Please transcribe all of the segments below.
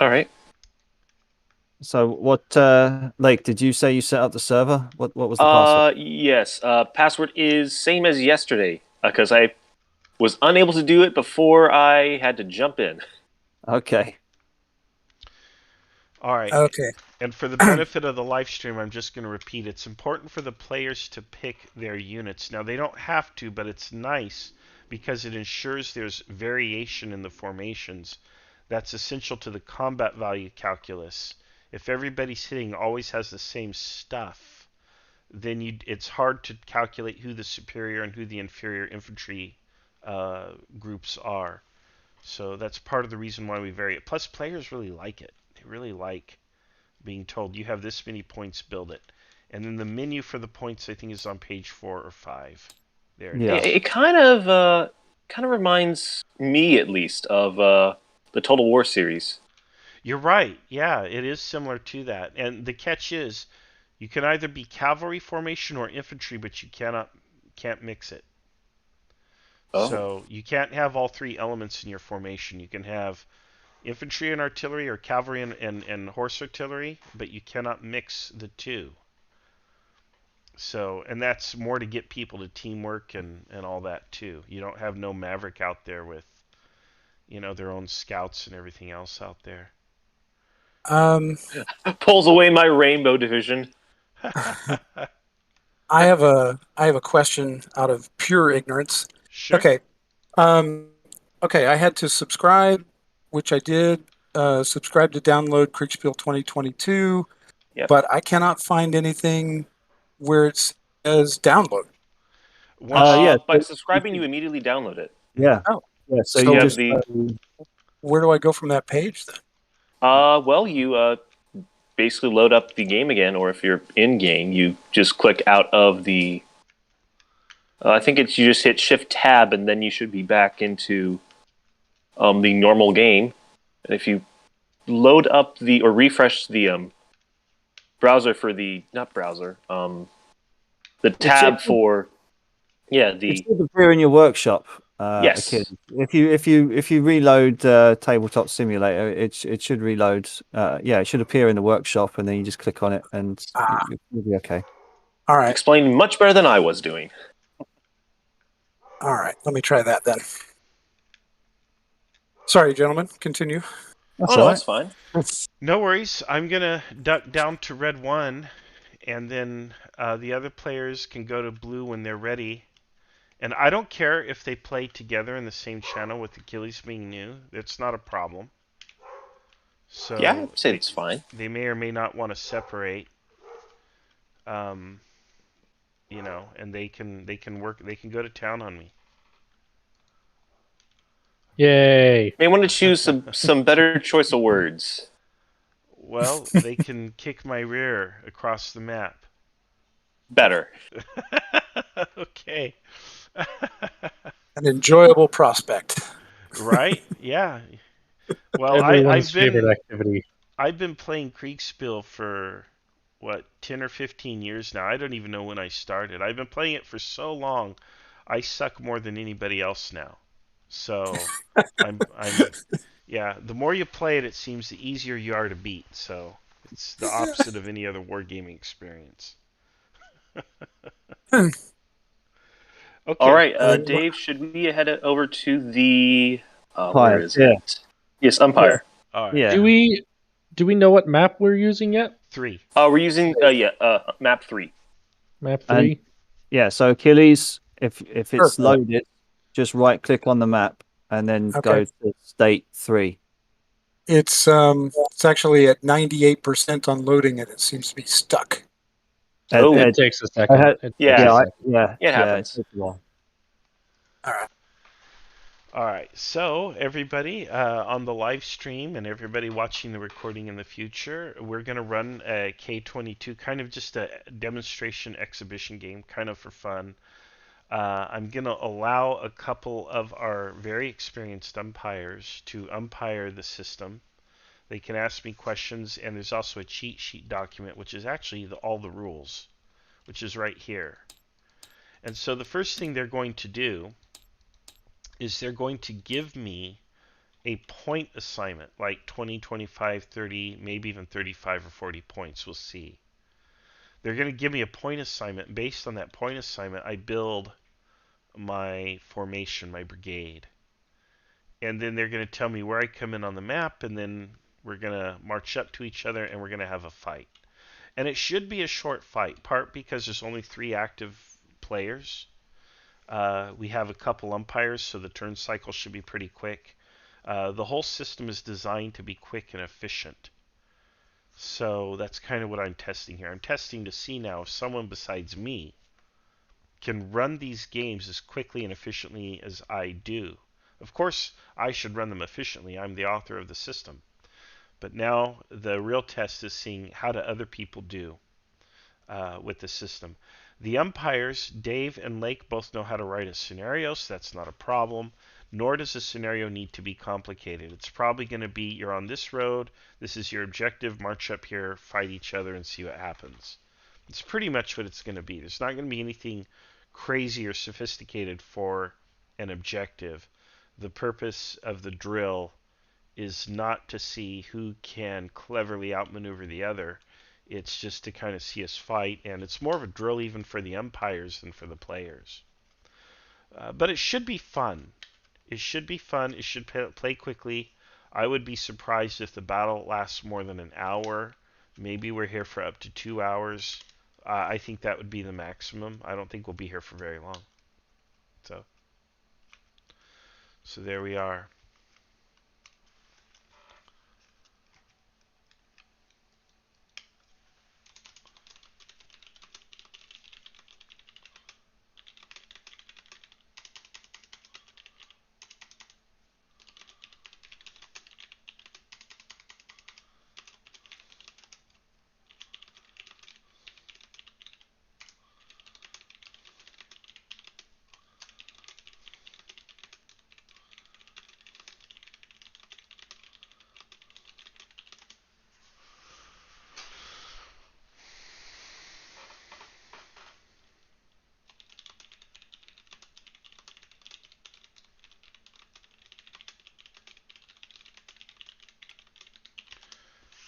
All right. So what, Lake, did you say you set up the server? What was the password? Yes. Password is same as yesterday because I was unable to do it before I had to jump in. Okay. All right. Okay. And for the benefit of the live stream, I'm just going to repeat. It's important for the players to pick their units. Now, they don't have to, but it's nice because it ensures there's variation in the formations. That's essential to the combat value calculus. If everybody's hitting always has the same stuff, then it's hard to calculate who the superior and who the inferior infantry groups are. So that's part of the reason why we vary it. Plus, players really like it. They really like being told you have this many points, build it. And then the menu for the points, I think, is on page 4 or 5. There it Yeah. is. It kind of reminds me at least of the Total War series. You're right. Yeah, it is similar to that. And the catch is, you can either be cavalry formation or infantry, but you can't mix it. Oh. So you can't have all three elements in your formation. You can have infantry and artillery or cavalry and horse artillery, but you cannot mix the two. So, and that's more to get people to teamwork and all that too. You don't have no Maverick out there with, their own scouts and everything else out there. Um, Pulls away my rainbow division. I have a question out of pure ignorance. Sure. Okay. Um, okay, I had to subscribe, which I did. Subscribe to download Kriegspiel 2022, Yep. but I cannot find anything where it says download. Yeah. By subscribing, you immediately download it. Yeah. Oh, Yeah. So You you so have just, the where do I go from that page then? well, you basically load up the game again, or if you're in game, you just click out of the. I think it's you just hit Shift Tab, and then you should be back into the normal game. And if you load up the or refresh the browser for the not browser, the tab for it the should appear in your workshop. yes. If you reload Tabletop Simulator, it should reload. Yeah, it should appear in the workshop, and then you just click on it, and Ah, you'll be okay. all right. Explained much better than I was doing. All right. Let me try that then. Sorry, gentlemen. Continue. That's Oh all no, right. it's fine. No worries. I'm gonna duck down to red 1, and then the other players can go to blue when they're ready. And I don't care if they play together in the same channel with Achilles being new. It's not a problem. Yeah, So I'd say it's fine. they may or may not want to separate. Um, and they can work. They can go to town on me. Yay. May want to choose some better choice of words. Well, they can kick my rear across the map. Better. Okay. An enjoyable prospect. Right? Yeah. Well, Everyone's favorite activity. I've been playing Kriegspiel for what 10 or 15 years now. I don't even know when I started. I've been playing it for so long. I suck more than anybody else now. So I'm yeah. The more you play it, it seems the easier you are to beat. So it's the opposite of any other wargaming experience. All Okay. right, Dave, should we head over to the where Fine. is Yeah. it? Yes, umpire. All right. Yeah. Do we know what map we're using yet? 3. We're using map 3. Map And 3? yeah. So Achilles, if it's Sure. loaded, just right click on the map and then Okay. go to state 3. It's actually at 98% on loading and it seems to be stuck. Oh. It takes a second. had- It Yeah. takes a Yeah. second. It happens. It takes a while. All right. All right, so everybody on the live stream and everybody watching the recording in the future, we're going to run a K22, kind of just a demonstration exhibition game, kind of for fun. I'm going to allow a couple of our very experienced umpires to umpire the system. They can ask me questions, and there's also a cheat sheet document, which is actually all the rules, which is right here. And so the first thing they're going to do is they're going to give me a point assignment, like 20, 25, 30, maybe even 35 or 40 points. We'll see. They're going to give me a point assignment. Based on that point assignment, I build my formation, my brigade. And then they're going to tell me where I come in on the map, and then we're going to march up to each other, and we're going to have a fight. And it should be a short fight, part because there's only 3 active players. We have a couple umpires, so the turn cycle should be pretty quick. The whole system is designed to be quick and efficient. So that's kind of what I'm testing here. I'm testing to see now if someone besides me can run these games as quickly and efficiently as I do. Of course, I should run them efficiently. I'm the author of the system. But now the real test is seeing how do other people do with the system. The umpires, Dave and Lake, both know how to write a scenario, so that's not a problem. Nor does a scenario need to be complicated. It's probably going to be you're on this road, this is your objective, march up here, fight each other, and see what happens. It's pretty much what it's going to be. There's not going to be anything crazy or sophisticated for an objective. The purpose of the drill is not to see who can cleverly outmaneuver the other. It's just to kind of see us fight, and it's more of a drill even for the umpires than for the players. But it should be fun. It should be fun. It should play quickly. I would be surprised if the battle lasts more than an hour. Maybe we're here for up to 2 hours. I think that would be the maximum. I don't think we'll be here for very long. So there we are.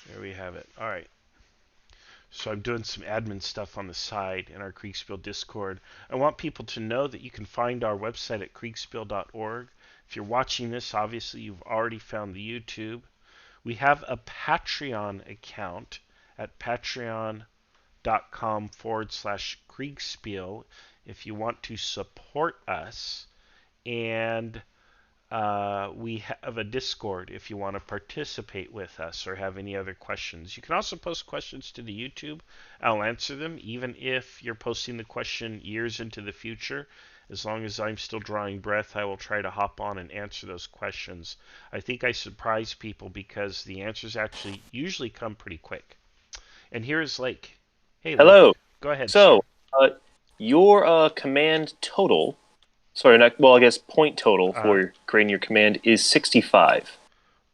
There we have it. All right. So I'm doing some admin stuff on the side in our Kriegspiel Discord. I want people to know that you can find our website at kriegspiel.org. If you're watching this, obviously you've already found the YouTube. We have a Patreon account at patreon.com/Kriegspiel if you want to support us. And we have a Discord if you want to participate with us or have any other questions. You can also post questions to the YouTube. I'll answer them, even if you're posting the question years into the future. As long as I'm still drawing breath, I will try to hop on and answer those questions. I think I surprise people because the answers actually usually come pretty quick. And here is Lake. Hey, Lake. Hello. Go ahead. So, your command total, sorry, not, well, I guess point total for creating your command is 65.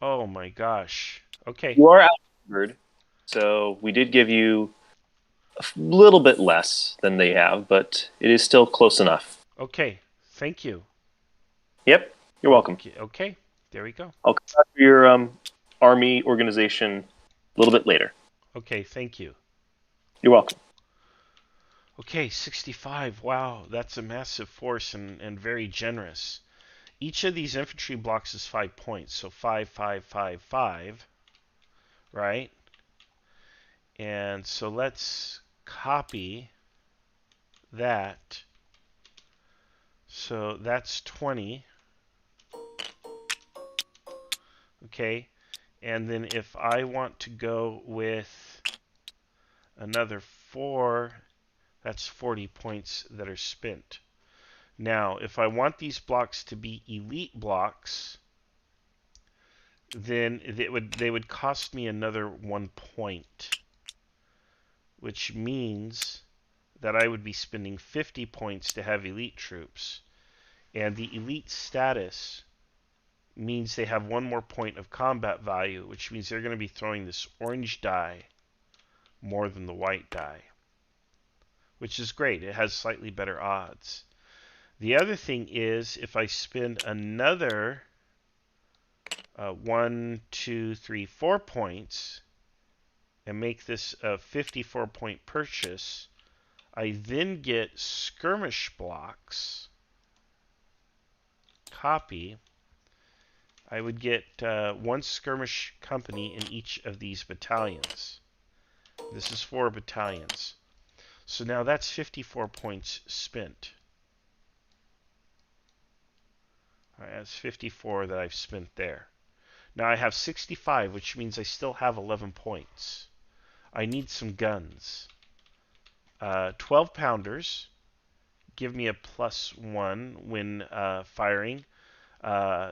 Oh my gosh. Okay. You are outnumbered, so we did give you a little bit less than they have, but it is still close enough. Okay. Thank you. Yep, you're welcome. Okay. There we go. I'll come back to your army organization a little bit later. Okay. Thank you. You're welcome. Okay, 65. Wow, that's a massive force and very generous. Each of these infantry blocks is 5 points, so 5, 5, 5, 5, right? And so let's copy that. So that's 20. Okay, and then if I want to go with another 4, that's 40 points that are spent. Now, if I want these blocks to be elite blocks, then they would cost me another 1 point, which means that I would be spending 50 points to have elite troops. And the elite status means they have 1 more point of combat value, which means they're going to be throwing this orange die more than the white die, which is great. It has slightly better odds. The other thing is, if I spend another 1, 2, 3, 4 points and make this a 54-point purchase, I then get skirmish blocks. Copy. I would get 1 skirmish company in each of these battalions. This is 4 battalions. So now that's 54 points spent. All right, that's 54 that I've spent there. Now I have 65, which means I still have 11 points. I need some guns. 12 pounders give me a +1 when firing.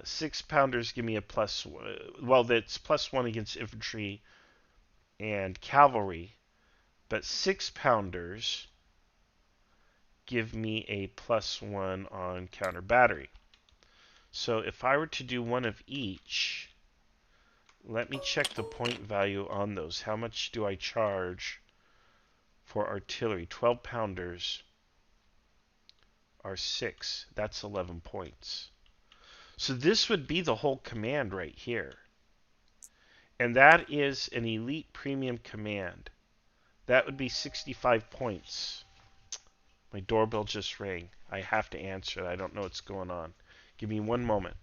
6 pounders give me a well, that's +1 against infantry and cavalry, but 6 pounders give me a +1 on counter battery. So if I were to do one of each, let me check the point value on those. How much do I charge for artillery? 12 pounders are 6. That's 11 points. So this would be the whole command right here. And that is an elite premium command. That would be 65 points. My doorbell just rang. I have to answer it. I don't know what's going on. Give me one moment.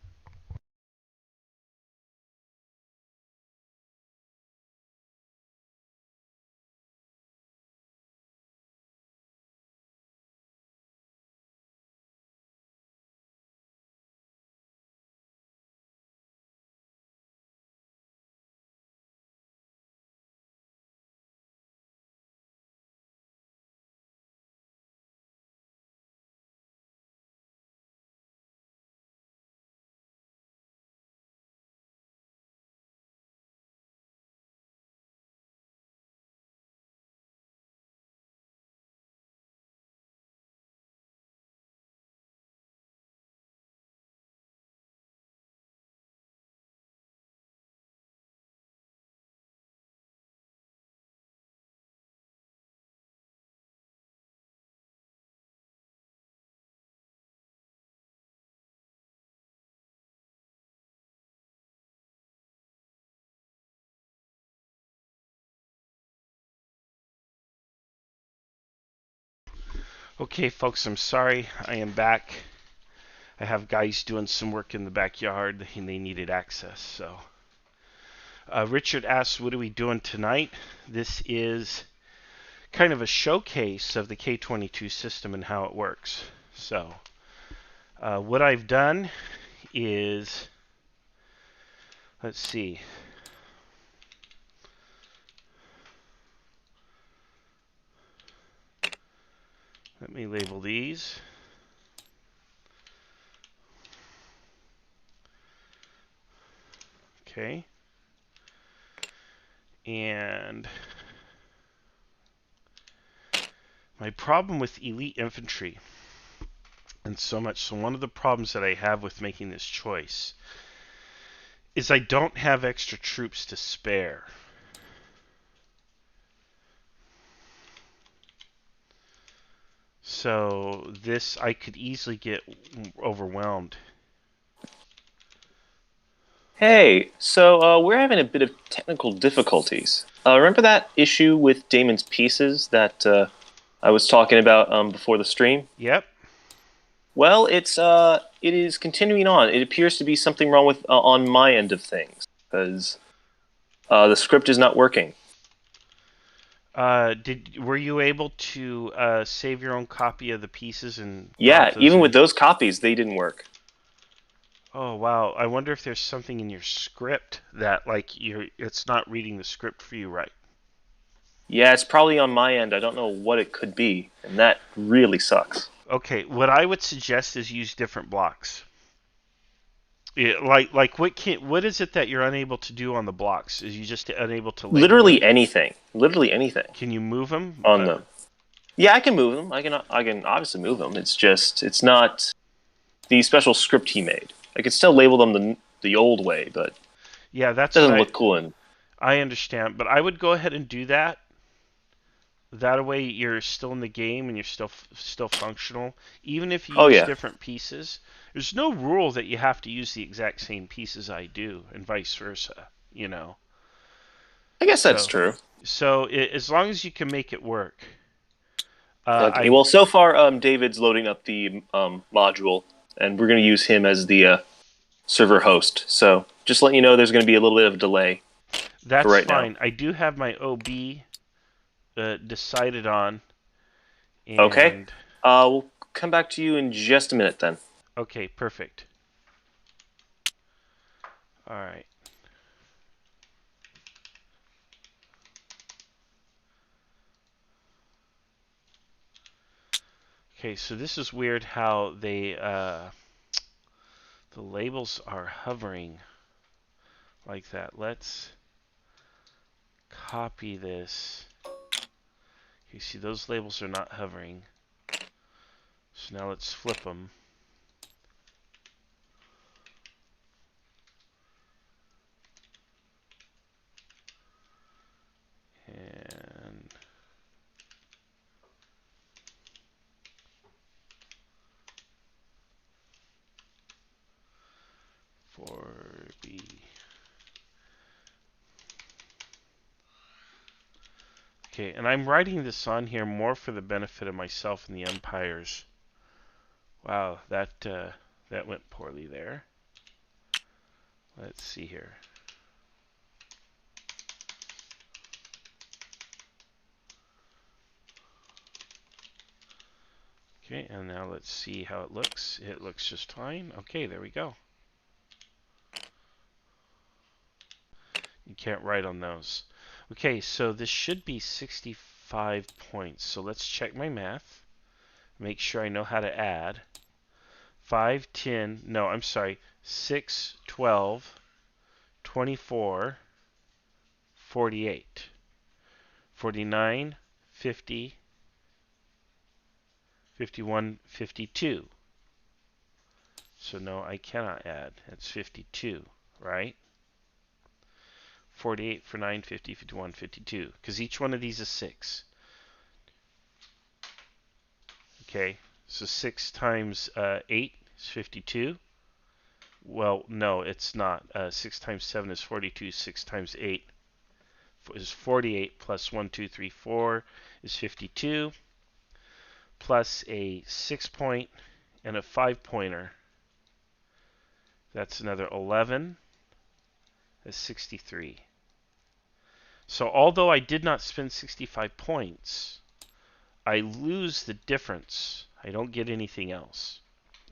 Okay, folks, I'm sorry. I am back. I have guys doing some work in the backyard and they needed access. So, Richard asks, what are we doing tonight? This is kind of a showcase of the K22 system and how it works. So, what I've done is, let's see. Let me label these. Okay. And my problem with elite infantry, and so one of the problems that I have with making this choice is I don't have extra troops to spare. So this, I could easily get overwhelmed. Hey, so we're having a bit of technical difficulties. Remember that issue with Damon's pieces that I was talking about before the stream? Yep. Well, it is continuing on. It appears to be something wrong with on my end of things because the script is not working. Were you able to save your own copy of the pieces and? Yeah, even with those copies, they didn't work. Oh wow! I wonder if there's something in your script that it's not reading the script for you right. Yeah, it's probably on my end. I don't know what it could be, and that really sucks. Okay, what I would suggest is use different blocks. What is it that you're unable to do on the blocks? Is you just unable to label literally them? anything. Literally anything. Can you move them on them? Yeah, I can move them. I can obviously move them. It's not the special script he made. I could still label them the old way, but yeah, that doesn't look cool. I understand, but I would go ahead and do that. That way you're still in the game and you're still functional. Even if you Oh, use yeah. different pieces, there's no rule that you have to use the exact same pieces I do, and vice versa. You know. I guess that's So true. as long as you can make it work. Okay. I've Well, so far, David's loading up the module, and we're going to use him as the server host. So just letting you know, there's going to be a little bit of a delay for That's right now. fine. I do have my OB decided on, Okay. and We'll come back to you in just a minute then. okay, perfect. All right. Okay, so this is weird how they the labels are hovering like that. Let's copy this. You see those labels are not hovering. So now let's flip them. And for B. Okay, and I'm writing this on here more for the benefit of myself and the umpires. Wow, that went poorly there. Let's see here. Okay, and now let's see how it looks. It looks just fine. Okay, there we go. You can't write on those. Okay, so this should be 65 points. So let's check my math. Make sure I know how to add. 5, 10, no, I'm sorry. 6, 12, 24, 48, 49, 50, 51, 52. So no, I cannot add. That's 52, right? 48 for 9, 50, 51, 52. Because each one of these is 6. Okay, so 6 times 8 is 52. Well, no, it's not. 6 times 7 is 42. 6 times 8 is 48. Plus 1, 2, 3, 4 is 52. Plus a 6-point and a 5-pointer. That's another 11. That's 63. So although I did not spend 65 points, I lose the difference. I don't get anything else.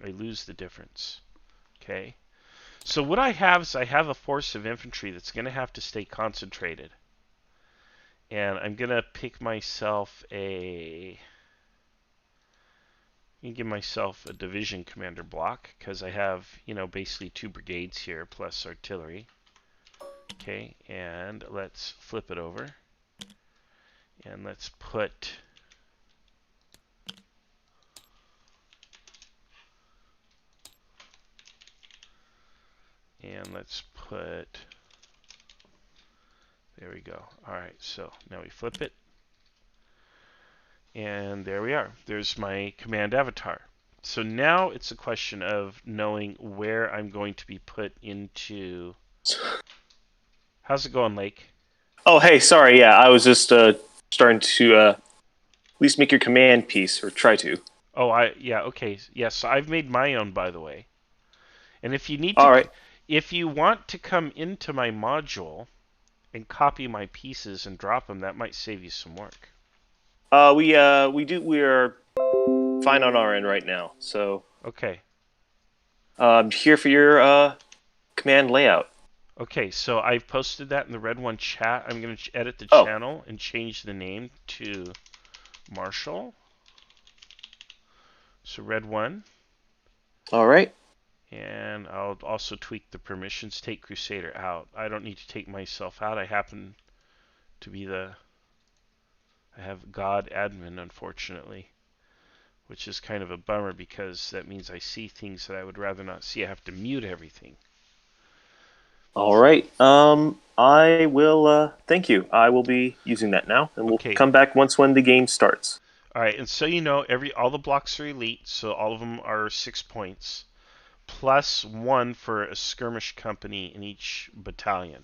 I lose the difference. Okay? So what I have is I have a force of infantry that's going to have to stay concentrated. And I'm going to pick myself a... I'm going to give myself a division commander block because I have, basically 2 brigades here plus artillery. Okay, and let's flip it over. And let's put... And let's put... There we go. Alright, so now we flip it. And there we are. There's my command avatar. So now it's a question of knowing where I'm going to be put into... How's it going, Lake? Oh, hey, sorry. Yeah, I was just starting to at least make your command piece, or try to. Oh, yeah, okay. Yes, so I've made my own, by the way. And if you need All to... right. If you want to come into my module and copy my pieces and drop them, that might save you some work. We are fine on our end right now. So Okay. here for your command layout. Okay, so I've posted that in the Red One chat. I'm going to edit the Oh. channel and change the name to Marshall. So Red One. All right. And I'll also tweak the permissions. Take Crusader out. I don't need to take myself out. I happen to be I have God admin, unfortunately. Which is kind of a bummer because that means I see things that I would rather not see. I have to mute everything. All right. I will. Thank you. I will be using that now, and we'll Okay. come back when the game starts. All right, and so you know, all the blocks are elite, so all of them are 6 points, plus 1 for a skirmish company in each battalion.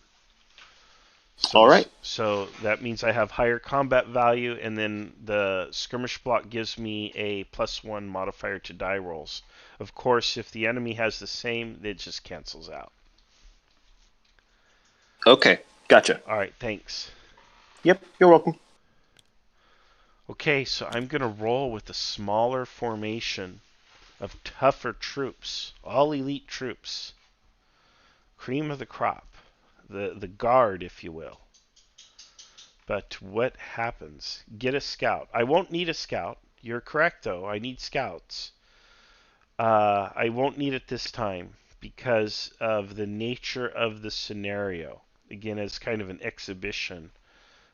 All right. So that means I have higher combat value, and then the skirmish block gives me a +1 modifier to die rolls. Of course, if the enemy has the same, it just cancels out. Okay. Gotcha. All right, thanks. Yep. You're welcome. Okay, so I'm going to roll with a smaller formation of tougher troops, all elite troops. Cream of the crop, the guard, if you will. But what happens? Get a scout. I won't need a scout. You're correct, though. I need scouts. I won't need it this time because of the nature of the scenario. Again, as kind of an exhibition.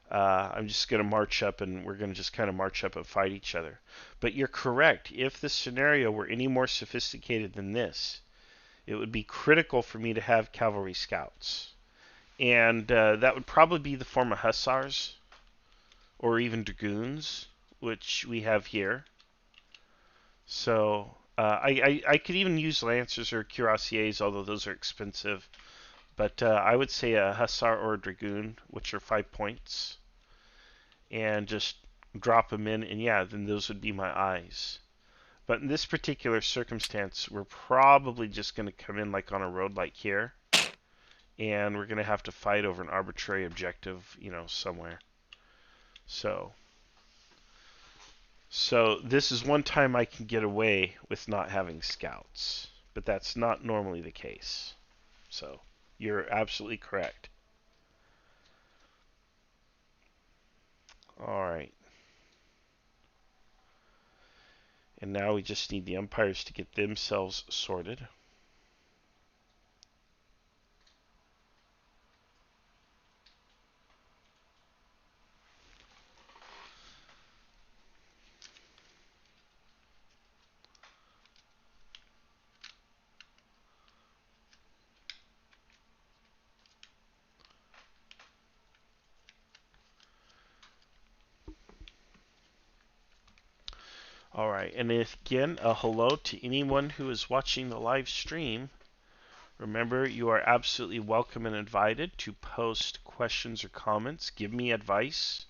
I'm just going to march up and we're going to just kind of march up and fight each other. But you're correct. If the scenario were any more sophisticated than this, it would be critical for me to have cavalry scouts. And that would probably be the form of hussars or even dragoons, which we have here. So I could even use lancers or cuirassiers, although those are expensive. But I would say a hussar or a dragoon, which are 5 points, and just drop them in, and yeah, then those would be my eyes. But in this particular circumstance, we're probably just going to come in like on a road like here, and we're going to have to fight over an arbitrary objective, somewhere. So this is one time I can get away with not having scouts, but that's not normally the case. So you're absolutely correct. All right. And now we just need the umpires to get themselves sorted. All right, and again, a hello to anyone who is watching the live stream. Remember, you are absolutely welcome and invited to post questions or comments. Give me advice.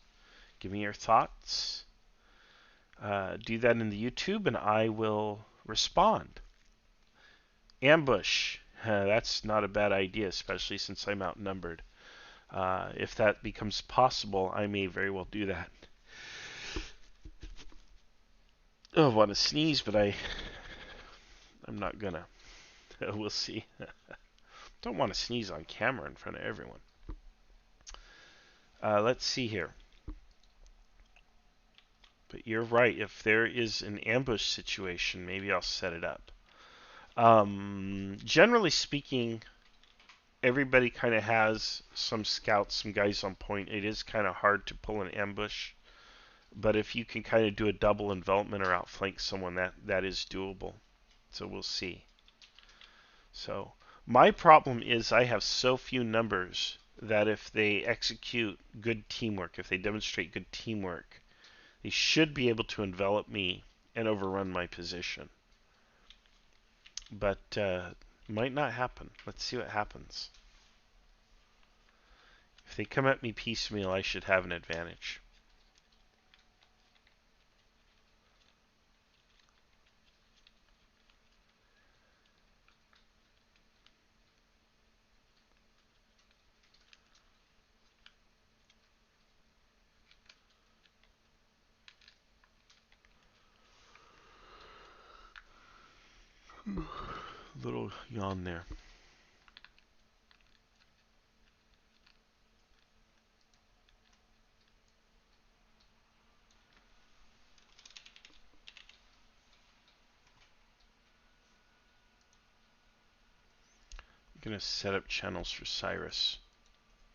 Give me your thoughts. Do that in the YouTube, and I will respond. Ambush. That's not a bad idea, especially since I'm outnumbered. If that becomes possible, I may very well do that. Oh, I want to sneeze, but I'm not gonna. We'll see. Don't want to sneeze on camera in front of everyone. Let's see here. But you're right. If there is an ambush situation, maybe I'll set it up. Generally speaking, everybody kind of has some scouts, some guys on point. It is kind of hard to pull an ambush. But if you can kind of do a double envelopment or outflank someone, that is doable. So we'll see. So my problem is I have so few numbers that if they execute good teamwork, if they demonstrate good teamwork, they should be able to envelop me and overrun my position. But might not happen. Let's see what happens. If they come at me piecemeal, I should have an advantage. Little yawn there. I'm going to set up channels for Cyrus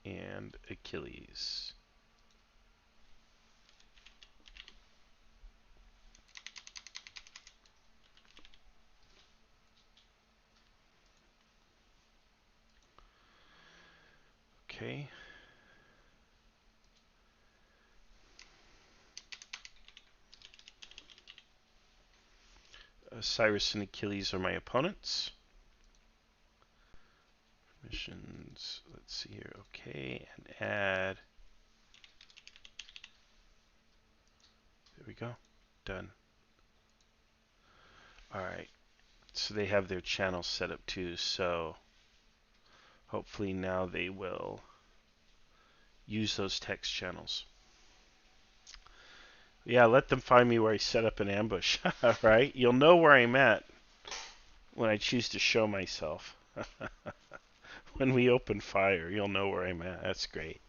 and Achilles. Okay. Cyrus and Achilles are my opponents. Missions, let's see here. Okay, and add. There we go. Done. Alright, so they have their channel set up too, so hopefully now they will use those text channels. Yeah, let them find me where I set up an ambush. Right? You'll know where I'm at when I choose to show myself. When we open fire, you'll know where I'm at. That's great.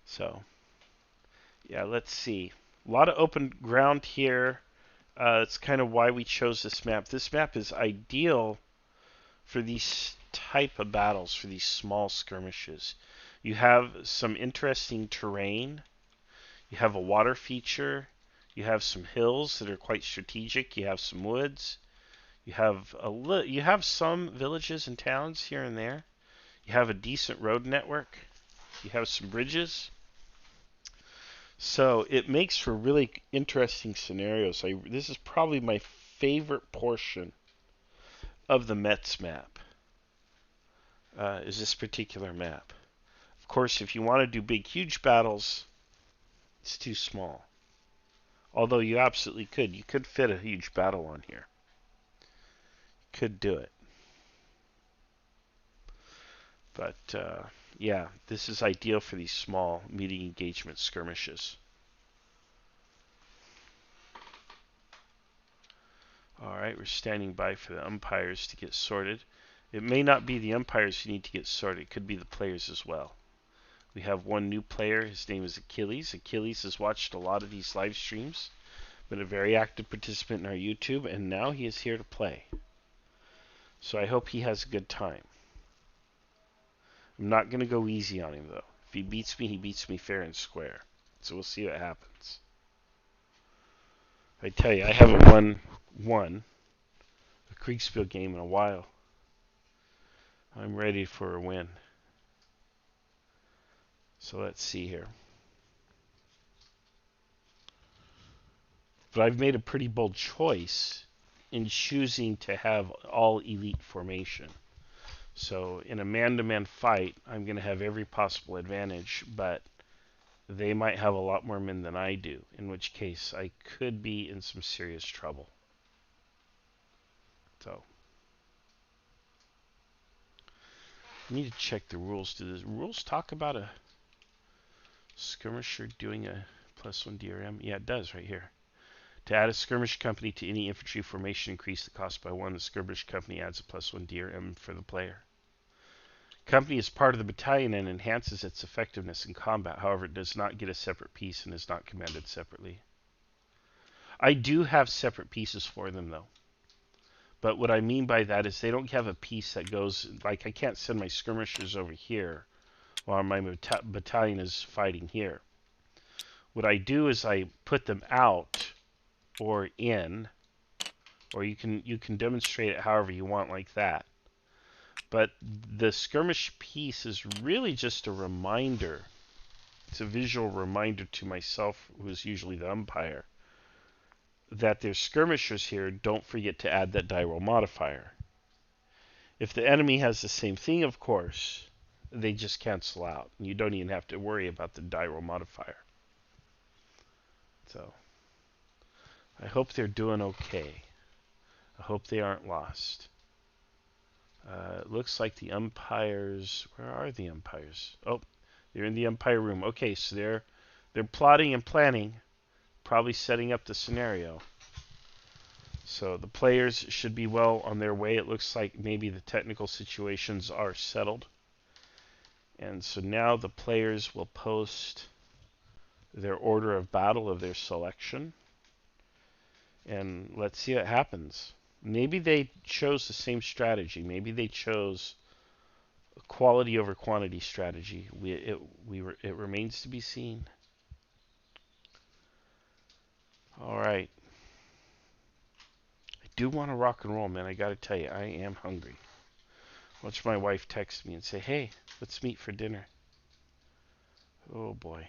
So, yeah, let's see. A lot of open ground here. It's kind of why we chose this map. This map is ideal for these type of battles, for these small skirmishes. You have some interesting terrain. You have a water feature. You have some hills that are quite strategic. You have some woods. You have some villages and towns here and there. You have a decent road network. You have some bridges. So it makes for really interesting scenarios. This is probably my favorite portion of the Mets map, is this particular map. Of course, if you want to do big, huge battles, it's too small. Although you absolutely could. You could fit a huge battle on here. Could do it. But, yeah, this is ideal for these small meeting engagement skirmishes. Alright, we're standing by for the umpires to get sorted. It may not be the umpires who need to get sorted. It could be the players as well. We have one new player. His name is Achilles. Achilles has watched a lot of these live streams, been a very active participant in our YouTube, and now he is here to play. So I hope he has a good time. I'm not going to go easy on him, though. If he beats me fair and square. So we'll see what happens. I tell you, I haven't won a Kriegspiel game in a while. I'm ready for a win. So let's see here. But I've made a pretty bold choice in choosing to have all elite formation. So in a man-to-man fight, I'm going to have every possible advantage, but they might have a lot more men than I do, in which case I could be in some serious trouble. So I need to check the rules. Do the rules talk about a skirmisher doing a +1 DRM? Yeah, it does right here. To add a skirmish company to any infantry formation, increase the cost by 1. The skirmish company adds a +1 DRM for the player. Company is part of the battalion and enhances its effectiveness in combat. However, it does not get a separate piece and is not commanded separately. I do have separate pieces for them, though. But what I mean by that is they don't have a piece that goes, like I can't send my skirmishers over here while my battalion is fighting here. What I do is I put them out or in, or you can demonstrate it however you want, like that. But the skirmish piece is really just a reminder. It's a visual reminder to myself, who's usually the umpire, that there's skirmishers here. Don't forget to add that die roll modifier. If the enemy has the same thing, of course, they just cancel out. You don't even have to worry about the die roll modifier. So I hope they're doing okay. I hope they aren't lost. It looks like the umpires. Where are the umpires? Oh, they're in the umpire room. Okay, so they're plotting and planning, probably setting up the scenario. So the players should be well on their way. It looks like maybe the technical situations are settled. And so now the players will post their order of battle of their selection. And let's see what happens. Maybe they chose the same strategy. Maybe they chose a quality over quantity strategy. It remains to be seen. All right. I do want to rock and roll, man. I got to tell you, I am hungry. Watch my wife text me and say, "Hey, let's meet for dinner." Oh boy.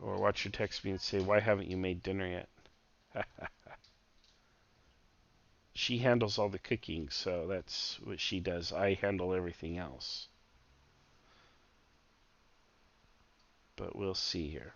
Or watch her text me and say, "Why haven't you made dinner yet?" She handles all the cooking, so that's what she does. I handle everything else. But we'll see here.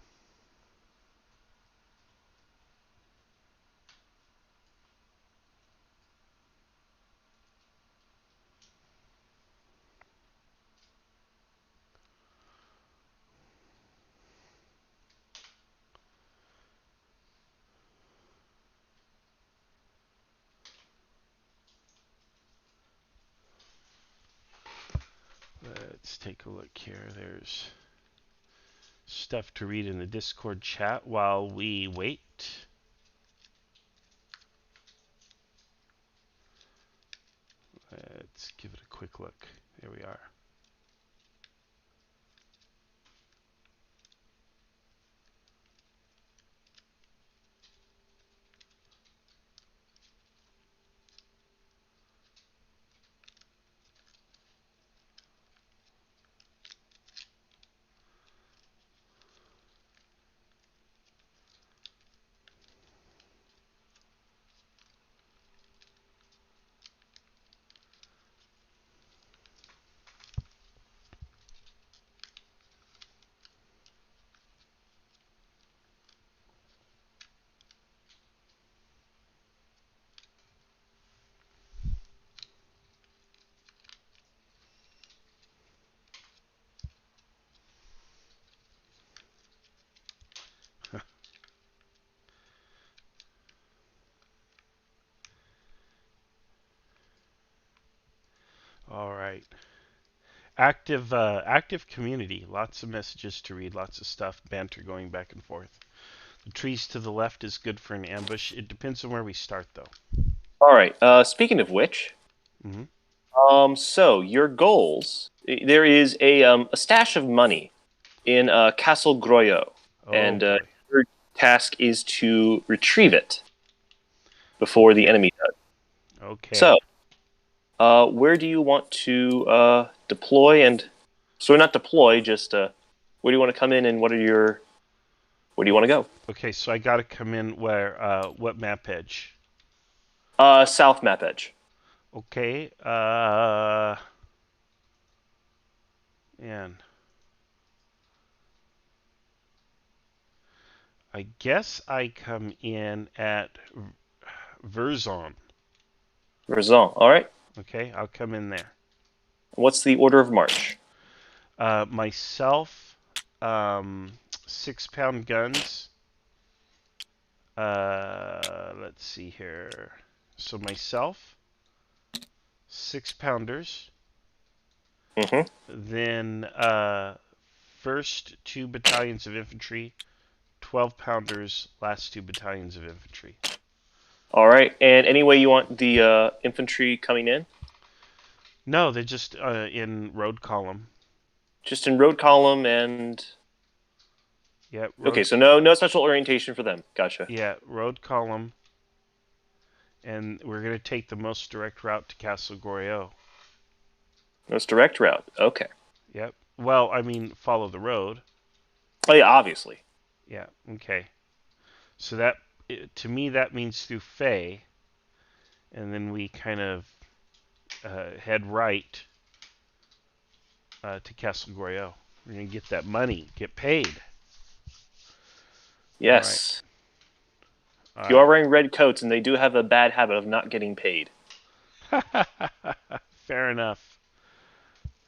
Let's take a look here. There's stuff to read in the Discord chat while we wait. Let's give it a quick look. There we are. All right. Active community. Lots of messages to read. Lots of stuff. Banter going back and forth. The trees to the left is good for an ambush. It depends on where we start, though. All right. Speaking of which, Hmm. so your goals. There is a stash of money in Castle Groyo, Oh, and boy. your task is to retrieve it before the enemy does. Okay. So, where do you want to deploy? And so not deploy, just where do you want to come in, and where do you want to go? Okay, so I got to come in where, what map edge? South map edge. Okay, and I guess I come in at Verzon. Verzon. All right. Okay, I'll come in there. What's the order of march? Myself, 6-pound guns. Let's see here. So myself, 6-pounders. Mm-hmm. Then first 2 battalions of infantry, 12-pounders, last 2 battalions of infantry. All right. And any way you want the infantry coming in? No, they're just in road column. Just in road column and. Yeah. Okay, so no special orientation for them. Gotcha. Yeah, road column. And we're going to take the most direct route to Castle Goriot. Most direct route. Okay. Yep. Well, I mean, follow the road. Oh yeah, obviously. Yeah. Okay. So that, to me, that means through Fay, and then we kind of head right to Castle Goriot. We're gonna get that money, get paid. Yes. All You are wearing red coats, and they do have a bad habit of not getting paid. right. Fair enough.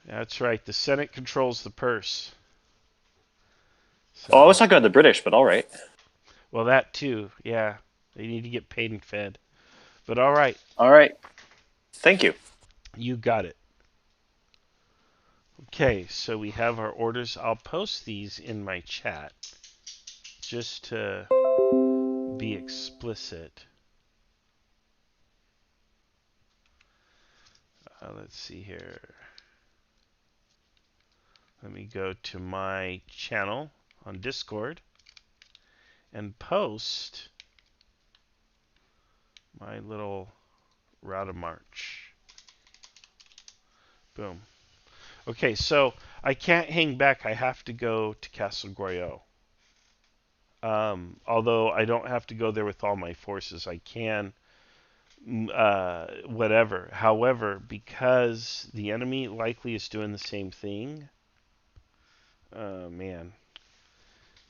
That's right. The Senate controls the purse. So, Oh, I was talking about the British, but all right. well, that too. Yeah, they need to get paid and fed. But all right, All right. Thank you. you got it. Okay, so we have our orders. I'll post these in my chat just to be explicit. Let's see here. Let me go to my channel on Discord and post my little route of march. Boom. Okay, so I can't hang back. I have to go to Castle Goyo. Although I don't have to go there with all my forces, I can. Whatever. However, because the enemy likely is doing the same thing. Man.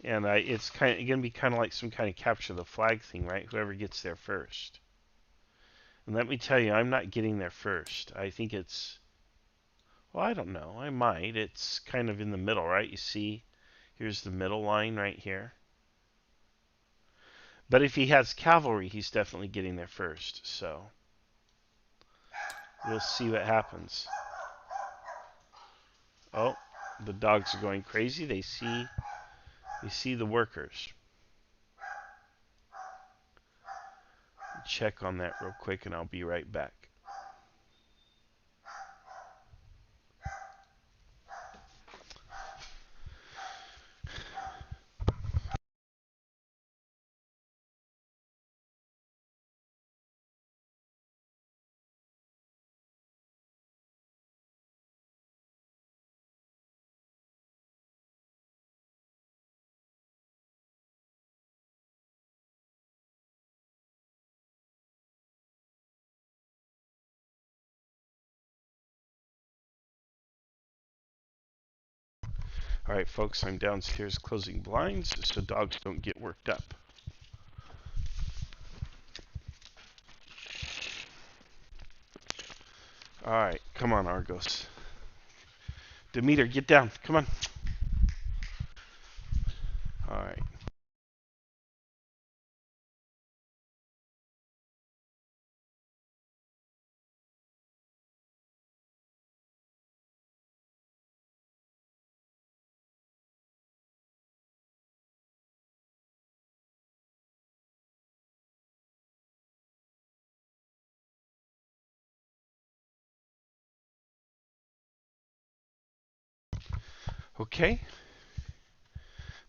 And it's gonna be kind of like some kind of capture the flag thing, right? Whoever gets there first. And let me tell you, I'm not getting there first. I think it's, well, I don't know. I might. It's kind of in the middle, right? You see, here's the middle line right here. But if he has cavalry, he's definitely getting there first. So we'll see what happens. Oh, the dogs are going crazy. They see the workers. Check on that real quick, and I'll be right back. All right, folks, I'm downstairs closing blinds so dogs don't get worked up. All right, come on, Argos. Demeter, get down. Come on. All right. Okay.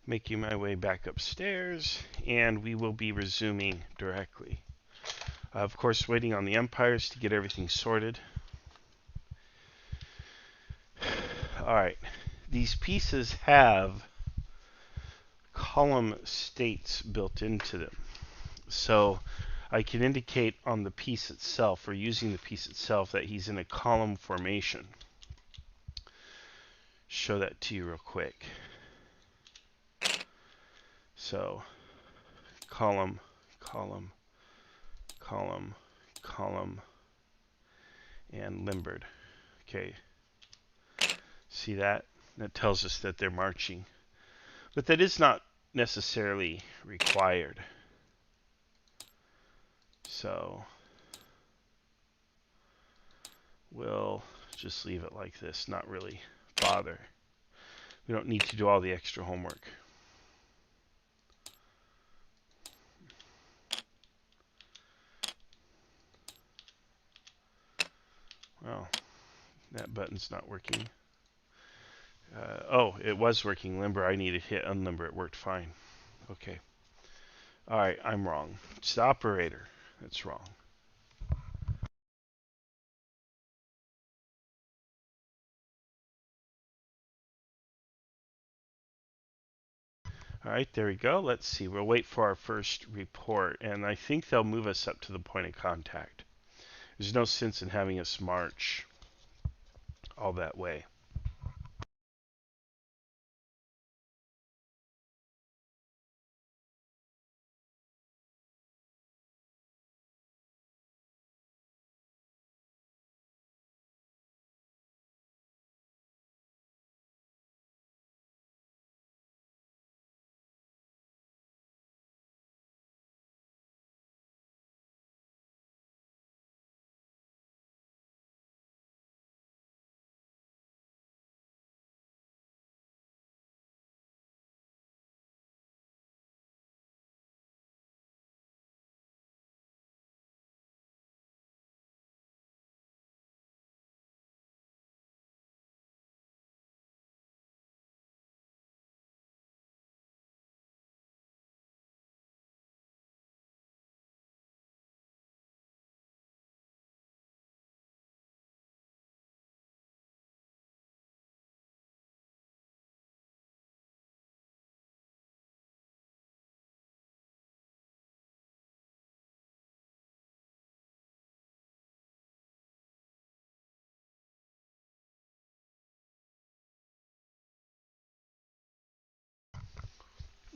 Making my way back upstairs, and we will be resuming directly. Of course, waiting on the umpires to get everything sorted. All right. These pieces have column states built into them. So I can indicate on the piece itself, or using the piece itself, that he's in a column formation. Show that to you real quick. So column, column, column, column, and limbered. Okay. See that? That tells us that they're marching. But that is not necessarily required. So we'll just leave it like this, not really bother. We don't need to do all the extra homework. Well, that button's not working. Oh, it was working. Limber, I need to hit unlimber. It worked fine. Okay. All right, I'm wrong. It's the operator that's wrong. All right, there we go. Let's see. We'll wait for our first report, and I think they'll move us up to the point of contact. There's no sense in having us march all that way.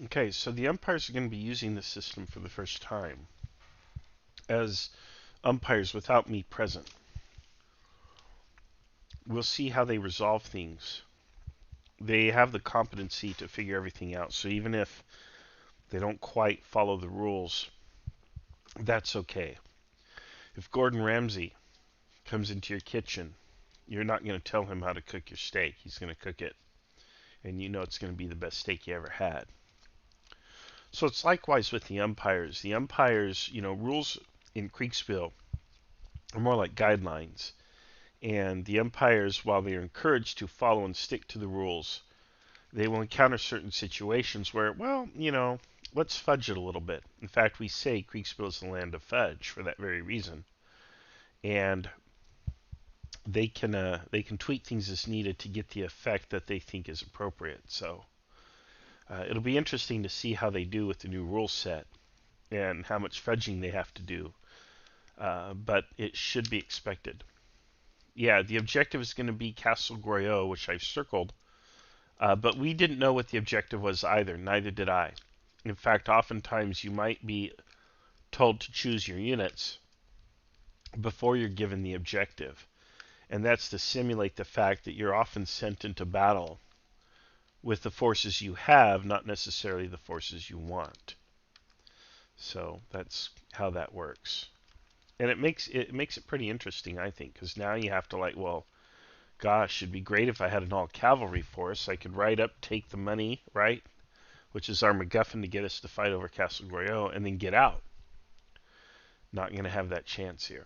Okay, so the umpires are going to be using this system for the first time as umpires without me present. We'll see how they resolve things. They have the competency to figure everything out, so even if they don't quite follow the rules, that's okay. If Gordon Ramsay comes into your kitchen, you're not going to tell him how to cook your steak. He's going to cook it, and you know it's going to be the best steak you ever had. So it's likewise with the umpires. The umpires, rules in Kriegspiel are more like guidelines. And the umpires, while they are encouraged to follow and stick to the rules, they will encounter certain situations where, let's fudge it a little bit. In fact, we say Kriegspiel is the land of fudge for that very reason. And they can tweak things as needed to get the effect that they think is appropriate. So it'll be interesting to see how they do with the new rule set and how much fudging they have to do. But it should be expected. Yeah, the objective is going to be Castle Goryeo, which I've circled. But we didn't know what the objective was either. Neither did I. In fact, oftentimes you might be told to choose your units before you're given the objective. And that's to simulate the fact that you're often sent into battle with the forces you have, not necessarily the forces you want. So that's how that works. And it makes it pretty interesting, I think, because now you have to gosh, it'd be great if I had an all cavalry force. I could ride up, take the money, right? Which is our MacGuffin to get us to fight over Castle Goryeo, and then get out. Not going to have that chance here.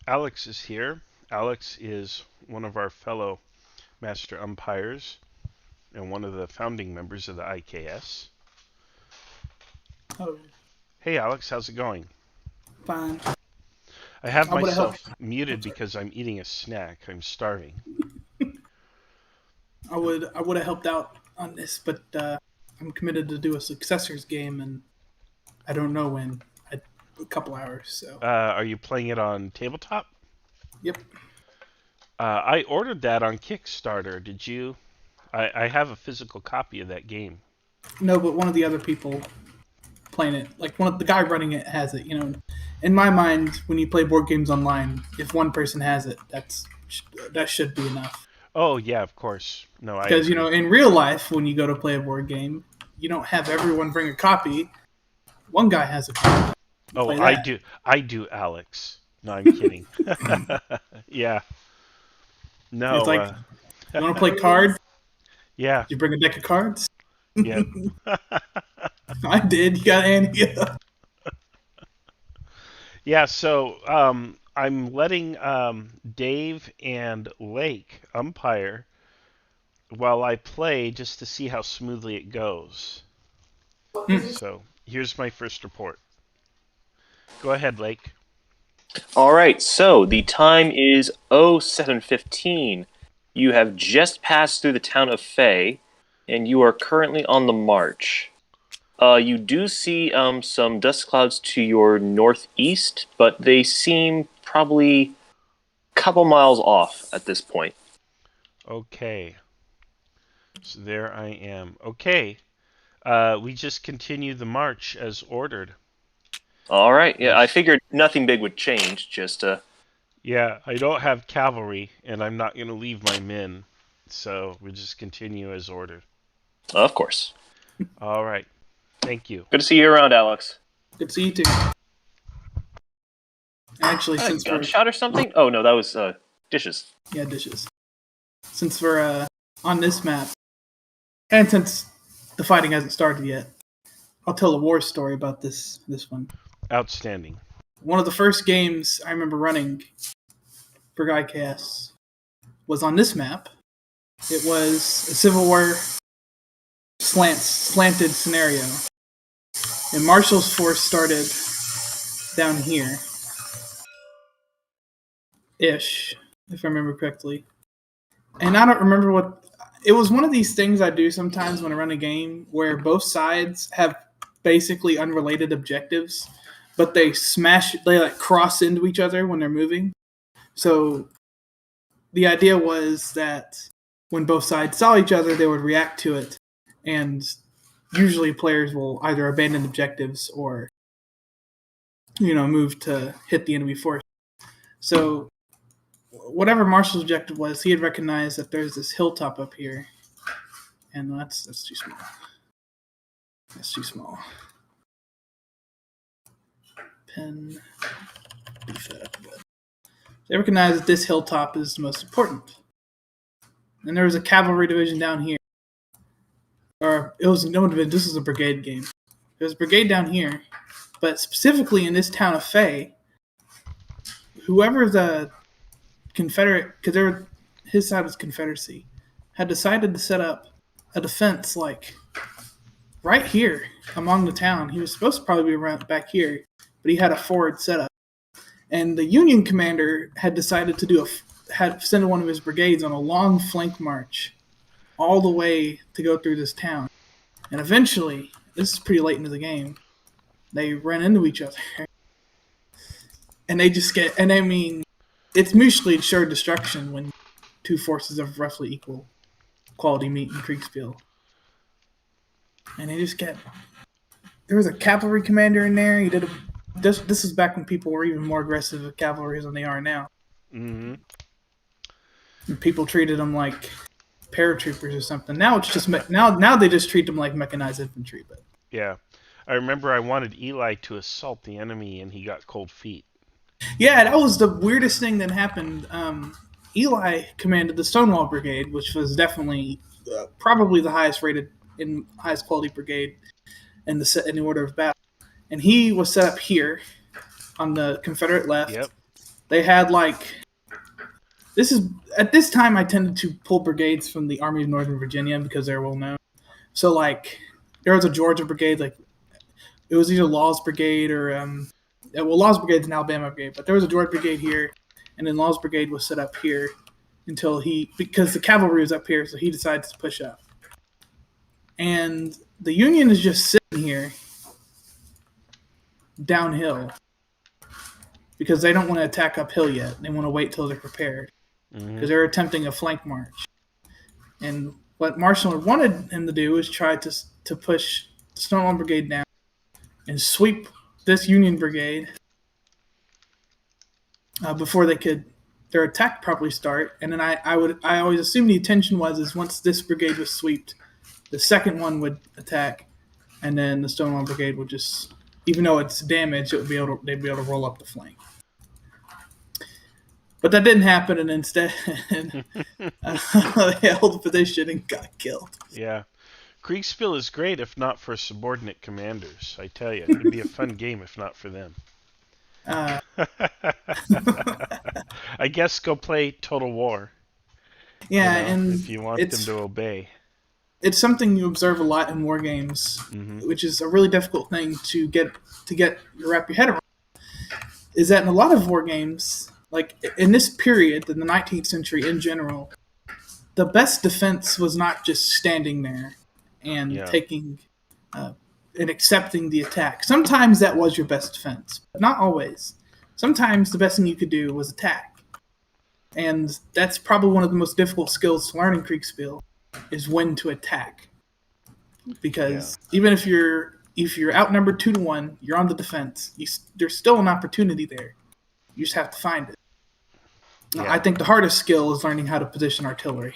Alex is here. Alex is one of our fellow master umpires and one of the founding members of the IKS. Oh, Hey Alex, how's it going? fine. I have I would have myself helped. muted I'm sorry. because I'm eating a snack. I'm starving. I would have helped out on this, but I'm committed to do a successors game, and I don't know when. A couple hours. So. Are you playing it on tabletop? Yep. I ordered that on Kickstarter. Did you? I have a physical copy of that game. No, but one of the other people playing it, like one of the guy running it, has it. In my mind, when you play board games online, if one person has it, that should be enough. Oh yeah, of course. No, I Because agree. in real life, when you go to play a board game, you don't have everyone bring a copy. One guy has a copy. Oh, Play I that. do. I do, Alex. No, I'm kidding. Yeah. It's No. like, you want to play cards? Yeah. You bring a deck of cards? Yep. I did. You got Andy. Yeah. So I'm letting Dave and Lake umpire while I play just to see how smoothly it goes. So here's my first report. Go ahead, Lake. All right, so the time is 07:15. You have just passed through the town of Fay, and you are currently on the march. You do see some dust clouds to your northeast, but they seem probably a couple miles off at this point. Okay. So there I am. Okay. We just continue the march as ordered. All right. Yeah, I figured nothing big would change. Just Yeah, I don't have cavalry, and I'm not going to leave my men, so we'll just continue as ordered. of course. All right. Thank you. Good to see you around, Alex. Good to see you too. Actually, since we're Gunshot or something? Oh no, that was dishes. dishes. Since we're on this map, and since the fighting hasn't started yet, I'll tell a war story about this one. Outstanding. One of the first games I remember running for IKS was on this map. It was a Civil War slanted scenario. And Marshall's force started down here. Ish, if I remember correctly. And I don't remember what... It was one of these things I do sometimes when I run a game where both sides have basically unrelated objectives, but they cross into each other when they're moving. So the idea was that when both sides saw each other, they would react to it, and usually players will either abandon objectives or, move to hit the enemy force. So whatever Marshall's objective was, he had recognized that there's this hilltop up here, and that's too small. That's too small. Pen. Beef that up a bit. They recognized that this hilltop is the most important. And there was a cavalry division down here. Or it was no division. This is a brigade game. There was a brigade down here, but specifically in this town of Fay, whoever the Confederate, because his side was Confederacy, had decided to set up a defense right here among the town. He was supposed to probably be around back here, but he had a forward setup. And the Union commander had decided to send one of his brigades on a long flank march all the way to go through this town. And eventually, this is pretty late into the game, they ran into each other. And they just it's mutually assured destruction when two forces of roughly equal quality meet in Kriegspiel. And there was a cavalry commander in there. This was back when people were even more aggressive with cavalry than they are now. Mm-hmm. And people treated them like paratroopers or something. Now it's just now they just treat them like mechanized infantry. But Yeah. I remember I wanted Eli to assault the enemy, and he got cold feet. yeah, that was the weirdest thing that happened. Eli commanded the Stonewall Brigade, which was definitely probably the highest rated and highest quality brigade in the order of battle. And he was set up here on the Confederate left. Yep. They had at this time I tended to pull brigades from the Army of Northern Virginia because they're well known. So there was a Georgia brigade, it was either Law's Brigade or Law's Brigade's an Alabama brigade, but there was a Georgia brigade here, and then Law's Brigade was set up here because the cavalry was up here, so he decided to push up. And the Union is just sitting here downhill because they don't want to attack uphill yet. They want to wait till they're prepared because they're attempting a flank march. And what Marshall wanted him to do is try to push the Stonewall Brigade down and sweep this Union Brigade before their attack properly start. And then I always assumed the intention was once this brigade was swept, the second one would attack, and then the Stonewall Brigade would just, even though it's damaged, they'd be able to roll up the flank. But that didn't happen, and instead they held the position and got killed. Yeah. Kriegspiel is great if not for subordinate commanders. I tell you, it'd be a fun game if not for them. I guess go play Total War. Yeah, and if you want them to obey. It's something you observe a lot in war games, which is a really difficult thing to wrap your head around. Is that in a lot of war games, in this period, in the 19th century in general, the best defense was not just standing there and taking and accepting the attack. Sometimes that was your best defense, but not always. Sometimes the best thing you could do was attack. And that's probably one of the most difficult skills to learn in Kriegspiel, is when to attack. Because even if if you're outnumbered 2-1, you're on the defense. There's still an opportunity there. You just have to find it. Yeah. I think the hardest skill is learning how to position artillery.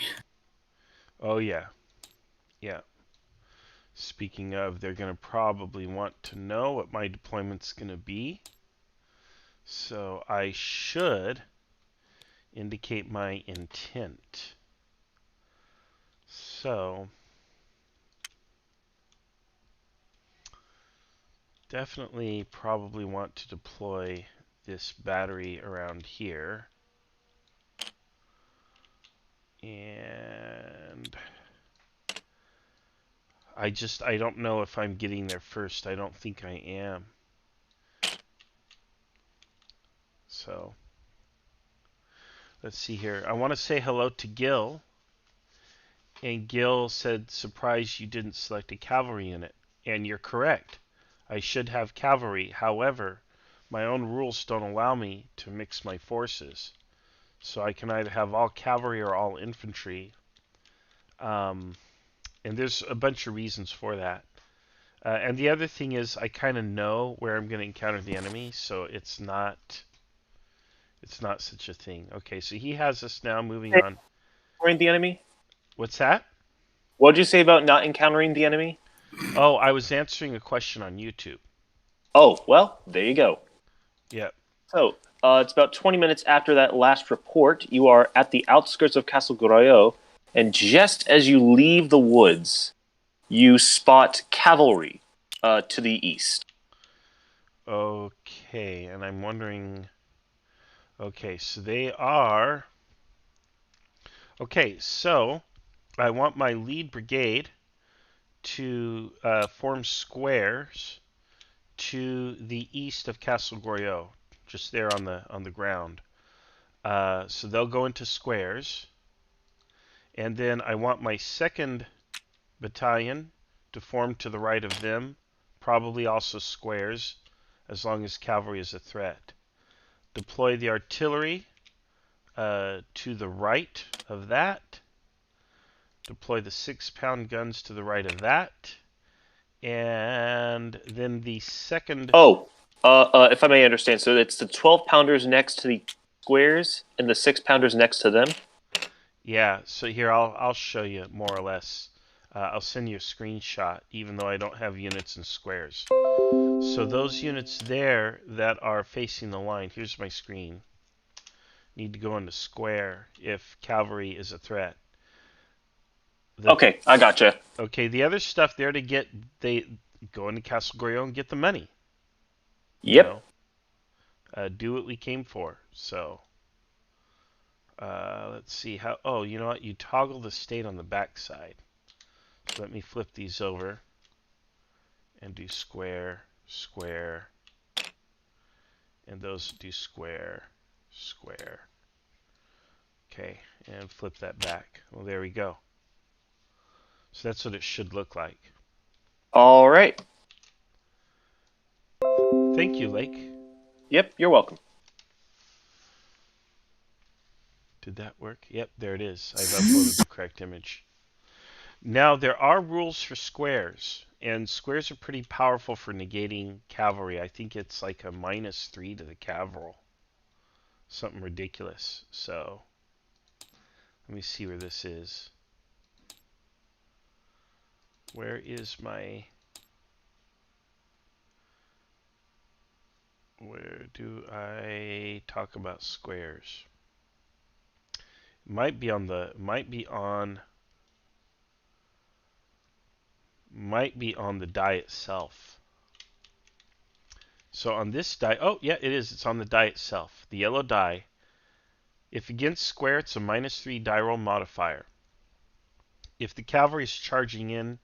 Oh, yeah. Yeah. Speaking of, they're going to probably want to know what my deployment's going to be. So I should indicate my intent. So definitely probably want to deploy this battery around here. And I don't know if I'm getting there first. I don't think I am. So let's see here. I want to say hello to Gil. And Gil said, surprised you didn't select a cavalry unit. And you're correct. I should have cavalry. However, my own rules don't allow me to mix my forces. So I can either have all cavalry or all infantry. And there's a bunch of reasons for that. And the other thing is I kind of know where I'm going to encounter the enemy, so it's not such a thing. Okay, so he has us now moving on. Encountering the enemy? What's that? What did you say about not encountering the enemy? Oh, I was answering a question on YouTube. Oh, well, there you go. Yep. So, it's about 20 minutes after that last report. You are at the outskirts of Castle Goryeo, and just as you leave the woods, you spot cavalry to the east. Okay, and I'm wondering... Okay, so they are... Okay, so I want my lead brigade to form squares to the east of Castle Goryeo, just there on the ground. So they'll go into squares, and then I want my second battalion to form to the right of them, probably also squares, as long as cavalry is a threat. Deploy the artillery to the right of that. Deploy the 6-pound guns to the right of that. And then the second... Oh, if I may understand, so it's the 12-pounders next to the squares and the 6-pounders next to them? Yeah, so here I'll show you more or less. I'll send you a screenshot, even though I don't have units in squares. So those units there that are facing the line, here's my screen, need to go into square if cavalry is a threat. Okay, I gotcha. Okay, the other stuff there to get, they go into Castle Goryeo and get the money. Yep. Do what we came for. So, let's see how. Oh, you know what? You toggle the state on the back side. So let me flip these over and do square, square, and those do square, square. Okay, and flip that back. Well, there we go. So that's what it should look like. All right. Thank you, Lake. Yep, you're welcome. Did that work? Yep, there it is. I've uploaded the correct image. Now, there are rules for squares, and squares are pretty powerful for negating cavalry. I think it's like a -3 to the cavalry. Something ridiculous. So, let me see where this is. Where is my... Where do I talk about squares? It might be on the... Might be on the die itself. So on this die... Oh, yeah, it is. It's on the die itself. The yellow die. If against square, it's a -3 die roll modifier. If the cavalry is charging in,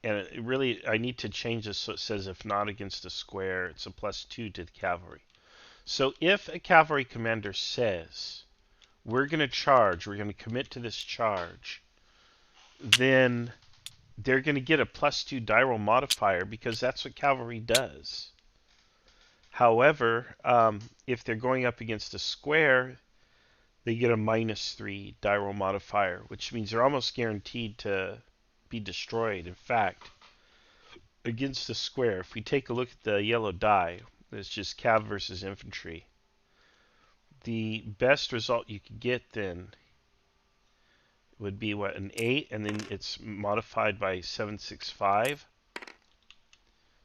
and it really, I need to change this so it says if not against a square, it's a +2 to the cavalry. So if a cavalry commander says, we're going to charge, we're going to commit to this charge, then they're going to get a +2 die roll modifier because that's what cavalry does. However, if they're going up against a square, they get a -3 die roll modifier, which means they're almost guaranteed to be destroyed. In fact, against the square, if we take a look at the yellow die, it's just cav versus infantry. The best result you could get then would be what, an 8, and then it's modified by 765.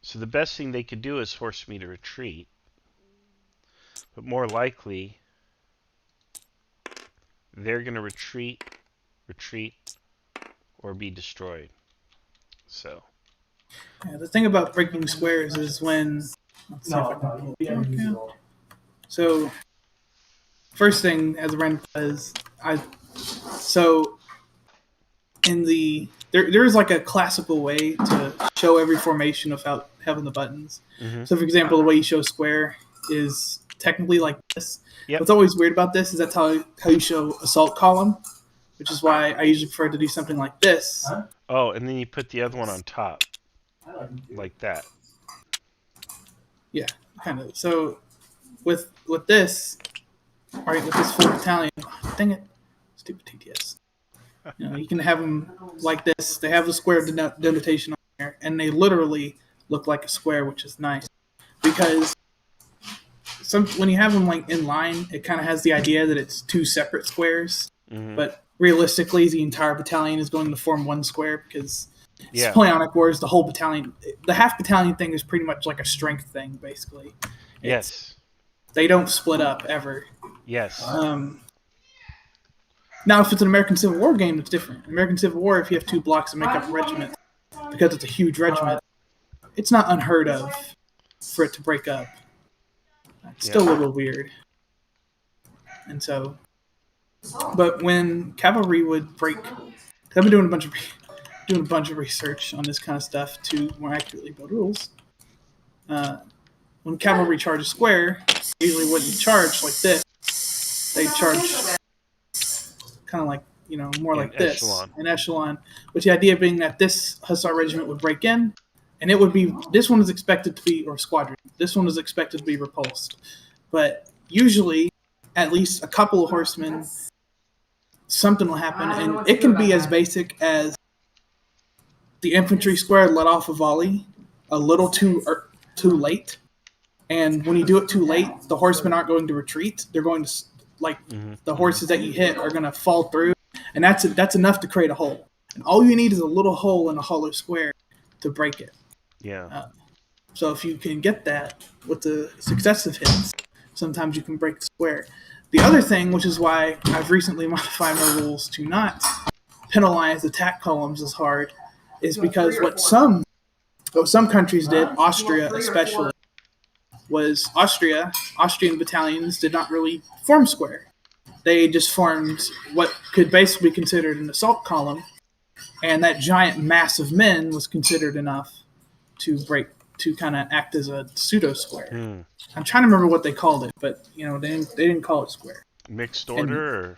So the best thing they could do is force me to retreat. But more likely, they're going to retreat, or be destroyed. So. Yeah, the thing about breaking squares is when. Let's see if I can pull it up. So, first thing as a random is in the there's like a classical way to show every formation without having the buttons. Mm-hmm. So, for example, the way you show square is technically like this. Yep. What's always weird about this is that's how you show assault column, which is why I usually prefer to do something like this. Oh, and then you put the other one on top, like that. Yeah, kind of. So with this, right, with this full battalion, dang it, stupid TTS. You can have them like this. They have the square denotation on there, and they literally look like a square, which is nice because when you have them like in line, it kind of has the idea that it's two separate squares, but realistically, the entire battalion is going to form one square because Napoleonic Wars, the whole battalion, the half battalion thing is pretty much like a strength thing, basically. Yes. They don't split up ever. Yes. Now, if it's an American Civil War game, it's different. American Civil War, if you have two blocks that make up a regiment, because it's a huge regiment, it's not unheard of for it to break up. It's still a little weird. And so, but when cavalry would break, I've been doing a bunch of research on this kind of stuff to more accurately build rules. When cavalry charge a square, they usually wouldn't charge like this. They charge kind of like, more like this, an echelon, with the idea being that this hussar regiment would break in, and it would be, this one is expected to be, or squadron, this one is expected to be repulsed. But usually, at least a couple of horsemen, something will happen, and it can be as basic as the infantry square let off a volley a little too late, and when you do it too late, the horsemen aren't going to retreat. They're going to, the horses that you hit are going to fall through, and that's enough to create a hole. And all you need is a little hole in a hollow square to break it. Yeah. So if you can get that with the successive hits, sometimes you can break the square. The other thing, which is why I've recently modified my rules to not penalize attack columns as hard, is because what some countries did, Austria especially, was Austrian battalions did not really form square. They just formed what could basically be considered an assault column, and that giant mass of men was considered enough to kind of act as a pseudo square. I'm trying to remember what they called it, but they didn't call it square. Mixed order, or?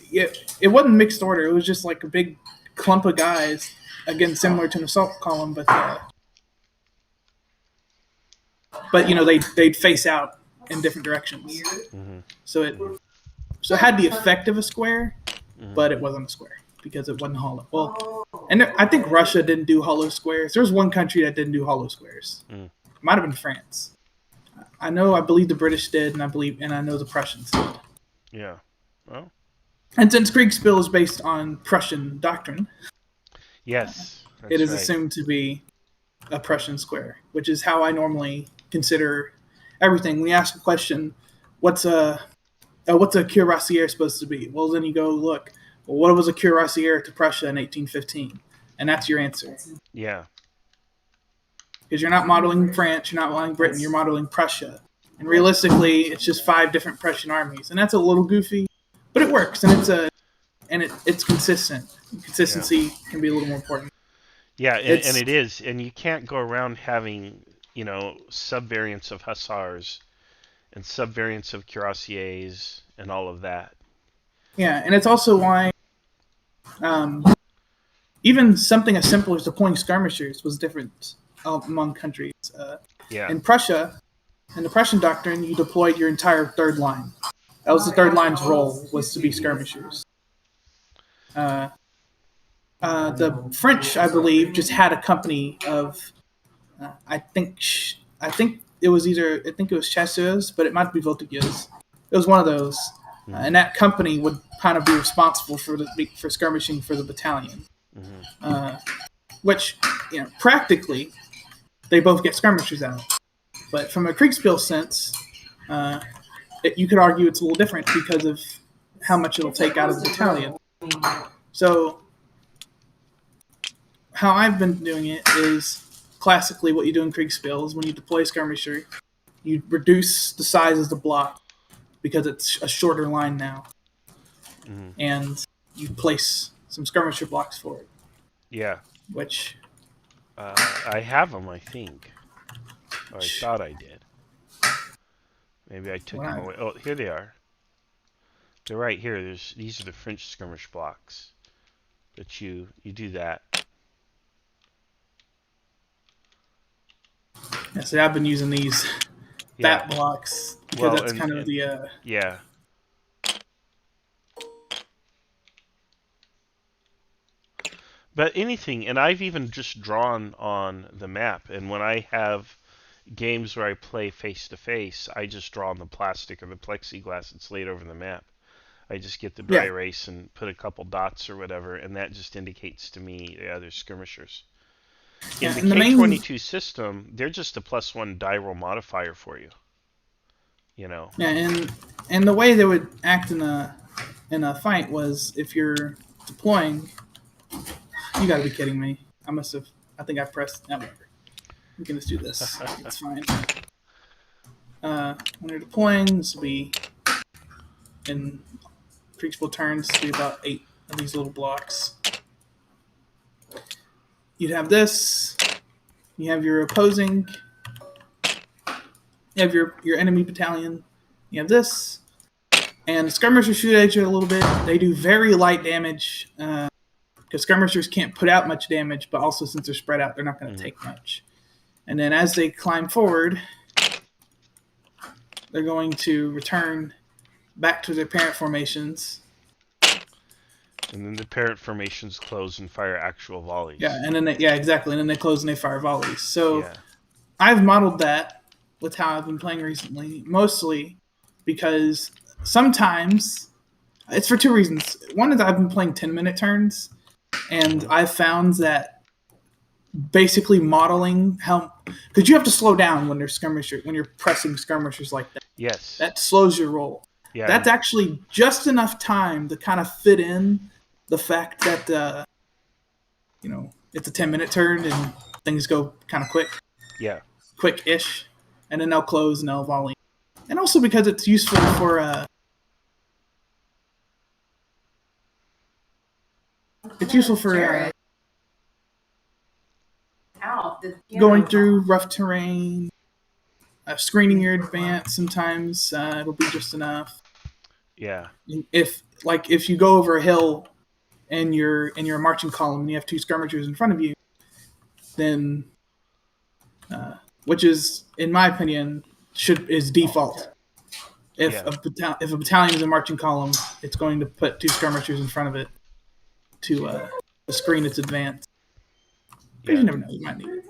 Yeah, it wasn't mixed order. It was just like a big clump of guys, again similar to an assault column, but they'd face out in different directions. So it had the effect of a square, but it wasn't a square because it wasn't hollow. Well, and I think Russia didn't do hollow squares. There was one country that didn't do hollow squares. It might have been France. I believe the British did, and I know the Prussians did. Yeah. Well. And since Kriegspiel is based on Prussian doctrine, yes, it is assumed to be a Prussian square, which is how I normally consider everything. When you ask a question, what's a cuirassier supposed to be? Well, then you go look. Well, what was a cuirassier to Prussia in 1815? And that's your answer. Yeah. Because you're not modeling France, you're not modeling Britain, you're modeling Prussia. And realistically, it's just 5 different Prussian armies, and that's a little goofy, but it works, and it's consistent. Consistency can be a little more important. Yeah, and it is, and you can't go around having subvariants of hussars and subvariants of cuirassiers and all of that. Yeah, and it's also why even something as simple as deploying skirmishers was different among countries. In Prussia, in the Prussian doctrine, you deployed your entire third line. That was the third line's role, was to be skirmishers. The French, I believe, just had a company of I think it was Chasseuse, but it might be Voltigeurs. It was one of those, and that company would kind of be responsible for skirmishing for the battalion, which practically they both get skirmishers out. But from a Kriegspiel sense, you could argue it's a little different because of how much it'll take out of the battalion. So how I've been doing it is classically what you do in Kriegspiel is when you deploy a skirmisher, you reduce the size of the block because it's a shorter line now. And you place some skirmisher blocks for it. Yeah. Which... I have them, I think. Or I thought I did. Maybe I took them away. Oh, here they are. They're right here. These are the French skirmish blocks. But you do that. Yeah, so I've been using these fat blocks because that's kind of the... Yeah. But anything, and I've even just drawn on the map, and when I have games where I play face-to-face, I just draw on the plastic or the plexiglass that's laid over the map. I just get the dry erase and put a couple dots or whatever, and that just indicates to me there's skirmishers. In the K22 system, they're just a +1 die roll modifier for you. Yeah, and the way they would act in a fight was if you're deploying. You gotta be kidding me! I think I pressed. Whatever. We can just do this. It's fine. When you're deploying, this will be in Kriegspiel turns. This will be about 8 of these little blocks. You'd have this. You have your opposing. You have your enemy battalion. You have this. And the skirmishers shoot at you a little bit. They do very light damage because skirmishers can't put out much damage, but also since they're spread out, they're not going to take much. And then as they climb forward, they're going to return back to their parent formations. And then the parent formations close and fire actual volleys. Yeah, and then exactly. And then they close and they fire volleys. So I've modeled that with how I've been playing recently, mostly because sometimes it's for 2 reasons. One is I've been playing 10-minute turns, and I've found that basically modeling how, because you have to slow down when you're pressing skirmishers like that. Yes, that slows your roll. Yeah, that's actually just enough time to kind of fit in the fact that it's a 10-minute turn and things go kind of quick. Yeah, quick-ish, and then they'll close and they'll volley. And also because it's useful for going through rough terrain, screening your advance. Sometimes it'll be just enough. Yeah. If you go over a hill and you're in your marching column and you have 2 skirmishers in front of you, then which is, in my opinion, is default. If a battalion is a marching column, it's going to put 2 skirmishers in front of it to screen its advance. Yeah. You never know, you might need it.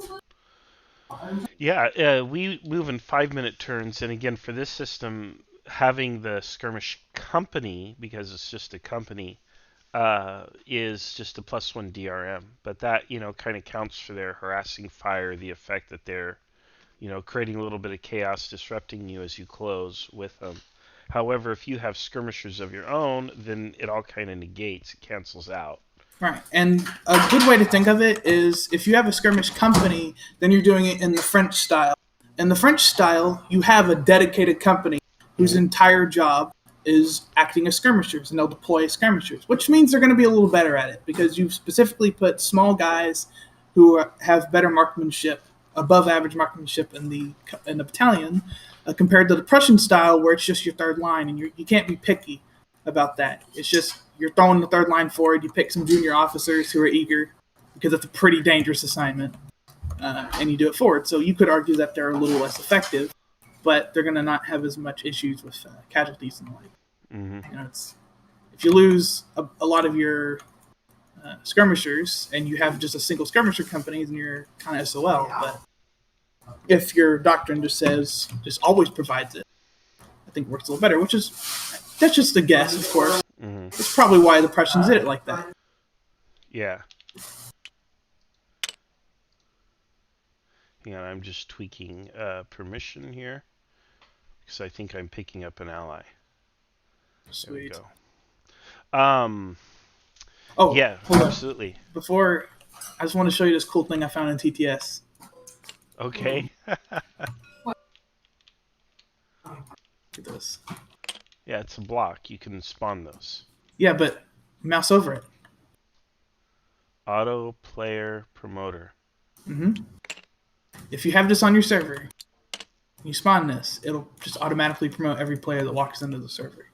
Yeah, we move in 5-minute turns, and again, for this system, having the skirmish company, because it's just a company, is just a +1 DRM. But that, kind of counts for their harassing fire, the effect that they're, creating a little bit of chaos, disrupting you as you close with them. However, if you have skirmishers of your own, then it all kind of negates, it cancels out. Right, and a good way to think of it is if you have a skirmish company, then you're doing it in the French style. In the French style, you have a dedicated company whose entire job is acting as skirmishers, and they'll deploy as skirmishers, which means they're going to be a little better at it because you've specifically put small guys who have better marksmanship, above average marksmanship in the battalion, compared to the Prussian style where it's just your third line, and you can't be picky about that. It's just you're throwing the third line forward. You pick some junior officers who are eager because it's a pretty dangerous assignment, and you do it forward. So you could argue that they're a little less effective, but they're going to not have as much issues with casualties and the like. Mm-hmm. If you lose a lot of your skirmishers and you have just a single skirmisher company, then you're kind of SOL. But if your doctrine just says, just always provides it, I think it works a little better, that's just a guess, of course. Mm-hmm. It's probably why the Prussians did it like that. Yeah. Hang on, I'm just tweaking permission here because I think I'm picking up an ally. Sweet. There we go. Oh, yeah, hold on. absolutely. Before, I just want to show you this cool thing I found in TTS. Okay. Look at this. Yeah, it's a block. You can spawn those. Yeah, but mouse over it. Auto player promoter. Mm-hmm. If you have this on your server, you spawn this, it'll just automatically promote every player that walks into the server.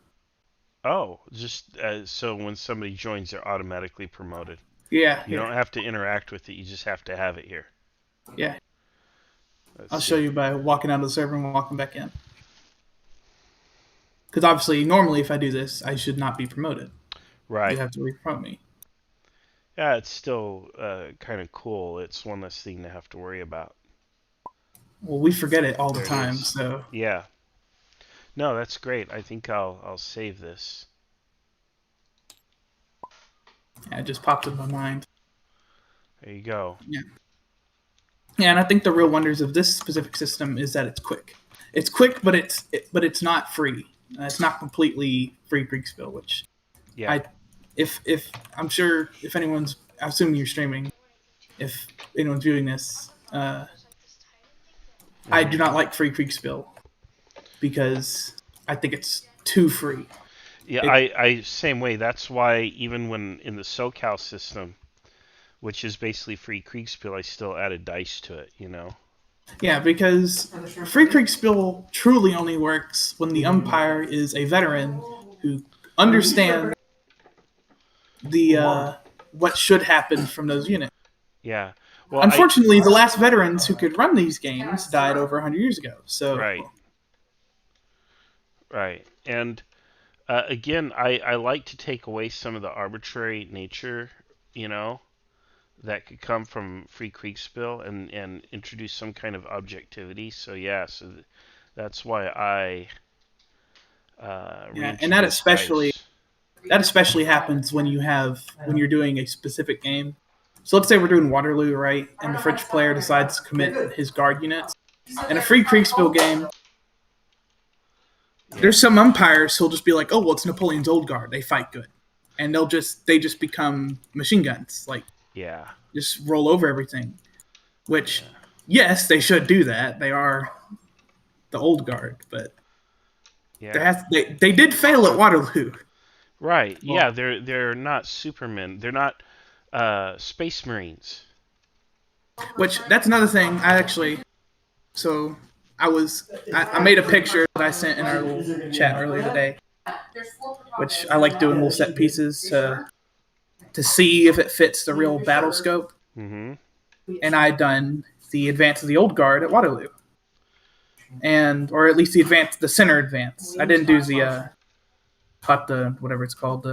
Oh, just so when somebody joins, they're automatically promoted. Yeah. You don't have to interact with it. You just have to have it here. Yeah. I'll see. show you by walking out of the server and walking back in. Because obviously, normally if I do this, I should not be promoted. Right. You have to re-promote me. Yeah, it's still kind of cool. It's one less thing to have to worry about. Well, we forget it all the There it time, is. so... Yeah. No, that's great. I think I'll save this. Yeah, it just popped in my mind. There you go. Yeah. Yeah, and I think the real wonders of this specific system is that it's quick. It's quick, but it's not free. It's not completely free Kriegspiel, which Yeah. if I'm sure if anyone's, I assume you're streaming, if anyone's viewing this, I do not like free Kriegspiel because I think it's too free. Yeah, I same way. That's why even when in the SoCal system, which is basically free Kriegspiel, I still added dice to it, you know? Yeah, because free Kriegspiel truly only works when the umpire is a veteran who understands the what should happen from those units. Yeah. Well, Unfortunately, the last veterans who could run these games died over 100 years ago. So Right. And again, I like to take away some of the arbitrary nature, you know, that could come from free Kriegspiel and introduce some kind of objectivity. So yeah, that's why I and that especially happens when you're doing a specific game. So let's say we're doing Waterloo, right? And the French player decides to commit his guard units. In a free Kriegspiel game, there's some umpires who'll just be like, "Oh, well, it's Napoleon's Old Guard. They fight good," and they just become machine guns, like just roll over everything. Which, yes, they should do that. They are the Old Guard, but they did fail at Waterloo. Right. Well, yeah, they're not Supermen. They're not Space Marines. Which that's another thing. I made a picture that I sent in our little chat earlier today, which I like doing little set pieces to see if it fits the real battle scope. Mm-hmm. And I done the advance of the Old Guard at Waterloo, or at least the center advance. I didn't do the whatever it's called,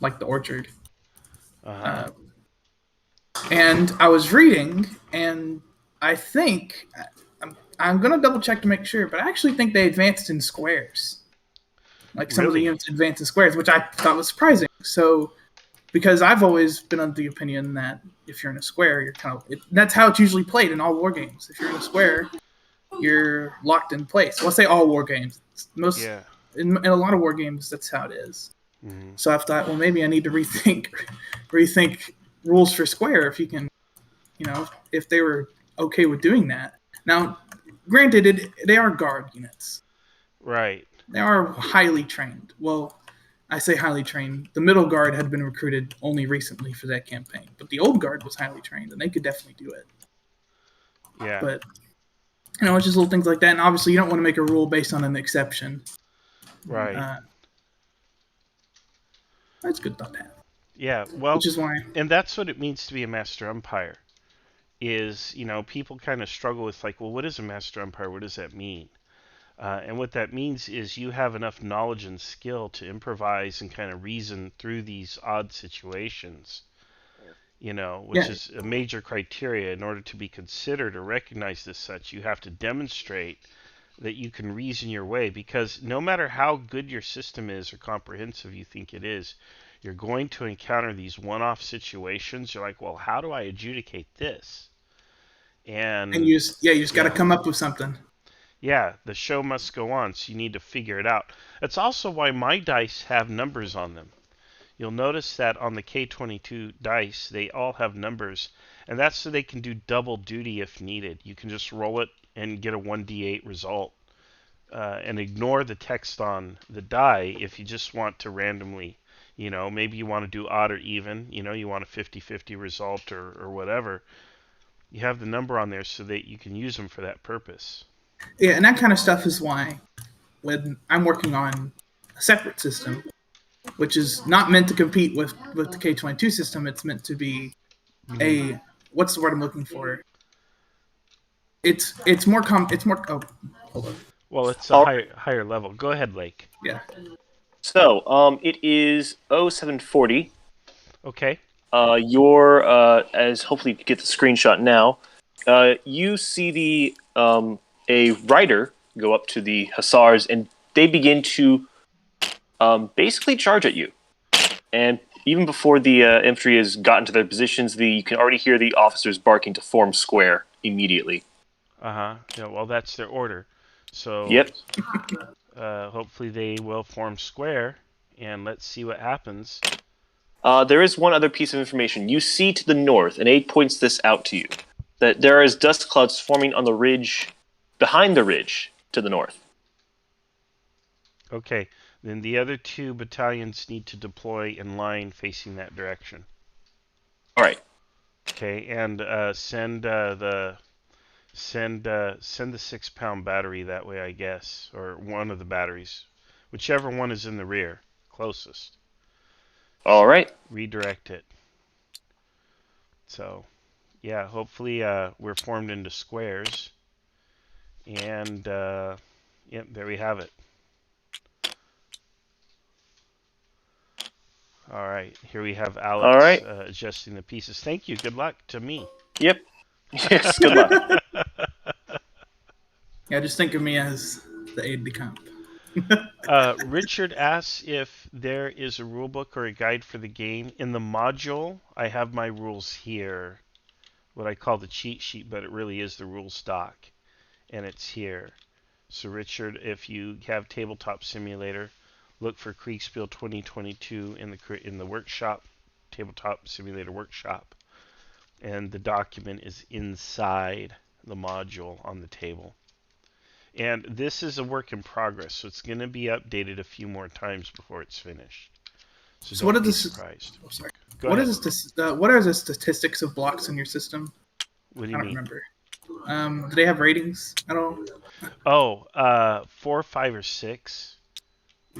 like the orchard. And I was reading, and I think I'm gonna double check to make sure, but I actually think they advanced in squares. Like some of the units advanced in squares, which I thought was surprising. So, because I've always been of the opinion that if you're in a square, you're that's how it's usually played in all war games. If you're in a square, you're locked in place. Well, I'll say all war games. In a lot of war games, that's how it is. Mm-hmm. So I thought, well, maybe I need to rethink rules for square if you can, if they were okay with doing that. Now, granted, they are guard units. Right. They are highly trained. Well, I say highly trained. The middle guard had been recruited only recently for that campaign, but the old guard was highly trained, and they could definitely do it. Yeah. But, it's just little things like that, and obviously you don't want to make a rule based on an exception. Right. That's a good thought to have. Yeah, well, which is why. And that's what it means to be a master umpire. Is, people kind of struggle with like, well, what is a master umpire? What does that mean? And what that means is you have enough knowledge and skill to improvise and kind of reason through these odd situations. which is a major criteria. In order to be considered or recognized as such, you have to demonstrate that you can reason your way, because no matter how good your system is or comprehensive you think it is, you're going to encounter these one-off situations. You're like, well, how do I adjudicate this? And you just got to come up with something. Yeah, the show must go on, so you need to figure it out. That's also why my dice have numbers on them. You'll notice that on the K22 dice, they all have numbers, and that's so they can do double duty if needed. You can just roll it and get a 1d8 result, and ignore the text on the die if you just want to randomly, maybe you want to do odd or even, you want a 50-50 result or whatever. You have the number on there so that you can use them for that purpose. Yeah, and that kind of stuff is why when I'm working on a separate system, which is not meant to compete with the K22 system, it's meant to be a, what's the word I'm looking for? It's more oh, hold on. Well, it's a higher level. Go ahead, Lake. Yeah. So, it is 0740. Okay. As hopefully you can get the screenshot now, you see a rider go up to the hussars, and they begin to basically charge at you. And even before the infantry has gotten to their positions, you can already hear the officers barking to form square immediately. Yeah, well, that's their order. So yep. Hopefully they will form square, and let's see what happens. There is one other piece of information. You see to the north, and Aid points this out to you, that there is dust clouds forming on the ridge, behind the ridge to the north. Okay, then the other two battalions need to deploy in line facing that direction. All right. Okay, and send the 6-pound battery that way, I guess, or one of the batteries, whichever one is in the rear, closest. All right. Redirect it. So, yeah, hopefully we're formed into squares. And, yep, there we have it. All right, here we have Alex adjusting the pieces. Thank you. Good luck to me. Yep. Yes, good luck. Yeah, just think of me as the aide-de-camp. Richard asks if there is a rule book or a guide for the game. In the module, I have my rules here, what I call the cheat sheet, but it really is the rule stock, and it's here. So Richard, if you have Tabletop Simulator, look for Kriegspiel 2022 in the workshop, Tabletop Simulator workshop, and the document is inside the module on the table. And this is a work in progress, so it's going to be updated a few more times before it's finished. So don't be surprised. Oh, sorry. What are the statistics of blocks in your system? What do you mean? I don't remember. Do they have ratings at all? Oh, 4, 5, or 6.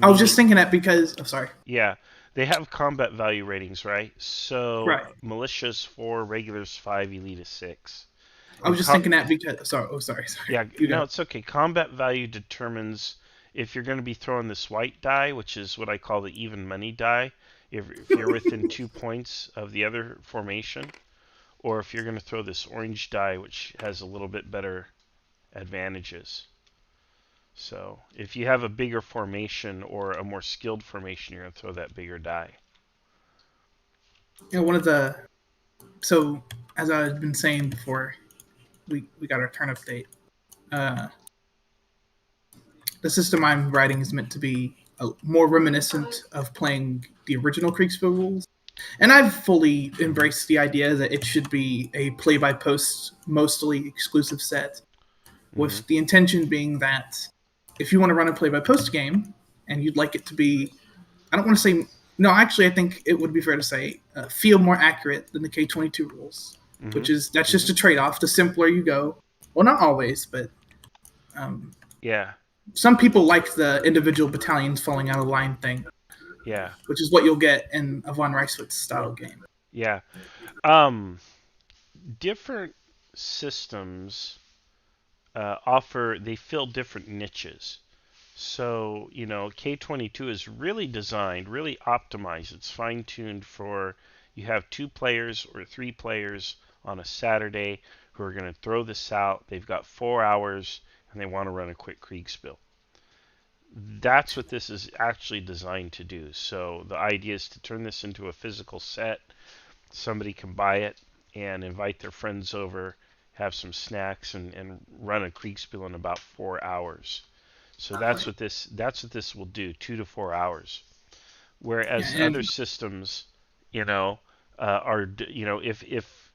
I was just thinking that because... Oh, sorry. Yeah, they have combat value ratings, right? So militia's 4, regular's 5, elite is 6. I was just thinking that because... Sorry. Yeah, no, it's okay. Combat value determines if you're going to be throwing this white die, which is what I call the even money die, if you're within 2 points of the other formation, or if you're going to throw this orange die, which has a little bit better advantages. So if you have a bigger formation or a more skilled formation, you're going to throw that bigger die. Yeah, so as I've been saying before, we got our turn update. The system I'm writing is meant to be more reminiscent of playing the original Kriegspiel rules. And I've fully embraced the idea that it should be a play-by-post, mostly exclusive set, with the intention being that if you want to run a play-by-post game, and you'd like it to be, I don't want to say, no, actually I think it would be fair to say, feel more accurate than the K22 rules, that's just a trade-off. The simpler you go, well, not always, but yeah, some people like the individual battalions falling out of line thing. Yeah. Which is what you'll get in a von Reiswitz style game. Yeah. Different systems they fill different niches. So, K22 is really designed, really optimized. It's fine-tuned for, You have 2 players or 3 players on a Saturday who are going to throw this out. They've got 4 hours and they want to run a quick Kriegspiel. That's what this is actually designed to do. So the idea is to turn this into a physical set. Somebody can buy it and invite their friends over, have some snacks, and run a Kriegspiel in about 4 hours. So that's what this will do, 2 to 4 hours. Whereas other systems, are, if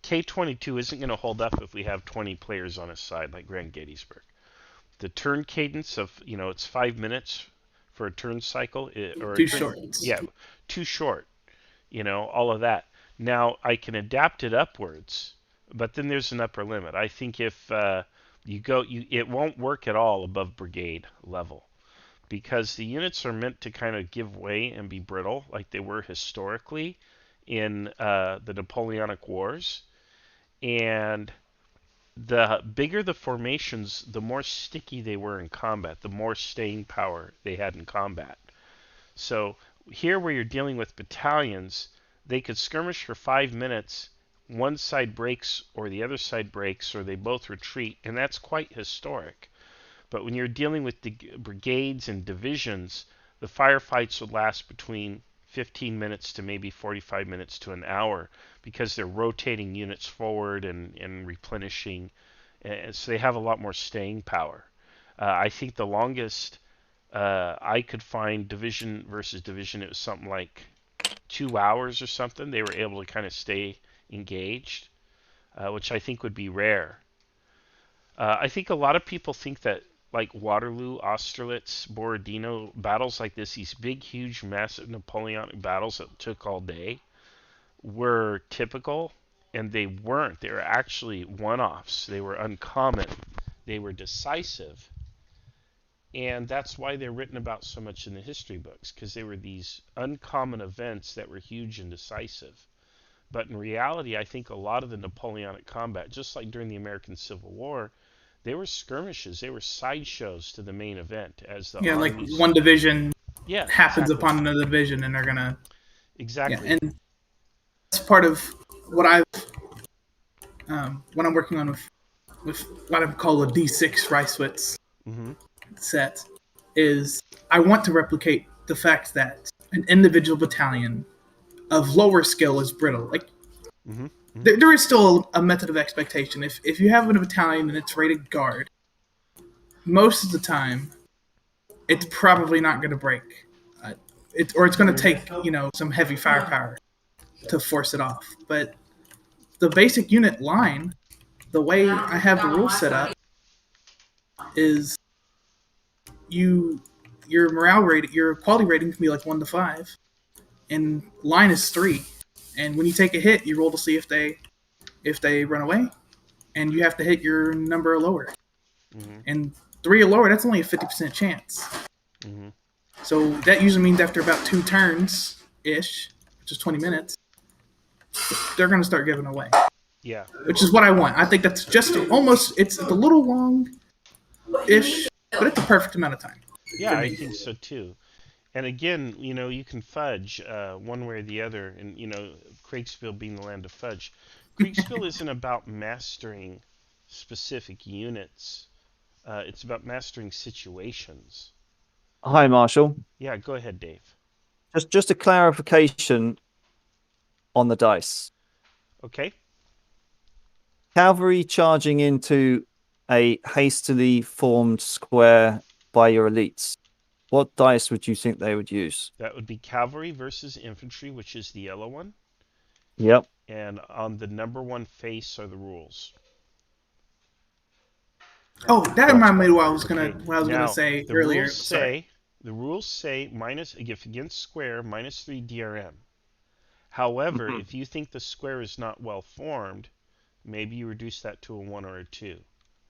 K22 isn't going to hold up if we have 20 players on a side like Grand Gettysburg. The turn cadence of, it's 5 minutes for a turn cycle. Too short. Yeah, too short. All of that. Now, I can adapt it upwards, but then there's an upper limit. I think if it won't work at all above brigade level, because the units are meant to kind of give way and be brittle like they were historically in the Napoleonic Wars. And the bigger the formations, the more sticky they were in combat, the more staying power they had in combat. So here where you're dealing with battalions, they could skirmish for 5 minutes, one side breaks or the other side breaks, or they both retreat, and that's quite historic. But when you're dealing with the brigades and divisions, the firefights would last between 15 minutes to maybe 45 minutes to an hour, because they're rotating units forward and replenishing, and so they have a lot more staying power. I think the longest I could find division versus division, it was something like 2 hours or something. They were able to kind of stay engaged, which I think would be rare. I think a lot of people think that like Waterloo, Austerlitz, Borodino, battles like this, these big, huge, massive Napoleonic battles that took all day, were typical, and they weren't. They were actually one-offs. They were uncommon. They were decisive. And that's why they're written about so much in the history books, because they were these uncommon events that were huge and decisive. But in reality, I think a lot of the Napoleonic combat, just like during the American Civil War, they were skirmishes. They were sideshows to the main event. As the armies... like one division happens exactly. upon another division, and they're gonna exactly. and that's part of what I'm working on with what I call a D6 Reiswitz set. Is I want to replicate the fact that an individual battalion of lower skill is brittle. Like there is still a method of expectation. If you have a battalion and it's rated guard, most of the time, it's probably not going to break. It's going to take some heavy firepower to force it off. But the basic unit line, the way I have the rules set up, is your morale rating, your quality rating can be like 1 to 5, and line is 3. And when you take a hit, you roll to see if they run away, and you have to hit your number or lower. And 3 or lower, that's only a 50% chance. So that usually means after about 2 turns ish, which is 20 minutes, they're going to start giving away. Yeah. Which is what I want. I think that's just almost, it's a little long ish, but it's the perfect amount of time. Yeah, I think so too. And again, you can fudge one way or the other, and Kriegspiel being the land of fudge. Kriegspiel isn't about mastering specific units. It's about mastering situations. Hi, Marshall. Yeah, go ahead, Dave. Just a clarification on the dice. Okay. Cavalry charging into a hastily formed square by your elites. What dice would you think they would use? That would be cavalry versus infantry, which is the yellow one. Yep. And on the number 1 face are the rules. Oh, that reminded me of what I was gonna say earlier. The rules say if against square, -3 DRM. However, if you think the square is not well formed, maybe you reduce that to a 1 or a 2.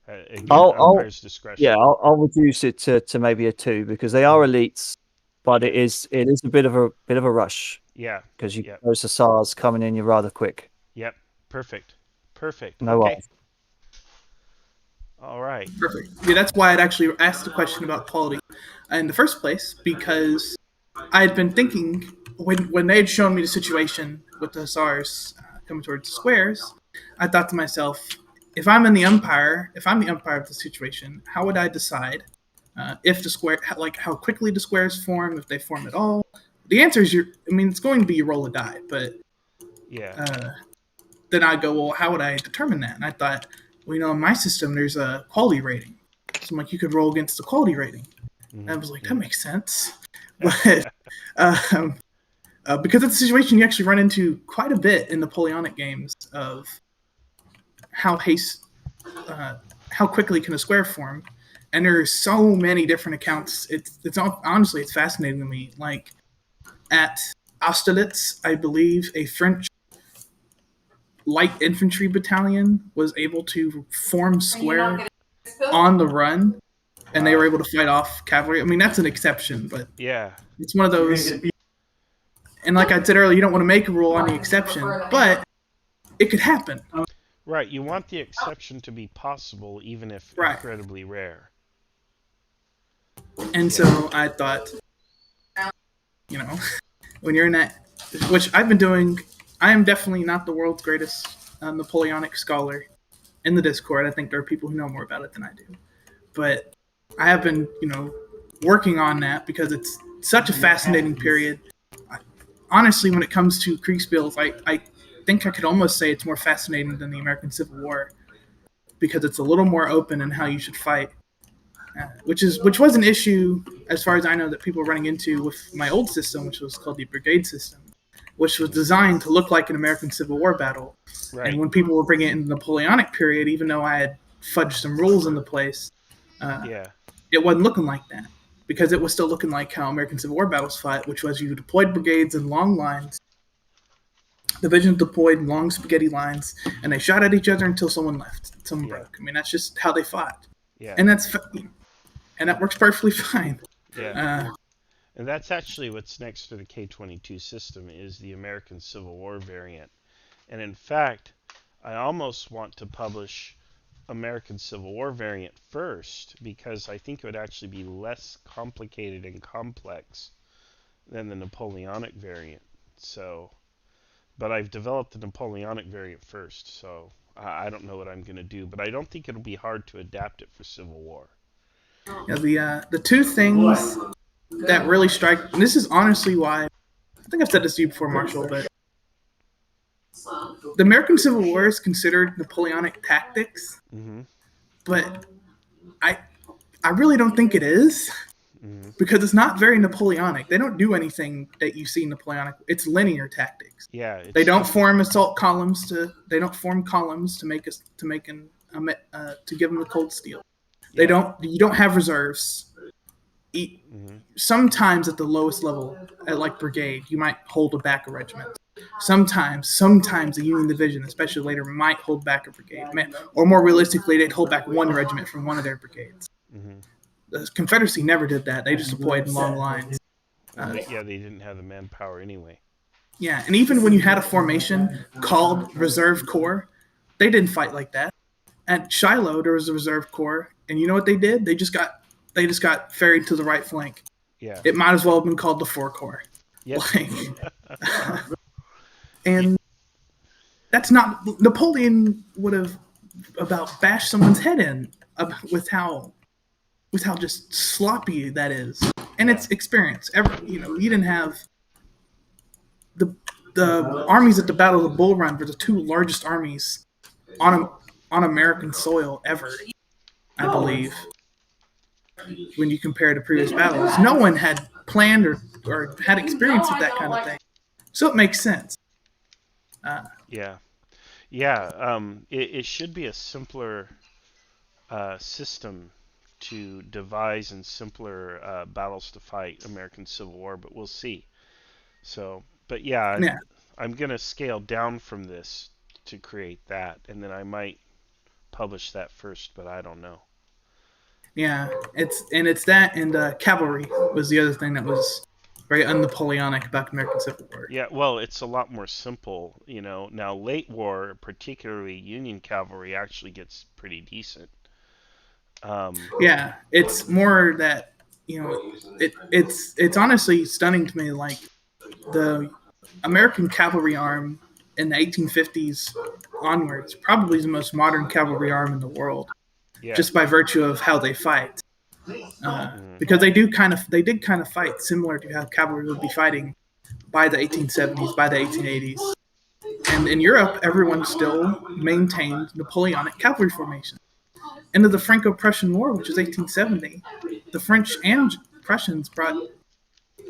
Again, umpire's discretion. Yeah, I'll reduce it to maybe a 2, because they are elites, but it is a bit of a rush. Yeah. Because those hussars coming in, you're rather quick. Yep. Perfect. No okay. worries. All right. Perfect. Yeah, that's why I'd actually asked the question about quality in the first place, because I had been thinking when they had shown me the situation with the hussars coming towards the squares, I thought to myself, if I'm the umpire of the situation, how would I decide if the square, like how quickly the squares form, if they form at all? The answer is it's going to be your roll of die, but Yeah. then I go, well, how would I determine that? And I thought, well, in my system, there's a quality rating. So I'm like, you could roll against the quality rating. And I was like, that makes sense. But because it's a situation you actually run into quite a bit in Napoleonic games of how quickly can a square form, and there's so many different accounts. It's honestly, it's fascinating to me. Like at Austerlitz, I believe a French light infantry battalion was able to form square on the run, and they were able to fight off cavalry. I mean, that's an exception, but Yeah. it's one of those. And like I said earlier, you don't want to make a rule on the exception, but it could happen. Right. You want the exception to be possible, even if incredibly rare. And so I thought, when you're in that, which I've been doing, I am definitely not the world's greatest Napoleonic scholar in the Discord. I think there are people who know more about it than I do. But I have been, working on that because it's such a fascinating period. Honestly, when it comes to Kriegsspiels, I think I could almost say it's more fascinating than the American Civil War because it's a little more open in how you should fight, which was an issue as far as I know that people were running into with my old system, which was called the brigade system, which was designed to look like an American Civil War battle. Right. And when people were bringing it in the Napoleonic period, even though I had fudged some rules into place, it wasn't looking like that because it was still looking like how American Civil War battles fought, which was you deployed brigades in long lines, divisions deployed in long spaghetti lines, and they shot at each other until someone left, someone broke. I mean, that's just how they fought. Yeah. And that works perfectly fine. Yeah. And that's actually what's next to the K22 system is the American Civil War variant. And in fact, I almost want to publish American Civil War variant first because I think it would actually be less complicated and complex than the Napoleonic variant. So, but I've developed the Napoleonic variant first, so I don't know what I'm going to do, but I don't think it'll be hard to adapt it for Civil War. Yeah, the two things that really strike, and this is honestly why, I think I've said this to you before, Marshall, but the American Civil War is considered Napoleonic tactics, but I really don't think it is because it's not very Napoleonic. They don't do anything that you see Napoleonic. It's linear tactics. Yeah, they don't form assault columns they don't form columns to give them the cold steel. You don't have reserves. Sometimes at the lowest level, at like brigade, you might hold back a regiment. Sometimes a Union division, especially later, might hold back a brigade. Or more realistically, they'd hold back one regiment from one of their brigades. The Confederacy never did that. They just deployed in long lines. They didn't have the manpower anyway. Yeah, and even when you had a formation called Reserve Corps, they didn't fight like that. At Shiloh, there was a Reserve Corps, and you know what they did? They just got ferried to the right flank. Yeah. It might as well have been called the Four Corps. Yep. And that's not Napoleon would have about bashed someone's head in with how just sloppy that is, and it's experience. You didn't have the armies at the Battle of the Bull Run were the two largest armies on American soil ever, I believe. When you compare to previous battles, no one had planned or had experience with that kind of thing, so it makes sense. It should be a simpler system to devise and simpler battles to fight American Civil War, but we'll see. So, but I'm going to scale down from this to create that, and then I might publish that first, but I don't know. Yeah, it's that, and cavalry was the other thing that was very un-Napoleonic about American Civil War. Yeah, well, it's a lot more simple, Now, late war, particularly Union cavalry, actually gets pretty decent. It's more that it's honestly stunning to me. Like the American cavalry arm in the 1850s onwards probably is the most modern cavalry arm in the world, Yeah. just by virtue of how they fight. Because they did kind of fight similar to how cavalry would be fighting by the 1870s, by the 1880s. And in Europe, everyone still maintained Napoleonic cavalry formation. Into the Franco-Prussian War, which was 1870, the French and Prussians brought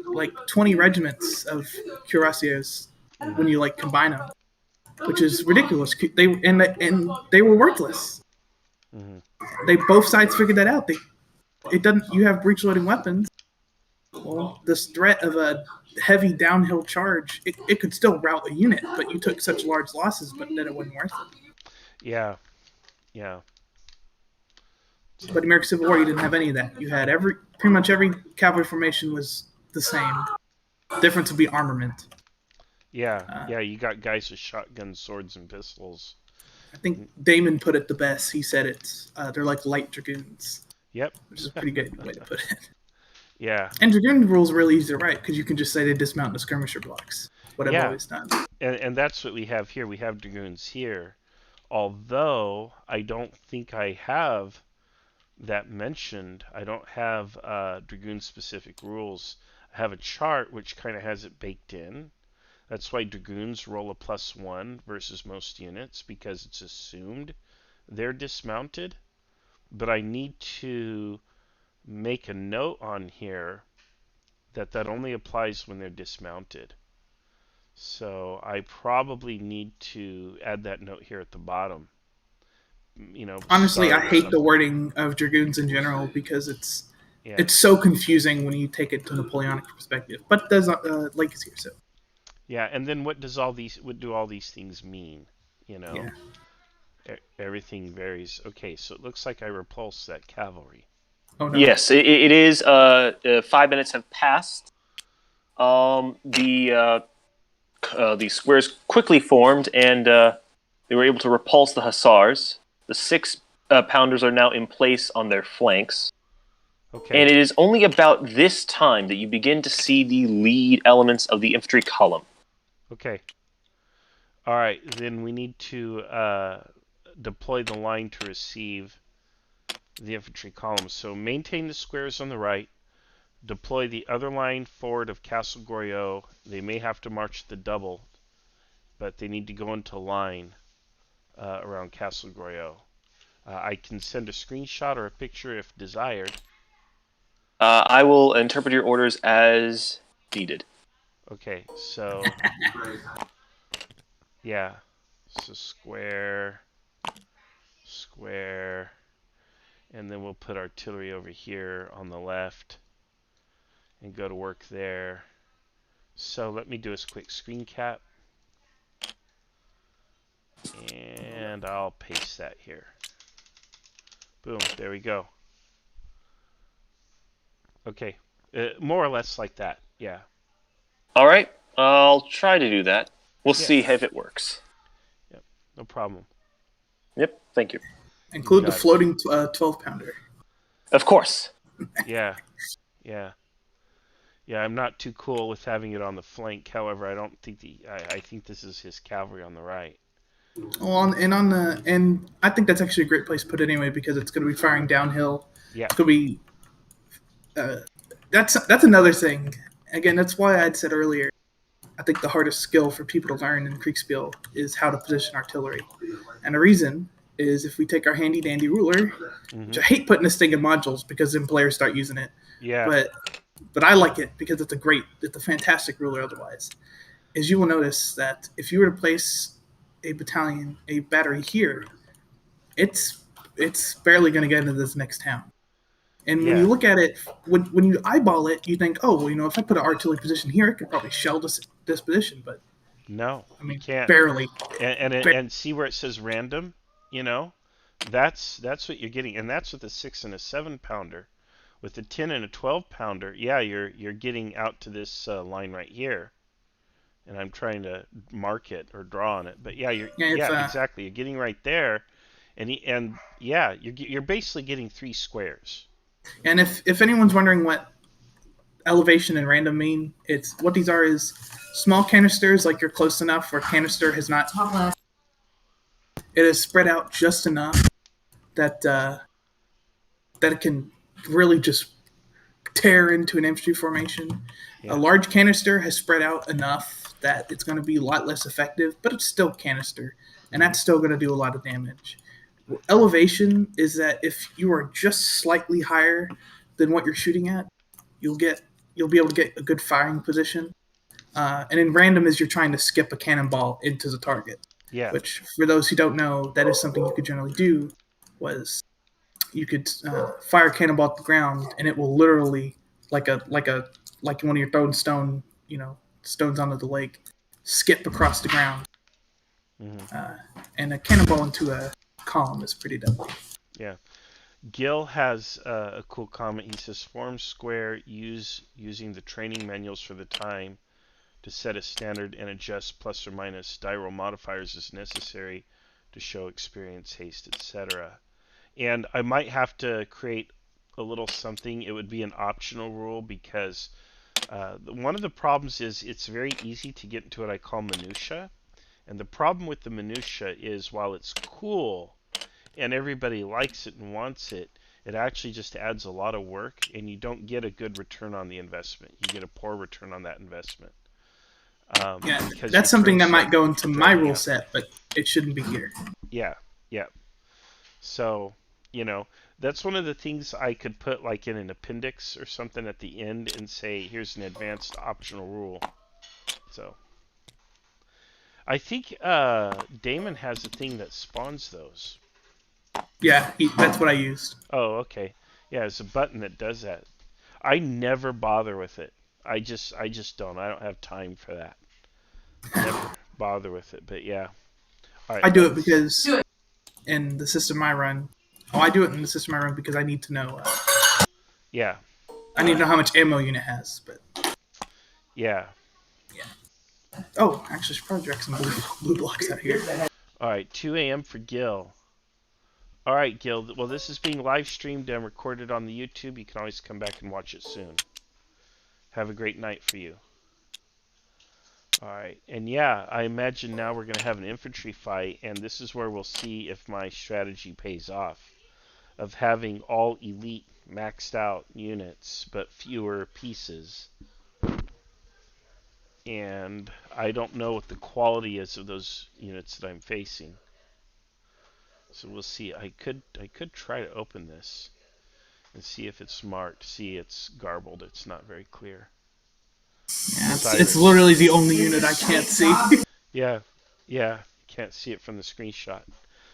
like 20 regiments of cuirassiers when you like combine them, which is ridiculous. They were worthless. They both sides figured that out. It doesn't. You have breech-loading weapons. Well, this threat of a heavy downhill charge, it could still rout a unit, but you took such large losses, but then it wasn't worth it. Yeah. But American Civil War, you didn't have any of that. You had pretty much every cavalry formation was the same. Difference would be armament. Yeah, you got guys with shotguns, swords, and pistols. I think Damon put it the best. He said they're like light dragoons. Yep. Which is a pretty good way to put it. Yeah. And dragoon rules really easy to write because you can just say they dismount the skirmisher blocks. What I've always done. And that's what we have here. We have dragoons here. Although I don't think I have that mentioned. I don't have dragoon-specific rules. I have a chart which kind of has it baked in. That's why dragoons roll a +1 versus most units, because it's assumed they're dismounted. But I need to make a note on here that only applies when they're dismounted. So I probably need to add that note here at the bottom. Honestly, I hate the wording of dragoons in general because it's so confusing when you take it to Napoleonic perspective. But there's Lake is here, so. Yeah, and then what do all these things mean? Yeah. Everything varies. Okay, so it looks like I repulsed that cavalry. Oh, no. Yes, it is. 5 minutes have passed. The squares quickly formed, and they were able to repulse the hussars. The 6-pounders are now in place on their flanks. Okay. And it is only about this time that you begin to see the lead elements of the infantry column. Okay. All right, then we need to deploy the line to receive the infantry column. So maintain the squares on the right. Deploy the other line forward of Castle Goriot. They may have to march the double, but they need to go into line around Castle Goriot. I can send a screenshot or a picture if desired. I will interpret your orders as needed. Okay, so yeah, so square, and then we'll put artillery over here on the left and go to work there. So let me do a quick screen cap, and I'll paste that here. Boom, there we go. Okay, more or less like that, yeah. All right, I'll try to do that. We'll see if it works. Yep, no problem. Yep, thank you. Include the floating 12-pounder. Of course. Yeah. I'm not too cool with having it on the flank. However, I don't think I think this is his cavalry on the right. Well, and I think that's actually a great place to put it anyway because it's going to be firing downhill. Yeah. It's going to be. That's another thing. Again, that's why I'd said earlier. I think the hardest skill for people to learn in Kriegspiel is how to position artillery, and the reason is if we take our handy dandy ruler, which I hate putting this thing in modules because then players start using it. Yeah. But I like it because it's a fantastic ruler otherwise. Is you will notice that if you were to place a battery here, it's barely going to get into this next town. And when you look at it, when you eyeball it, you think, oh, well, if I put an artillery position here, it could probably shell this position. But no, I mean, you can't. Barely. And see where it says random, that's what you're getting, and that's with a 6 and a 7-pounder. With a 10 and a 12-pounder, you're getting out to this line right here, and I'm trying to mark it or draw on it. But exactly, you're getting right there, and you're basically getting 3 squares. And if anyone's wondering what elevation and random mean. It's what these are is small canisters, like you're close enough where canister has not. It is spread out just enough that that it can really just tear into an infantry formation. Yeah. A large canister has spread out enough that it's going to be a lot less effective, but it's still canister, and that's still going to do a lot of damage. Elevation is that if you are just slightly higher than what you're shooting at, you'll be able to get a good firing position. And in random is you're trying to skip a cannonball into the target. Yeah. Which, for those who don't know, that is something you could generally do. Was you could fire a cannonball at the ground, and it will literally, like when you're throwing stones onto the lake, skip across the ground. And a cannonball into a column is pretty deadly. Yeah. Gil has a cool comment. He says, form square using the training manuals for the time to set a standard and adjust plus or minus die roll modifiers as necessary to show experience, haste, etc. And I might have to create a little something. It would be an optional rule because one of the problems is it's very easy to get into what I call minutia. And the problem with the minutia is while it's cool and everybody likes it and wants it, it actually just adds a lot of work and you don't get a good return on the investment. You get a poor return on that investment. That's something that might go into my rule set, but it shouldn't be here. Yeah. So, that's one of the things I could put like in an appendix or something at the end and say, here's an advanced optional rule. So, I think Damon has a thing that spawns those. Yeah, that's what I used. Oh, okay. Yeah, it's a button that does that. I never bother with it. I just don't. I don't have time for that. Never bother with it. But yeah. All right, I do it because in the system I run. I do it in the system I run because I need to know. Yeah. I need to know how much ammo unit has. But yeah. Oh, actually, I should probably direct some blue blocks out here. All right, 2 a.m. for Gil. All right, Gil. Well, this is being live streamed and recorded on the YouTube. You can always come back and watch it soon. Have a great night for you. All right, and yeah, I imagine now we're going to have an infantry fight, and this is where we'll see if my strategy pays off of having all elite maxed out units, but fewer pieces. And I don't know what the quality is of those units that I'm facing. So we'll see. I could try to open this and see if it's marked. See, it's garbled. It's not very clear. Yeah, it's literally the only unit I can't see. Yeah, can't see it from the screenshot.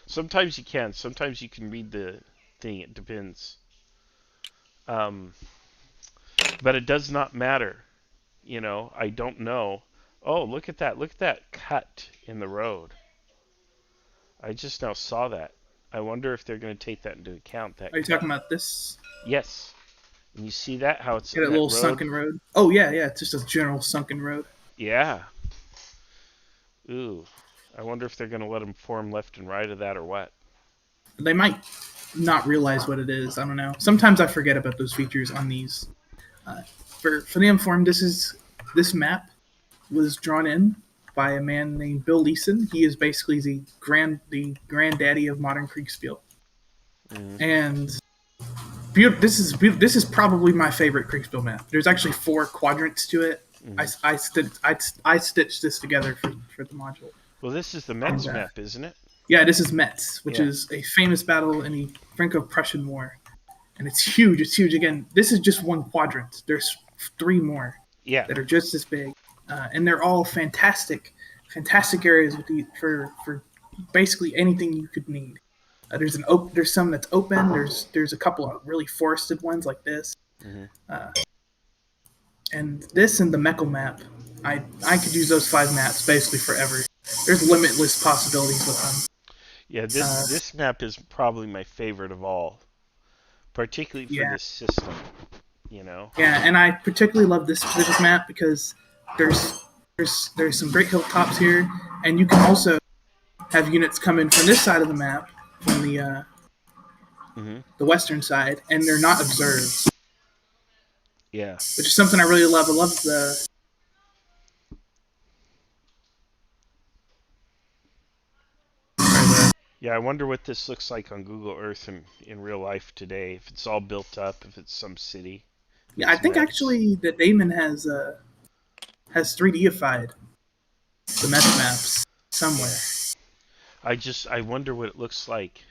Sometimes you can. Sometimes you can read the thing. It depends. But it does not matter. I don't know. Oh, look at that. Look at that cut in the road. I just now saw that. I wonder if they're going to take that into account. Are you talking about this? Yes. And you see that? How it's a little sunken road? Oh, yeah. It's just a general sunken road. Yeah. Ooh. I wonder if they're going to let them form left and right of that or what. They might not realize what it is. I don't know. Sometimes I forget about those features on these. For the informed, this map was drawn in by a man named Bill Leeson. He is basically the granddaddy of modern Kriegspiel. And this is probably my favorite Kriegspiel map. There's actually 4 quadrants to it. I stitched this together for the module. Well, this is the Metz map, isn't it? Yeah, this is Metz, which is a famous battle in the Franco-Prussian War. And it's huge. It's huge. Again, this is just one quadrant. There's 3 more that are just as big. And they're all fantastic areas for basically anything you could need. There's some that's open. There's a couple of really forested ones like this. And this and the Meckel map, I could use those 5 maps basically forever. There's limitless possibilities with them. Yeah, this map is probably my favorite of all, particularly for this system. Yeah, and I particularly love this map because there's some great hilltops here, and you can also have units come in from this side of the map, from the western side, and they're not observed. Yeah. which is something I really love. I love the. Yeah, I wonder what this looks like on Google Earth in real life today. If it's all built up, if it's some city. Yeah, I think Mets. actually that Damon has 3Dified the Mets maps somewhere. I wonder what it looks like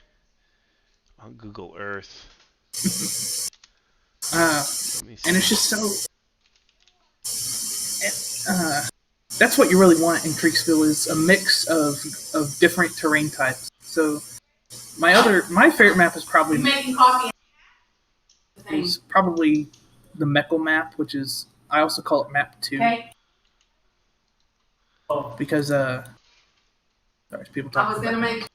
on Google Earth. Let me see. And it's just so. That's what you really want in Creeksville is a mix of different terrain types. So my favorite map is probably the Meckel map, which is I also call it Map 2. Okay. Because sorry, people talking about that.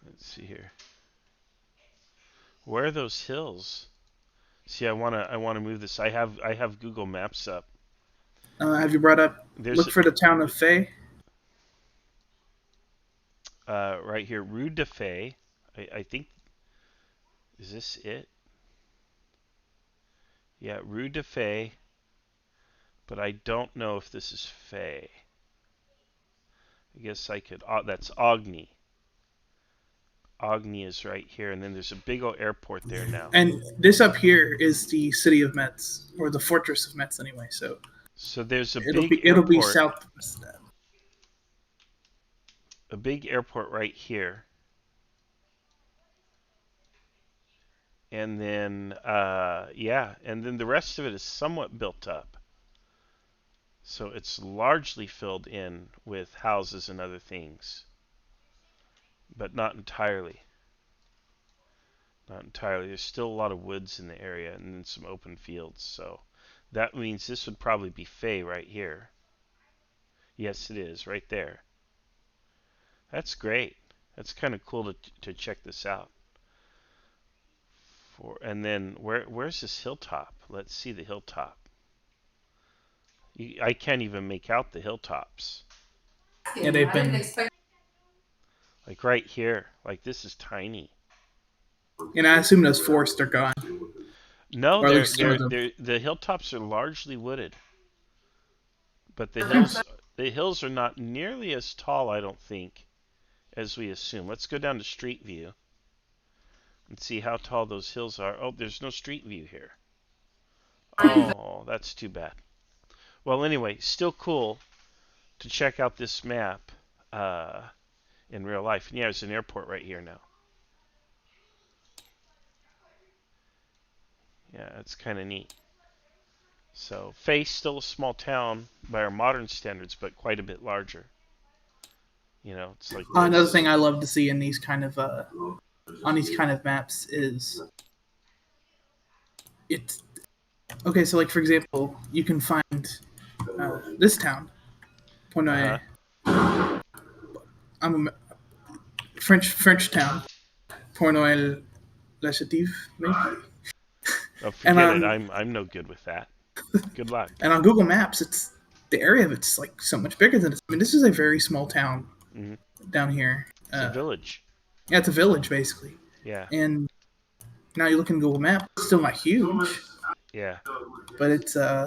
Let's see here. Where are those hills? See, I wanna move this. I have Google Maps up. Have you brought up? Look for the town of Fay. Right here, Rue de Fay. I think. Is this it? Yeah, Rue de Fay. But I don't know if this is Fay. I guess I could. That's Ogni. Ogni is right here, and then there's a big old airport there now. And this up here is the city of Metz, or the fortress of Metz, anyway. So there's it'll be south. A big airport right here, and then and then the rest of it is somewhat built up. So it's largely filled in with houses and other things, but not entirely. Not entirely. There's still a lot of woods in the area and then some open fields. So that means this would probably be Fay right here. Yes, it is right there. That's great. That's kind of cool to check this out. And then where's this hilltop? Let's see the hilltop. I can't even make out the hilltops. Yeah, they've been. Like right here. Like this is tiny. And I assume those forests are gone. No, the hilltops are largely wooded. But the hills are not nearly as tall, I don't think, as we assume. Let's go down to Street View and see how tall those hills are. Oh, there's no Street View here. Oh, that's too bad. Well, anyway, still cool to check out this map in real life. And yeah, there's an airport right here now. Yeah, it's kind of neat. So, Fay's still a small town by our modern standards, but quite a bit larger. You know, it's like another thing I love to see in these kind of on these kind of maps is it's okay. So, like for example, you can find this town, Point. I'm a French town, Point L'Achetive, maybe. Oh, forget it. I'm no good with that. Good luck. And on Google Maps, it's the area of it's like so much bigger than this. I mean, this is a very small town down here. It's a village. Yeah, it's a village basically. Yeah. And now you look in Google Maps, it's still not huge. Yeah. But it's see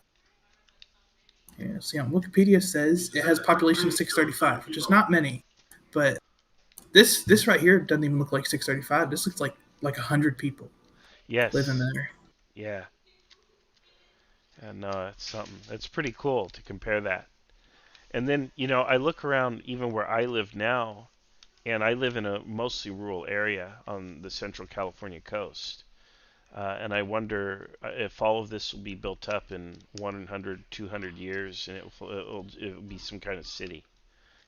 on Wikipedia says it has population of 635, which is not many. But this right here doesn't even look like 635. This looks like 100 people. Yes. Living there. Yeah. And no, it's something. It's pretty cool to compare that. And then, you know, I look around even where I live now, and I live in a mostly rural area on the central California coast. And I wonder if all of this will be built up in 100, 200 years, and it'll be some kind of city.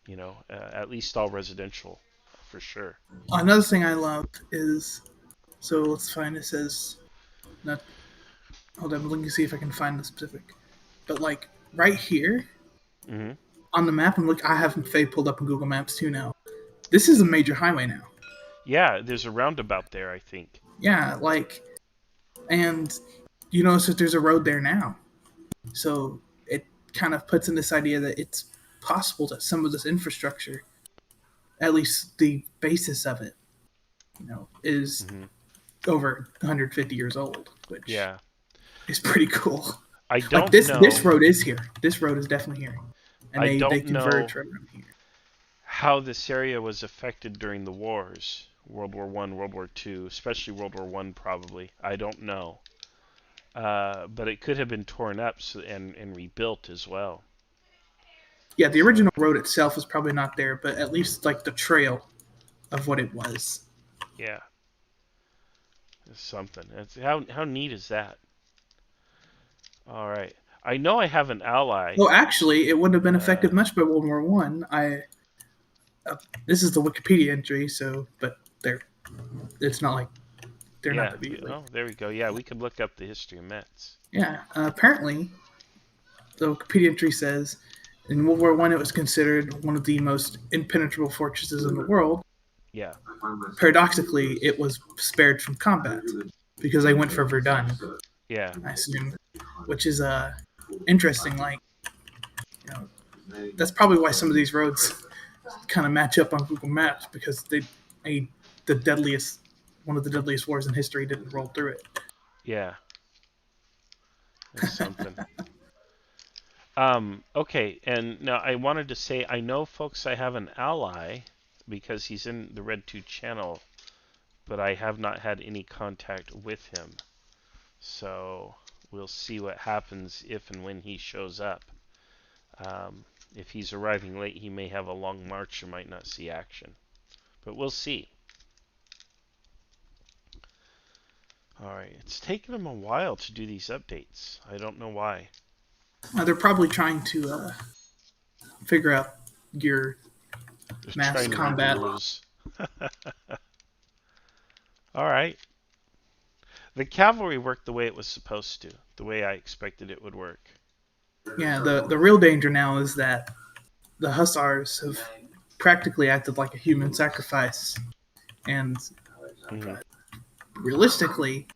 You know, at least all residential, for sure. Another thing I love is, so let's find it says, not. Hold on, let me see if I can find the specific. But like right here on the map, and look, I have Faye pulled up in Google Maps too now. This is a major highway now. Yeah, there's a roundabout there, I think. Yeah, like, and you notice that there's a road there now. So it kind of puts in this idea that it's possible that some of this infrastructure, at least the basis of it, you know, is over 150 years old, which Yeah. is pretty cool. I don't Like this know. this road is here. This road is definitely here, and I they don't converge know right around here. how this area was affected during the wars, World War One, World War Two, especially World War One, probably. I don't know, but it could have been torn up and rebuilt as well. Yeah, the original road itself is probably not there, but at least like the trail of what it was. Yeah, it's something. How neat is that? All right, I know I have an ally. Well, actually, it wouldn't have been affected much by World War One. This is the Wikipedia entry, but it's not like they're not that big. Oh, there we go. Yeah, we could look up the history of Metz. Yeah, apparently, the Wikipedia entry says in World War One it was considered one of the most impenetrable fortresses in the world. Yeah. Paradoxically, it was spared from combat because they went for Verdun. Yeah. I assume, which is interesting. Like, that's probably why some of these roads kind of match up on Google Maps because one of the deadliest wars in history didn't roll through it. Yeah. That's something. Okay, and now I wanted to say, I know, folks, I have an ally because he's in the Red 2 channel, but I have not had any contact with him. So we'll see what happens if and when he shows up. If he's arriving late, he may have a long march and might not see action. But we'll see. Alright, it's taken him a while to do these updates. I don't know why. They're probably trying to figure out your mass combat. Alright. The cavalry worked the way it was supposed to. The way I expected it would work. Yeah, the real danger now is that the hussars have practically acted like a human sacrifice. And realistically,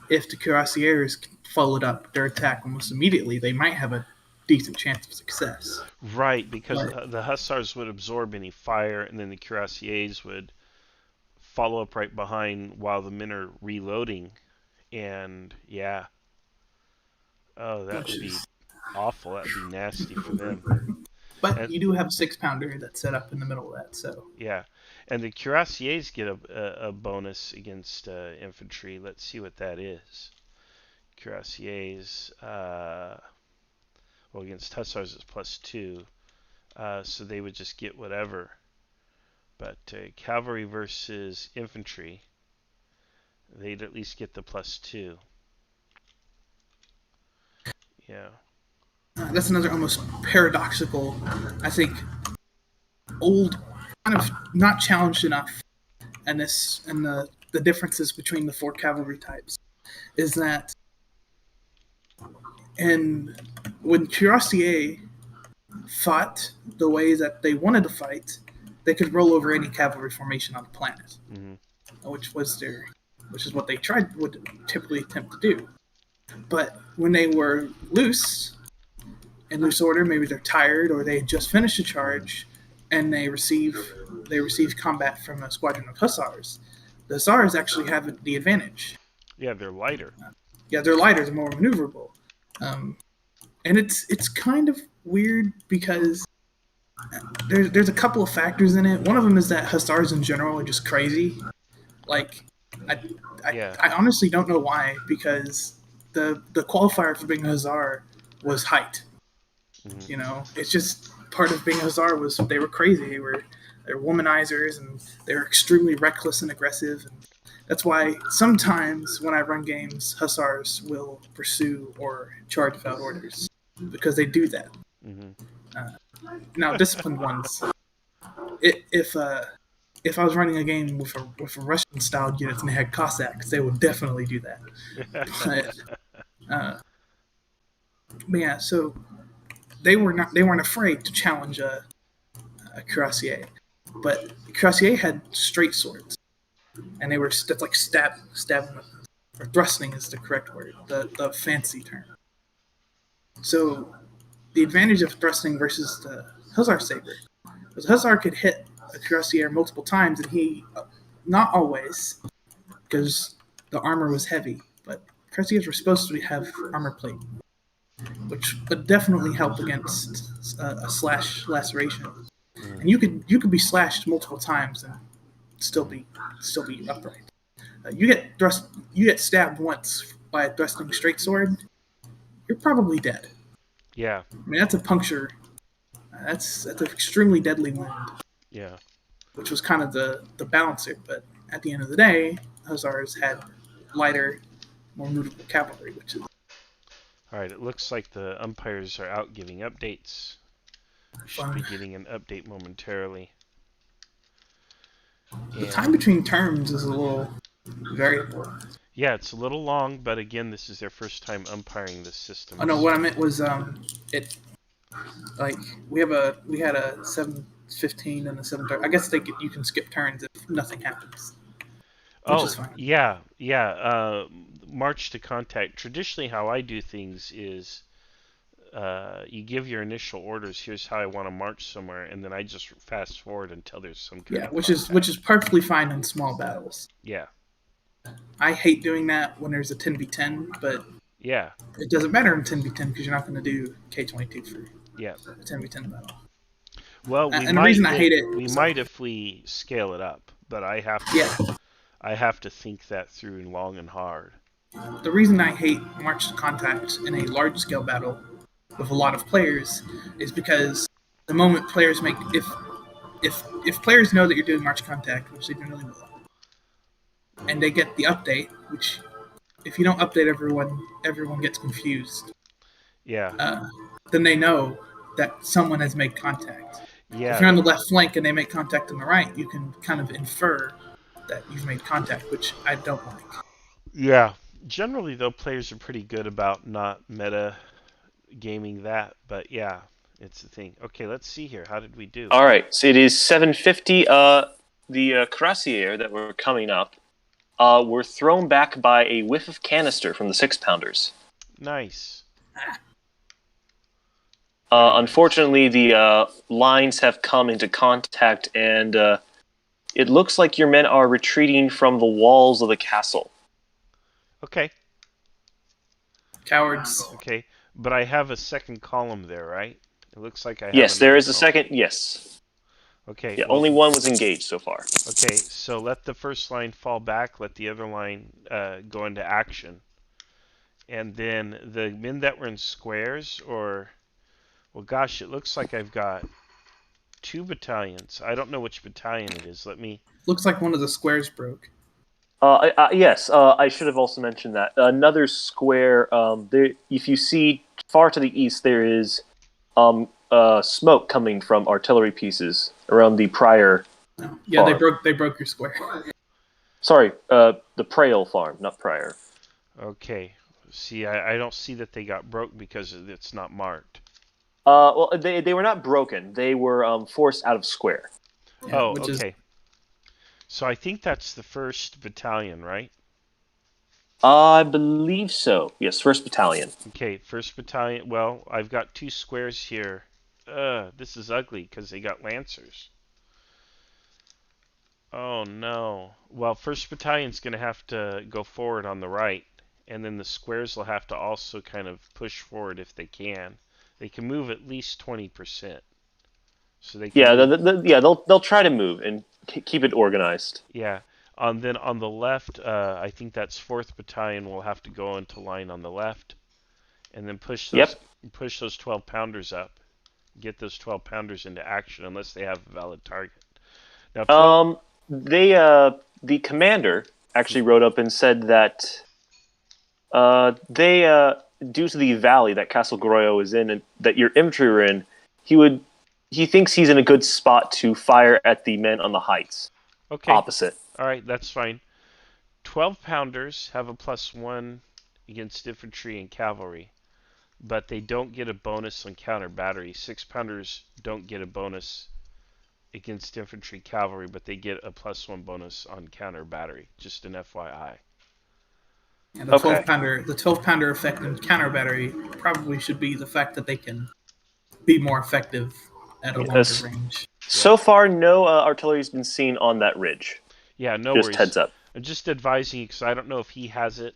if the cuirassiers followed up their attack almost immediately, they might have a decent chance of success. Right, because the hussars would absorb any fire, and then the cuirassiers would follow up right behind while the men are reloading. And, yeah. Oh, that would be awful. That would be nasty for them. But you do have a 6-pounder that's set up in the middle of that, so... Yeah, and the cuirassiers get a bonus against infantry. Let's see what that is. Cuirassiers, well, against hussars it's +2, so they would just get whatever. But cavalry versus infantry, they'd at least get the +2. Yeah. That's another almost paradoxical, I think, old, kind of not challenged enough, and the differences between the 4 cavalry types is that, and when cuirassier fought the way that they wanted to fight, they could roll over any cavalry formation on the planet, which is what they would typically attempt to do. But when they were loose, in loose order, maybe they're tired or they had just finished a charge, and they receive combat from a squadron of hussars. The hussars actually have the advantage. Yeah, they're lighter. They're lighter, they're more maneuverable, and it's kind of weird because there's a couple of factors in it. One of them is that hussars in general are just crazy. Like, I honestly don't know why, because the qualifier for being a hussar was height. You know, it's just part of being a hussar was they were crazy. They're womanizers, and they're extremely reckless and aggressive. And that's why sometimes when I run games, hussars will pursue or charge without orders, because they do that. Now, disciplined ones, if I was running a game with a Russian styled units and they had Cossacks, they would definitely do that. But yeah, so they weren't afraid to challenge a cuirassier, but the cuirassier had straight swords, and that's like stabbing weapons, or thrusting is the correct word, the fancy term. So the advantage of thrusting versus the hussar saber was the hussar could hit a cuirassier multiple times, and he, not always, because the armor was heavy, but cuirassiers were supposed to have armor plate, which would definitely help against a slash laceration. And you could be slashed multiple times and still be upright. You get stabbed once by a thrusting straight sword, you're probably dead. Yeah. I mean, that's a puncture. That's an extremely deadly wound. Yeah. Which was kind of the balancer, but at the end of the day, Hussars had lighter, more movable cavalry, which is All right. It looks like the umpires are out giving updates. Should be getting an update momentarily. The time between turns is a little variable. Yeah, it's a little long, but again, this is their first time umpiring this system. Oh no, what I meant was it like we had a 7:15 and a 7:30. I guess you can skip turns if nothing happens. Which is fine. Yeah. March to contact. Traditionally, how I do things is you give your initial orders. Here's how I want to march somewhere, and then I just fast forward until there's some kind of which is perfectly fine in small battles. Yeah. I hate doing that when there's a 10v10, but yeah, it doesn't matter in 10v10 because you're not going to do K22 for a 10v10 battle. Well, and the reason I hate it, we might if we scale it up, but I have to think that through long and hard. The reason I hate March to Contact in a large scale battle with a lot of players is because the moment players make if players know that you're doing March Contact, which they generally will, and they get the update, which if you don't update everyone gets confused. Yeah. Then they know that someone has made contact. Yeah. If you're on the left flank and they make contact on the right, you can kind of infer that you've made contact, which I don't like. Yeah. Generally, though, players are pretty good about not meta gaming that, but yeah, it's the thing. Okay, let's see here. How did we do? All right, so it is 7:50. The cuirassiers that were coming up were thrown back by a whiff of canister from the 6-pounders. Nice. Unfortunately, the lines have come into contact, and it looks like your men are retreating from the walls of the castle. Okay. Cowards. Okay, but I have a second column there, right? It looks like I have. Yes, there is a second. Yes. Okay. Yeah, well, only one was engaged so far. Okay, so let the first line fall back. Let the other line go into action, and then the men that were in squares, or, well, gosh, it looks like I've got 2 battalions. I don't know which battalion it is. Let me. Looks like one of the squares broke. Yes, I should have also mentioned that. Another square, there, if you see far to the east, there is smoke coming from artillery pieces around the Prior Yeah, farm. they broke your square. Sorry, the Prail farm, not Prior. Okay. See, I don't see that they got broke because it's not marked. Well, they were not broken. They were forced out of square. Yeah, oh, okay. So I think that's the 1st battalion, right? I believe so. Yes, 1st Battalion. Okay, 1st battalion. Well, I've got 2 squares here. This is ugly because they got lancers. Oh no. Well, 1st battalion's going to have to go forward on the right, and then the squares will have to also kind of push forward if they can. They can move at least 20%. So they can they'll try to move and keep it organized. Yeah. Then on the left, I think that's 4th Battalion will have to go into line on the left, and then push those 12-pounders up. Get those 12-pounders into action unless they have a valid target. Now, the commander actually wrote up and said that due to the valley that Castle Groyo is in and that your infantry were in, he thinks he's in a good spot to fire at the men on the heights. Okay. Opposite. All right, that's fine. 12-pounders have a +1 against infantry and cavalry, but they don't get a bonus on counter battery. 6-pounders don't get a bonus against infantry cavalry, but they get a +1 bonus on counter battery. Just an FYI. And the 12-pounder effect in counter battery probably should be the fact that they can be more effective at a longer range. So far, no artillery has been seen on that ridge. Yeah, no Just worries. heads up. I'm just advising you because I don't know if he has it,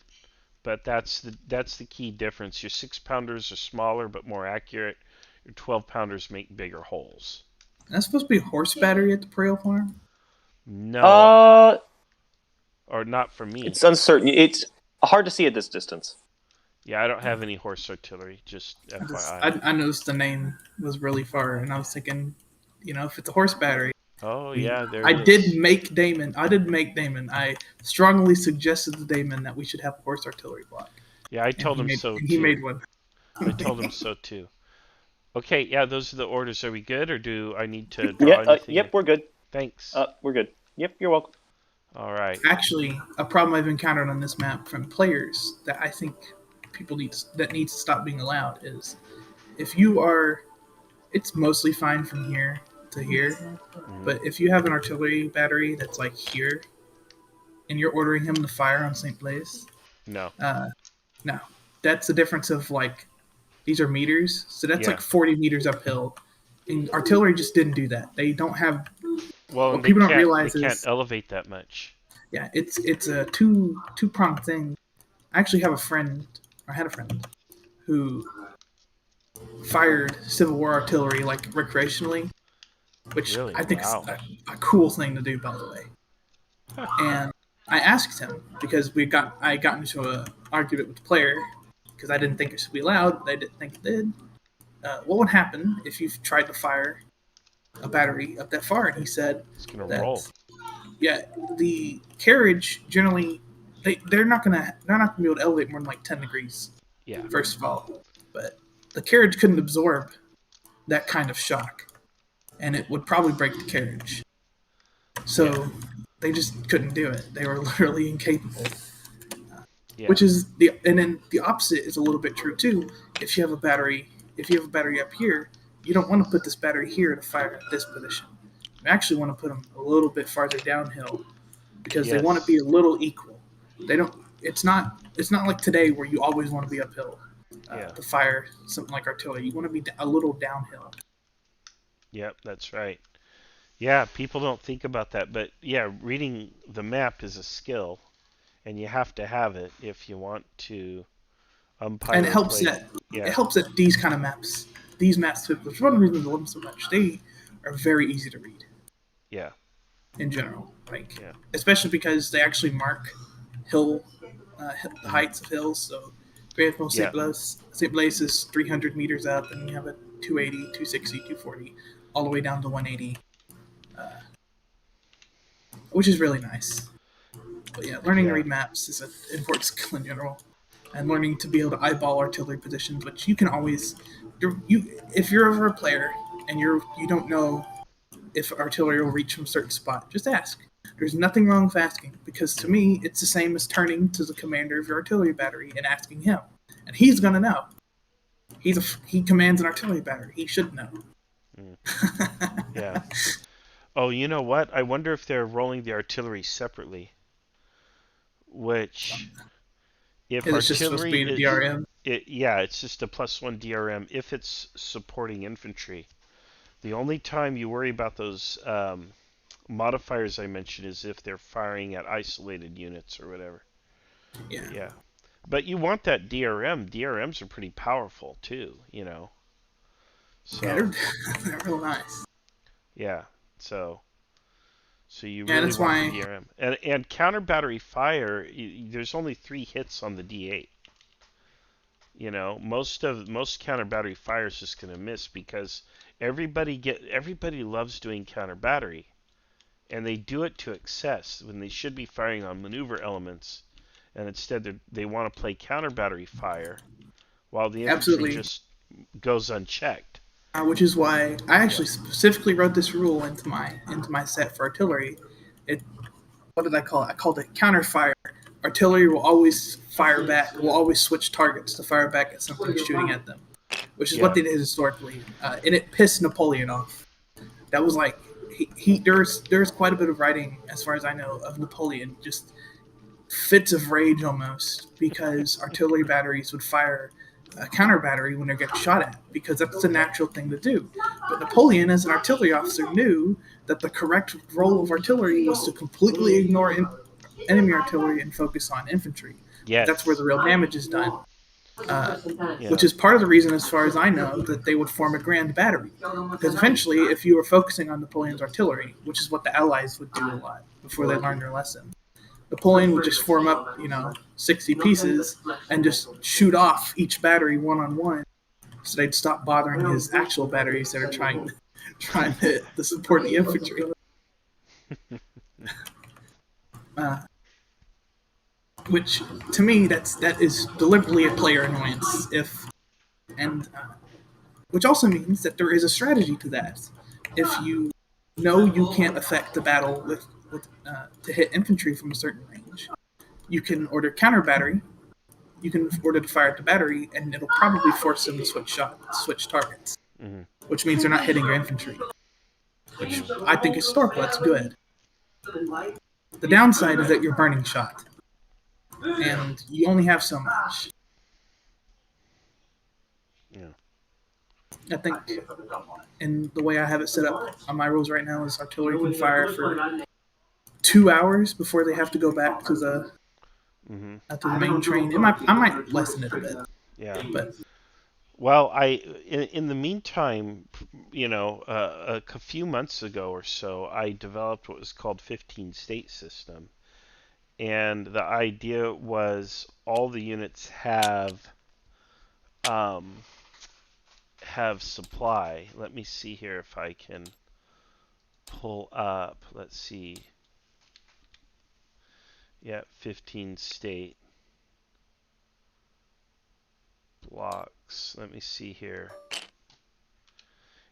but that's the key difference. Your 6-pounders are smaller but more accurate. Your 12-pounders make bigger holes. That's supposed to be a horse battery at the Parale Farm? No, or not for me. It's uncertain. It's hard to see at this distance. Yeah, I don't have any horse artillery. Just FYI. I noticed the name was really far, and I was thinking, if it's a horse battery. Oh yeah, there. I it is. did make Damon. I strongly suggested to Damon that we should have a horse artillery block. Yeah, I told him so too. He made one. I told him so too. Okay, yeah, those are the orders. Are we good, or do I need to draw anything? Yep, we're good. Thanks. We're good. Yep, you're welcome. All right. Actually, a problem I've encountered on this map from players that I think people needs to stop being allowed is if you are, it's mostly fine from here to here, but if you have an artillery battery that's like here, and you're ordering him to fire on St. Blaise, no, that's the difference of like these are meters, so that's like 40 meters uphill, and artillery just didn't do that. They don't have. Well, what people don't realize they is can't elevate that much. Yeah, it's a two-pronged thing. I actually have a friend, or had a friend, who fired Civil War artillery like recreationally, which Really? I think Wow. is a cool thing to do, by the way. And I asked him because I got into an argument with the player because I didn't think it should be allowed. They didn't think it did. What would happen if you tried to fire a battery up that far? And he said It's gonna roll. Yeah, the carriage generally they're not gonna be able to elevate more than like 10 degrees. Yeah. First of all, but the carriage couldn't absorb that kind of shock, and it would probably break the carriage. So they just couldn't do it. They were literally incapable. Which is and then the opposite is a little bit true too. If you have a battery up here, you don't want to put this battery here to fire at this position. You actually want to put them a little bit farther downhill because they want to be a little equal. They don't. It's not like today where you always want to be uphill to fire something like artillery. You want to be a little downhill. Yep, that's right. Yeah, people don't think about that, but yeah, reading the map is a skill, and you have to have it if you want to umpire. And it helps that these kind of maps, which one reason I love them so much, they are very easy to read. Yeah. In general, especially because they actually mark the heights of hills. So, for example, St. Blaise is 300 meters up, and you have a 280, 260, 240, all the way down to 180, which is really nice. But yeah, learning to read maps is an important skill in general, and learning to be able to eyeball artillery positions, which you can always, if you're ever a player and you don't know if artillery will reach from a certain spot, just ask. There's nothing wrong with asking, because to me, it's the same as turning to the commander of your artillery battery and asking him. And he's going to know. He commands an artillery battery. He should know. Yeah. Oh, you know what? I wonder if they're rolling the artillery separately. Which, if it's just supposed to be a DRM? It's just a +1 DRM if it's supporting infantry. The only time you worry about those modifiers I mentioned is if they're firing at isolated units or whatever. Yeah. But you want that DRM. DRMs are pretty powerful too, So, they're real nice. Yeah. So you really want the DRM. And counter battery fire, there's only 3 hits on the D8. Most counter battery fire is just going to miss because everybody loves doing counter battery, and they do it to excess when they should be firing on maneuver elements, and instead they want to play counter battery fire while the infantry just goes unchecked. Which is why I actually specifically wrote this rule into my set for artillery. What did I call it? I called it counter fire. Artillery will always fire back. Will always switch targets to fire back at something shooting at them, which is what they did historically, and it pissed Napoleon off. That was like there's quite a bit of writing, as far as I know, of Napoleon just fits of rage almost because artillery batteries would fire a counter battery when they're getting shot at, because that's the natural thing to do. But Napoleon, as an artillery officer, knew that the correct role of artillery was to completely ignore enemy artillery and focus on infantry. Yes. That's where the real damage is done. Yeah. Which is part of the reason, as far as I know, that they would form a grand battery. Because eventually, if you were focusing on Napoleon's artillery, which is what the Allies would do a lot before they learned their lesson, Napoleon would just form up, 60 pieces and just shoot off each battery one-on-one, so they'd stop bothering his actual batteries that are trying to support the infantry. Which, to me, that is deliberately a player annoyance. Which also means that there is a strategy to that. If you know you can't affect the battle to hit infantry from a certain range, you can order counter battery. You can order to fire at the battery, and it'll probably force them to switch targets, which means they're not hitting your infantry. Which I think historically that's good. The downside is that you're burning shot, and you only have so much. Yeah. I think, and the way I have it set up on my rules right now is artillery can fire for 2 hours before they have to go back to the main train. I might lessen it a bit. Yeah. But well, in the meantime, a few months ago or so, I developed what was called 15-state system, and the idea was all the units have supply. Let me see here if I can pull up. Let's see. Yeah, 15-state blocks. Let me see here.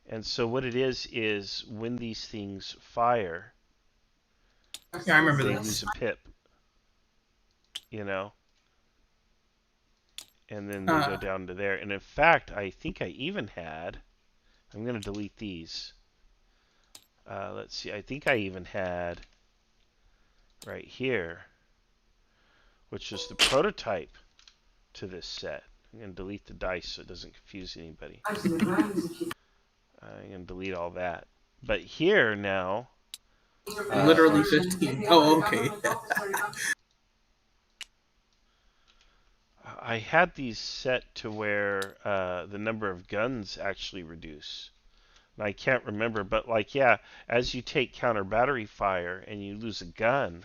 And so what it is when these things fire, yeah, I remember they this. lose a pip. And then they go down to there. And in fact, I think I even had, I'm going to delete these. Let's see, I think I even had right here, which is the prototype to this set. I'm going to delete the dice so it doesn't confuse anybody. I'm going to delete all that. But here now... literally 15. Oh, okay. I had these set to where the number of guns actually reduce. And I can't remember, but as you take counter battery fire and you lose a gun,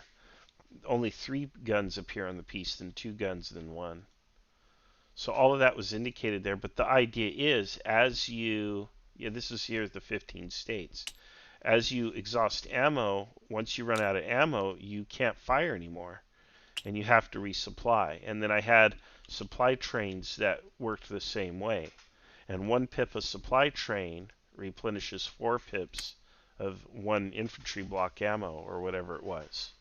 only 3 guns appear on the piece, then 2 guns, then 1. So all of that was indicated there, but the idea is this is here the 15 states. As you exhaust ammo, once you run out of ammo, you can't fire anymore, and you have to resupply. And then I had supply trains that worked the same way. And 1 pip of supply train replenishes 4 pips of 1 infantry block ammo, or whatever it was.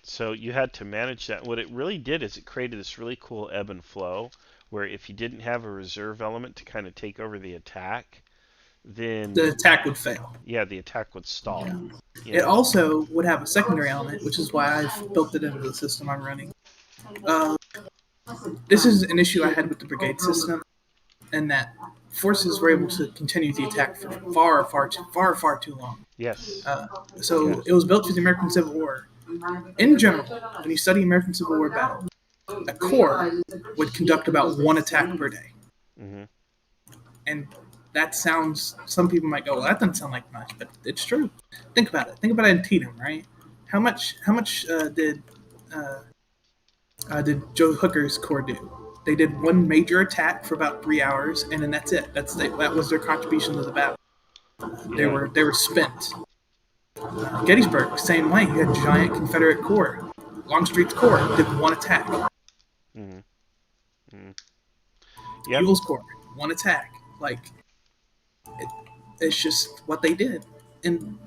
So you had to manage that. What it really did is it created this really cool ebb and flow, where if you didn't have a reserve element to kind of take over the attack, then The attack would fail. yeah, the attack would stall. Yeah. It also would have a secondary element, which is why I've built it into the system I'm running. This is an issue I had with the brigade system, and that forces were able to continue the attack for far too long. Yes. So it was built for the American Civil War. In general, when you study American Civil War battle, a corps would conduct about 1 attack per day. And that sounds, some people might go, well, that doesn't sound like much, but it's true. Think about it. Think about Antietam, right? How much did Joe Hooker's corps do? They did 1 major attack for about 3 hours, and then that's it. That was their contribution to the battle. They were spent. Gettysburg, same way. You had giant Confederate corps. Longstreet's corps did 1 attack. Buell's corps, 1 attack. It's just what they did. And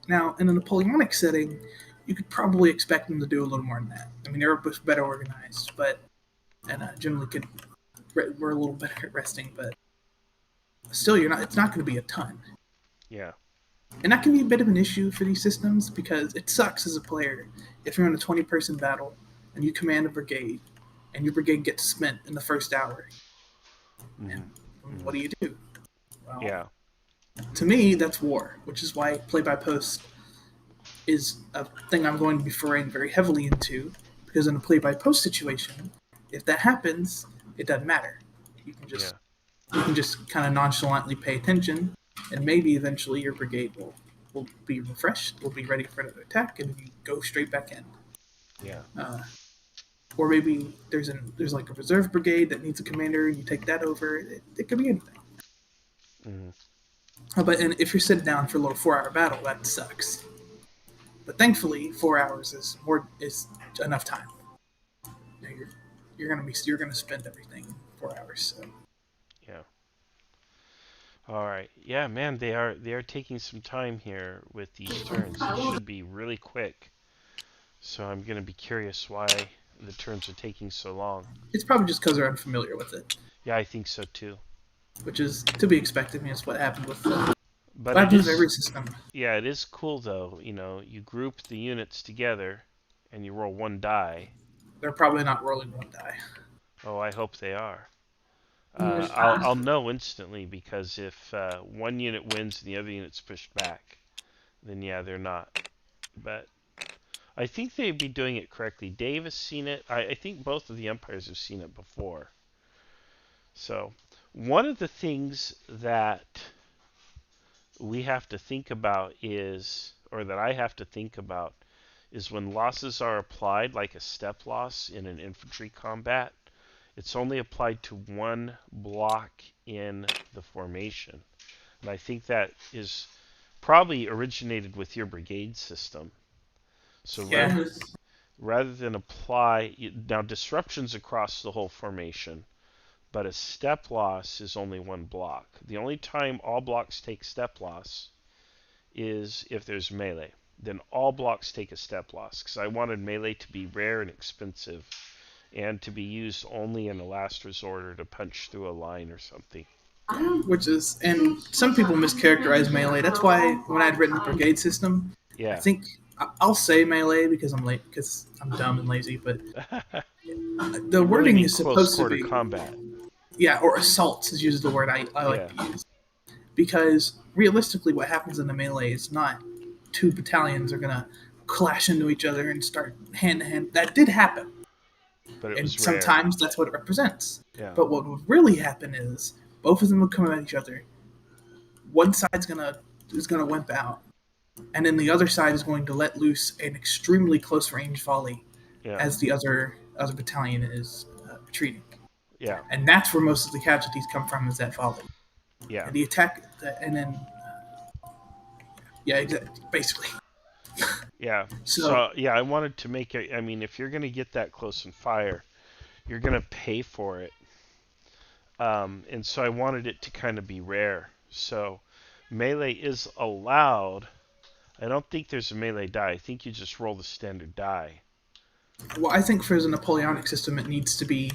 now, in a Napoleonic setting, you could probably expect them to do a little more than that. I mean, they were better organized, and generally were a little better at resting, but still, it's not going to be a ton. Yeah. And that can be a bit of an issue for these systems, because it sucks as a player if you're in a 20-person battle and you command a brigade, and your brigade gets spent in the first hour. And what do you do? Well, Yeah. To me, that's war, which is why play-by-post is a thing I'm going to be foraying very heavily into, because in a play-by-post situation, if that happens, it doesn't matter. You can just kind of nonchalantly pay attention, and maybe eventually your brigade will be refreshed, will be ready for another attack, and you go straight back in. Yeah. Or maybe there's like a reserve brigade that needs a commander, and you take that over. It could be anything. And if you're sitting down for a little 4-hour battle, that sucks. But thankfully, 4 hours is enough time. You're gonna spend everything in 4 hours. So. Yeah. All right. Yeah, man, they are taking some time here with these turns. It should be really quick. So I'm gonna be curious why the turns are taking so long. It's probably just because they're unfamiliar with it. Yeah, I think so too. Which is to be expected. I mean, it's what happened with but what happens with every system. Yeah, it is cool though. You know, you group the units together, and you roll one die. They're probably not rolling one die. Oh, I hope they are. I'll know instantly, because if one unit wins and the other unit's pushed back, then yeah, they're not. But I think they'd be doing it correctly. Dave has seen it. I think both of the umpires have seen it before. So one of the things that we have to think about is, or that I have to think about, is when losses are applied, like a step loss in an infantry combat, it's only applied to one block in the formation. And I think that is probably originated with your brigade system. So rather than apply, now disruptions across the whole formation, but a step loss is only one block. The only time all blocks take step loss is if there's melee. Then all blocks take a step loss, because I wanted melee to be rare and expensive, and to be used only in a last resort, or to punch through a line or something. Which is, and some people mischaracterize melee. That's why when I'd written the brigade system, I think I'll say melee because I'm dumb and lazy. But the wording is supposed to be combat. Yeah, or assault is usually the word I like to use, because realistically, what happens in the melee is not two battalions are gonna clash into each other and start hand to hand. That did happen. But and sometimes rare. That's what it represents. Yeah. But what would really happen is both of them would come at each other. One side's is gonna wimp out, and then the other side is going to let loose an extremely close range volley as the other battalion is retreating. Yeah. And that's where most of the casualties come from, is that volley. Yeah. And the attack, and then exactly, basically. Yeah. So yeah, I wanted to make it. I mean, if you're going to get that close and fire, you're going to pay for it. And so I wanted it to kind of be rare. So melee is allowed. I don't think there's a melee die. I think you just roll the standard die. Well, I think for the Napoleonic system, it needs to be,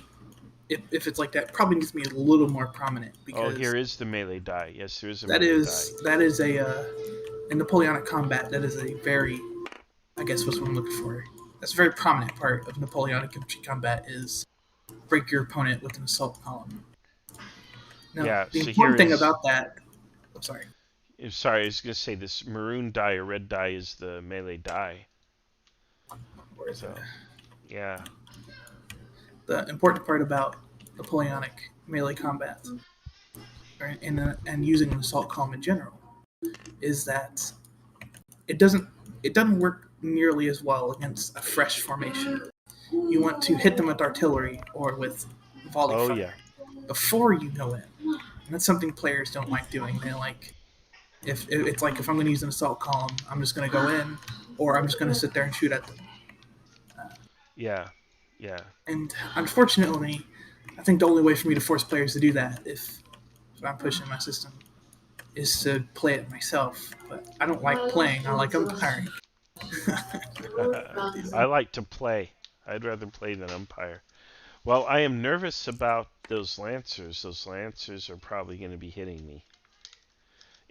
if it's like that, probably needs to be a little more prominent. Because here is the melee die. Yes, there is a melee die. That is in Napoleonic combat, that is a very, I guess what's what I'm looking for. That's a very prominent part of Napoleonic infantry combat, is break your opponent with an assault column. Now, the important thing about that, I'm sorry. Sorry, I was going to say this maroon die or red die is the melee die. Where is it? Yeah. The important part about Napoleonic melee combat, and using an assault column in general, is that it doesn't work nearly as well against a fresh formation. You want to hit them with artillery or with volley fire before you go in. And that's something players don't like doing. They like, if I'm going to use an assault column, I'm just going to go in, or I'm just going to sit there and shoot at them. Yeah. And unfortunately, I think the only way for me to force players to do that, if I'm pushing my system, is to play it myself. But I don't like playing. I like umpiring. I like to play. I'd rather play than umpire. Well, I am nervous about those Lancers. Those Lancers are probably going to be hitting me.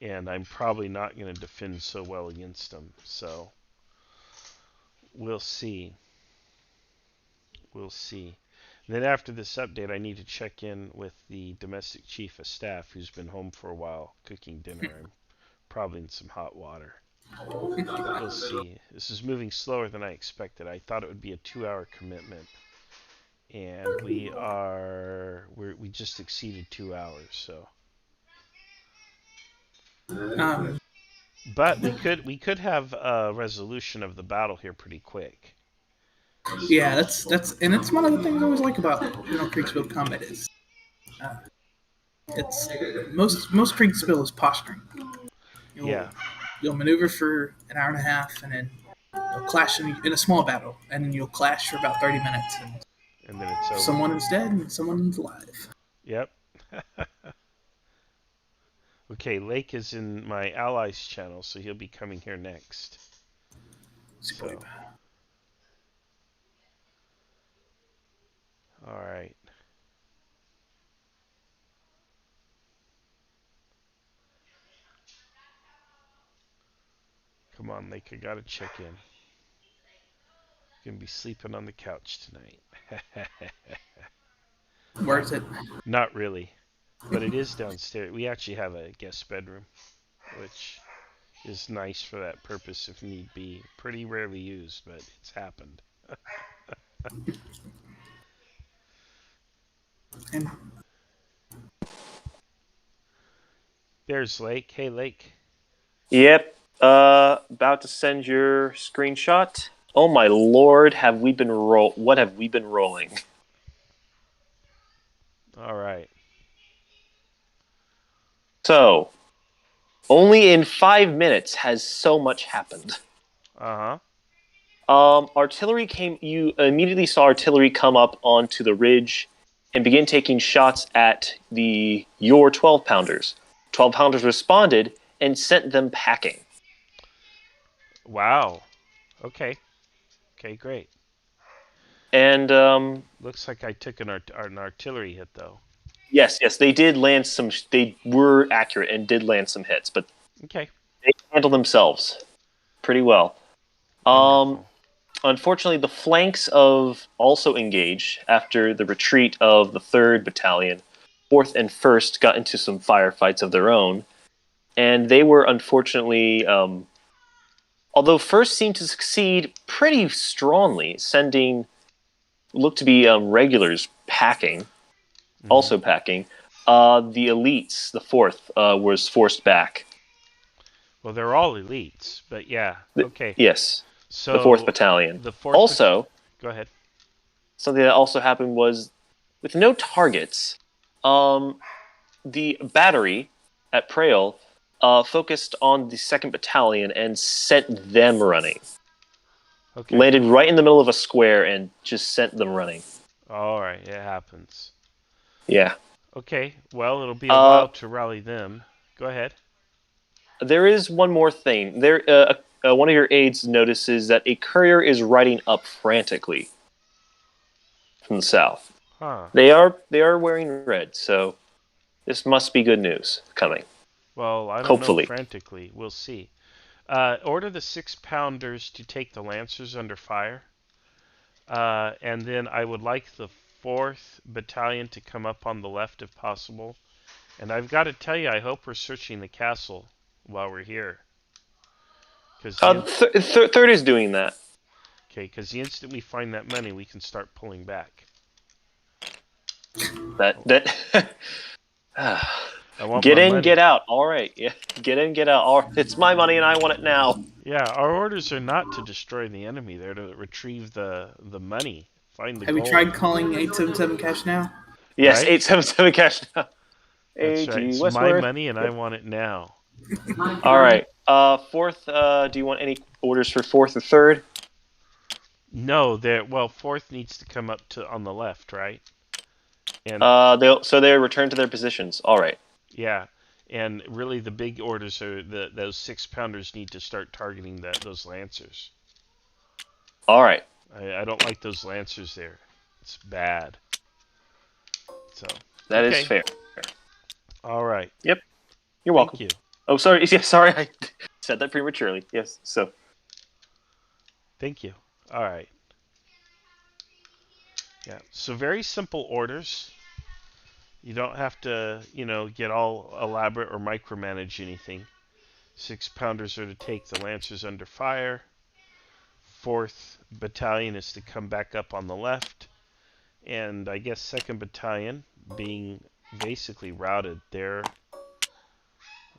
And I'm probably not going to defend so well against them. So, we'll see. We'll see. And then after this update, I need to check in with the domestic chief of staff, who's been home for a while cooking dinner. I'm probably in some hot water. But we'll see. This is moving slower than I expected. I thought it would be a 2-hour commitment, and we just exceeded 2 hours. So, Um, but we could have a resolution of the battle here pretty quick. yeah, that's and it's one of the things I always like about Kriegspiel combat is it's most Kriegspiel is posturing. Yeah. You'll maneuver for an hour and a half, and then you'll clash in a small battle, and then you'll clash for about 30 minutes, And then it's over. someone is dead and someone is alive. Yep. Okay, Lake is in my allies channel, so he'll be coming here next. So. All right. Come on, Lake, I gotta check in. Gonna be sleeping on the couch tonight. Where is it? Not really, but it is downstairs. We actually have a guest bedroom, which is nice for that purpose if need be. Pretty rarely used, but it's happened. And There's Lake. Hey, Lake. Yep. About to send your screenshot. Oh my lord, what have we been rolling? All right. So, only in 5 minutes has so much happened. Uh-huh. Artillery you immediately saw artillery come up onto the ridge and begin taking shots at your 12-pounders. 12-pounders responded and sent them packing. Wow. Okay. Okay, great. And Looks like I took an artillery hit, though. yes, they did land they were accurate and did land some hits, but Okay. they handled themselves pretty well. Wonderful. Unfortunately, the flanks also engaged after the retreat of the 3rd Battalion. 4th and 1st got into some firefights of their own, and they were unfortunately, although 1st seemed to succeed pretty strongly, looked to be regulars packing, also packing. The elites, the 4th, was forced back. Well, they're all elites, but yeah. Okay. Yes. So The 4th Battalion. The 4th Also, go ahead. something that also happened was, with no targets, the battery at Prail focused on the 2nd Battalion and sent them running. Okay. Landed right in the middle of a square and just sent them running. All right, it happens. Yeah. Okay, well, it'll be a while to rally them. Go ahead. There is one more thing. One of your aides notices that a courier is riding up frantically from the south. Huh. They are wearing red, so this must be good news coming. Well, I don't Hopefully. know frantically. We'll see. Order the 6-pounders to take the Lancers under fire. And then I would like the 4th Battalion to come up on the left if possible. And I've got to tell you, I hope we're searching the castle while we're here. Third is doing that. Okay, because the instant we find that money, we can start pulling back. I want Get my in, money. get out. All right, yeah. Get in, get out. All right. It's my money, and I want it now. Yeah, our orders are not to destroy the enemy. They're to retrieve the money, find the have gold. you tried calling 877 cash now? Yes, Right? 877 cash now. That's right. It's my money, and I want it now. All right. 4th. Do you want any orders for 4th or 3rd? No, 4th needs to come up to on the left, right? And They'll return to their positions. All right. yeah, and really the big orders are those 6-pounders need to start targeting those Lancers. All right. I don't like those Lancers there. It's bad. So That is fair. All right. Yep. You're welcome. Thank you. Oh, sorry. Yeah, sorry. I said that prematurely. Yes. So. Thank you. All right. Yeah. So very simple orders. You don't have to, get all elaborate or micromanage anything. 6-pounders are to take the Lancers under fire. 4th Battalion is to come back up on the left. And I guess 2nd Battalion, being basically routed, they're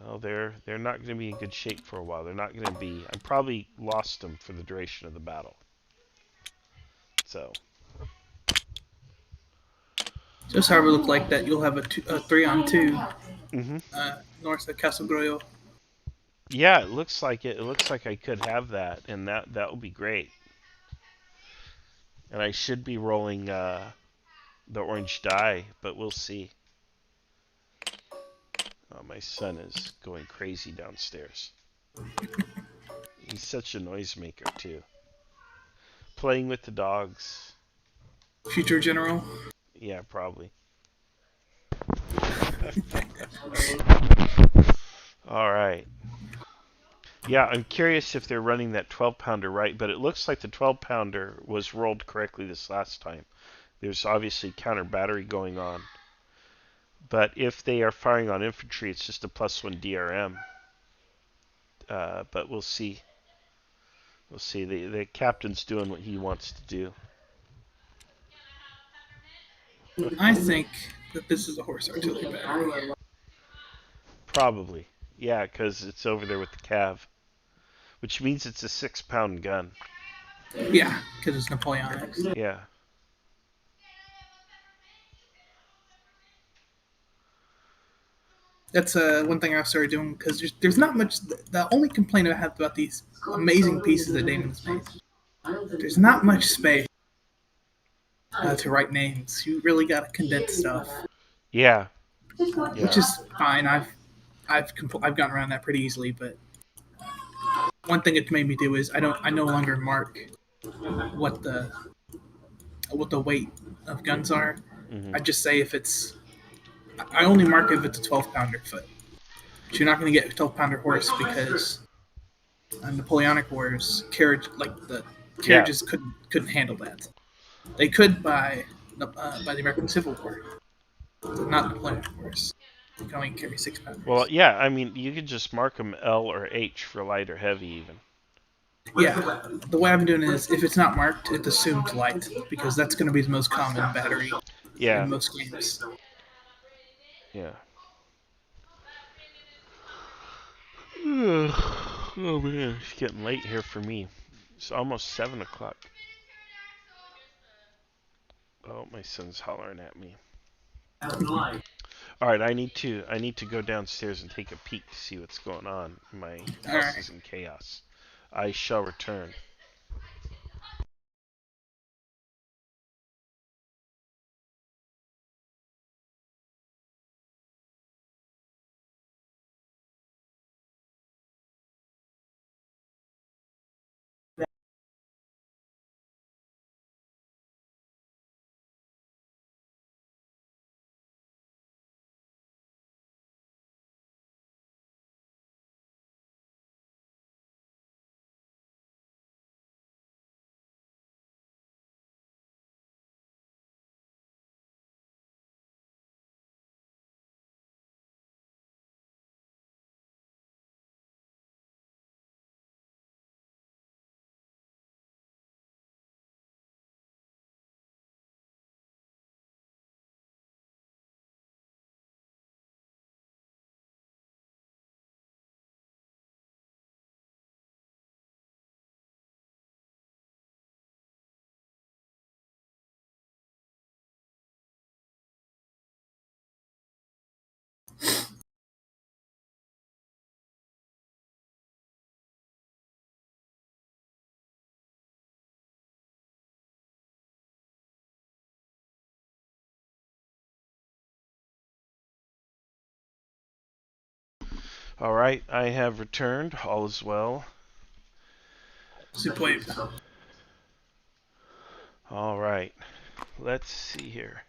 not going to be in good shape for a while. They're not going to be. I probably lost them for the duration of the battle. So. Just however look like that, you'll have a 3-on-2 Mm-hmm. north of Castle Groyo. Yeah, it looks like it. It looks like I could have that, and that would be great. And I should be rolling the orange die, but we'll see. Oh, my son is going crazy downstairs. He's such a noisemaker, too. Playing with the dogs. Future General. Yeah, probably. All right. Yeah, I'm curious if they're running that 12-pounder right, but it looks like the 12-pounder was rolled correctly this last time. There's obviously counter battery going on. But if they are firing on infantry, it's just a +1 DRM. But we'll see. We'll see. The captain's doing what he wants to do. I think that this is a horse artillery battery. Probably. Yeah, because it's over there with the cav. Which means it's a 6-pound gun. Yeah, because it's Napoleonic. Yeah. That's one thing I've started doing, because there's not much. The only complaint I have about these amazing pieces that Damon's made, there's not much space to write names. You really got to condense stuff. Yeah. Which is fine. I've gotten around that pretty easily, but one thing it made me do is I no longer mark what the weight of guns are. Mm-hmm. I just say if it's. I only mark if it's a 12-pounder foot. But you're not going to get a 12-pounder horse because Napoleonic Wars the carriages couldn't handle that. They could by the American Civil War, but not Napoleonic Wars. You can only carry 6-pounders. Well, yeah, I mean, you could just mark them L or H for light or heavy even. Yeah, the way I've been doing is if it's not marked, it's assumed light because that's going to be the most common battery in most games. Yeah. Oh man, it's getting late here for me. It's almost 7 o'clock. Oh, my son's hollering at me. All right, I need to go downstairs and take a peek to see what's going on. My house is in chaos. I shall return. All right, I have returned. All is well. Superb. All right, let's see here.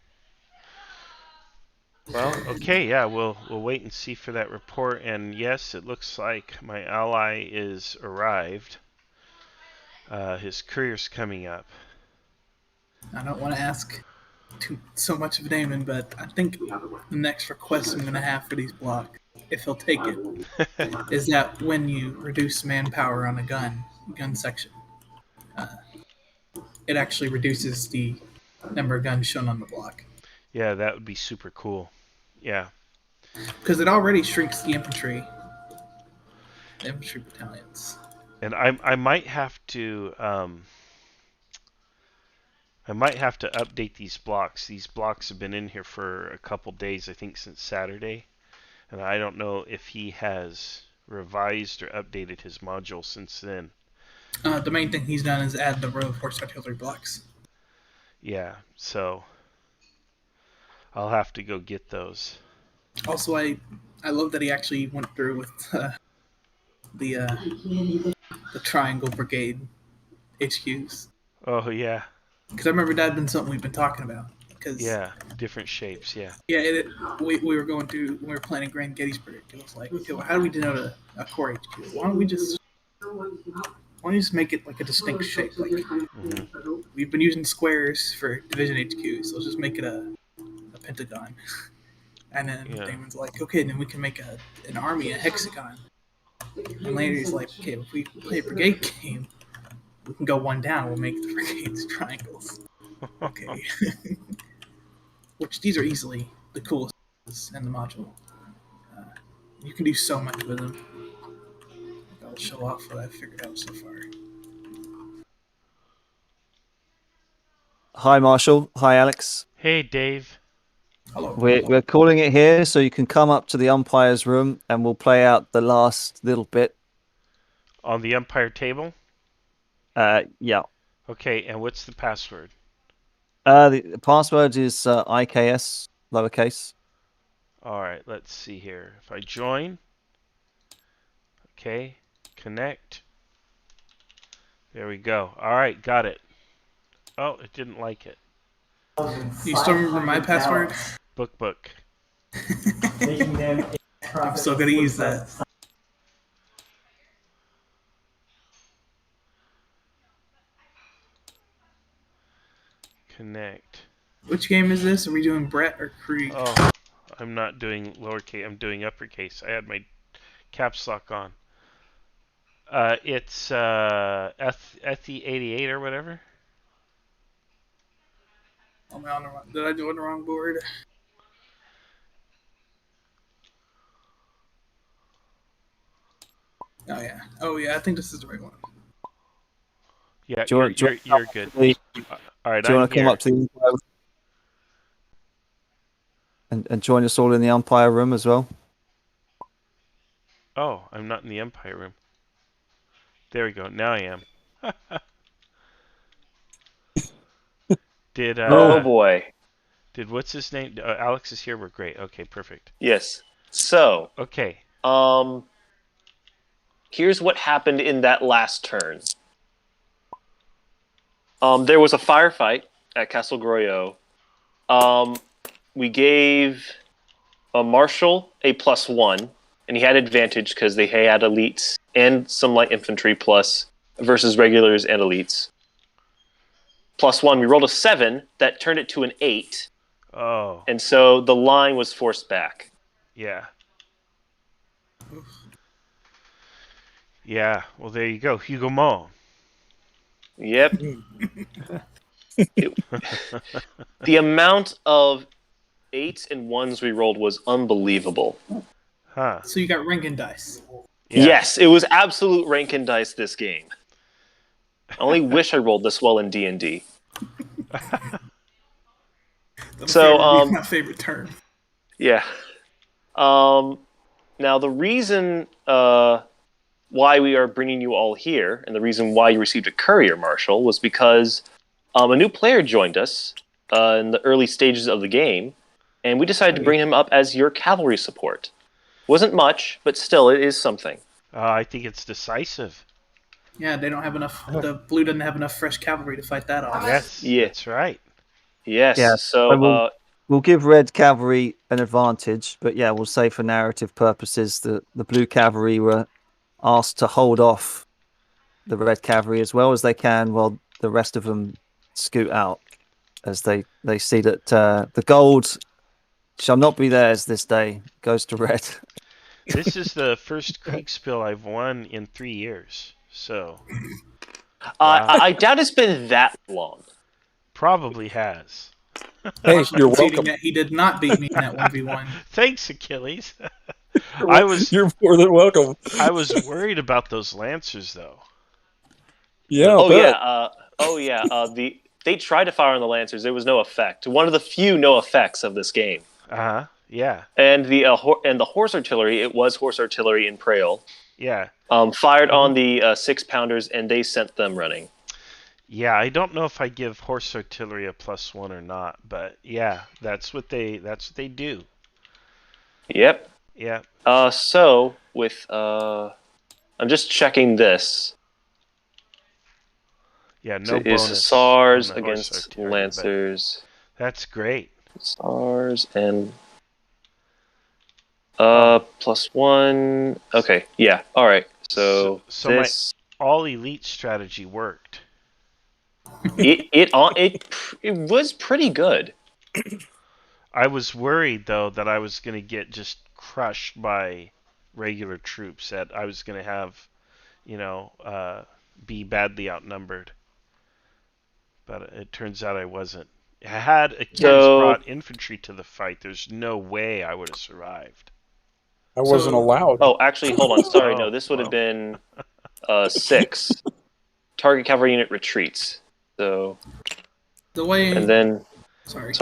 Well, okay, yeah, we'll wait and see for that report. And yes, it looks like my ally is arrived. His courier's coming up. I don't want to ask so much of Damon, but I think the next request I'm going to have for these blocks if he'll take it, is that when you reduce manpower on a gun section, it actually reduces the number of guns shown on the block. Yeah, that would be super cool. Yeah. Because it already shrinks the infantry battalions. And I might have to update these blocks. These blocks have been in here for a couple days, I think since Saturday. And I don't know if he has revised or updated his module since then. The main thing he's done is add the row of horse artillery blocks. Yeah, so I'll have to go get those. Also, I love that he actually went through with the Triangle Brigade HQs. Oh yeah. Because I remember that had been something we've been talking about. Cause, Yeah, different shapes. Yeah. Yeah, we were going through when we were planning Grand Gettysburg. It was like, okay, well, how do we denote a core HQ? Why don't you just make it like a distinct shape? Like we've been using squares for division HQs, so let's just make it a pentagon. And then Damon's like, okay, then we can make an army a hexagon. And later he's like, okay, if we play a brigade game, we can go one down. We'll make the brigades triangles. Okay. Which these are easily the coolest in the module. You can do so much with them. I'll show off what I've figured out so far. Hi, Marshall. Hi, Alex. Hey, Dave. Hello. We're calling it here, so you can come up to the umpire's room and we'll play out the last little bit. On the umpire table? Yeah. Okay, and what's the password? The password is IKS, lowercase. All right, let's see here. If I join, okay, connect. There we go. All right, got it. Oh, it didn't like it. You still remember my password? Book. I'm still going to use that. Connect. Which game is this? Are we doing Brett or Krieg? Oh, I'm not doing lowercase. I'm doing uppercase. I had my caps lock on. It's Ethy88 or whatever. Am I on the wrong, did I do it on the wrong board? Oh yeah, I think this is the right one. Yeah, You're good. All right, do you want to come up to the umpire and join us all in the umpire room as well? Oh, I'm not in the umpire room. There we go. Now I am. Oh boy. Did what's his name? Alex is here. We're great. Okay, perfect. Yes. So, Okay. here's what happened in that last turn. There was a firefight at Castle Groyo. We gave Marshall a +1, and he had advantage because they had elites and some light infantry plus versus regulars and elites. +1, we rolled a 7 that turned it to an 8. Oh. And so the line was forced back. Yeah. Yeah. Well, there you go. Hugo Mo. Yep. The amount of 8s and 1s we rolled was unbelievable. Huh. So you got Rankin dice. Yeah. Yes, it was absolute rank and dice this game. I only wish I rolled this well in D&D. So, my favorite term. Yeah. Now the reason why we are bringing you all here, and the reason why you received a courier, Marshall, was because a new player joined us in the early stages of the game, and we decided to bring him up as your cavalry support. Wasn't much, but still, it is something. I think it's decisive. Yeah, they don't have enough. The blue doesn't have enough fresh cavalry to fight that off. Yes, that's right. Yes. Yeah, So we'll give red cavalry an advantage, but yeah, we'll say for narrative purposes that the blue cavalry were asked to hold off the red cavalry as well as they can while the rest of them scoot out, as they see that the gold shall not be theirs this day, goes to red. This is the first Kriegspiel I've won in 3 years. So I doubt it's been that long. probably has. Hey, Also you're conceding welcome. that he did not beat me in that 1v1. Thanks, Achilles. I was You're more than welcome. I was worried about those Lancers though. Yeah, Oh bet. yeah. They tried to fire on the Lancers. There was no effect. One of the few no effects of this game. Yeah. And the horse artillery. It was horse artillery in Prail. Yeah. Fired on the 6-pounders, and they sent them running. Yeah, I don't know if I give horse artillery a +1 or not, but yeah, that's what they do. Yep. Yeah. So with I'm just checking this. Yeah, no It is bonus Hussars on the horse against artillery, but Lancers. That's great. Hussars and +1. Okay, yeah. All right. So this all elite strategy worked. it was pretty good. I was worried though that I was going to get just crushed by regular troops. That I was going to have, be badly outnumbered. But it turns out I wasn't. Had Achilles brought infantry to the fight, there's no way I would have survived. I wasn't allowed. Oh, actually, hold on. Sorry, no. This would have been 6. Target cavalry unit retreats. So The way. and then Sorry.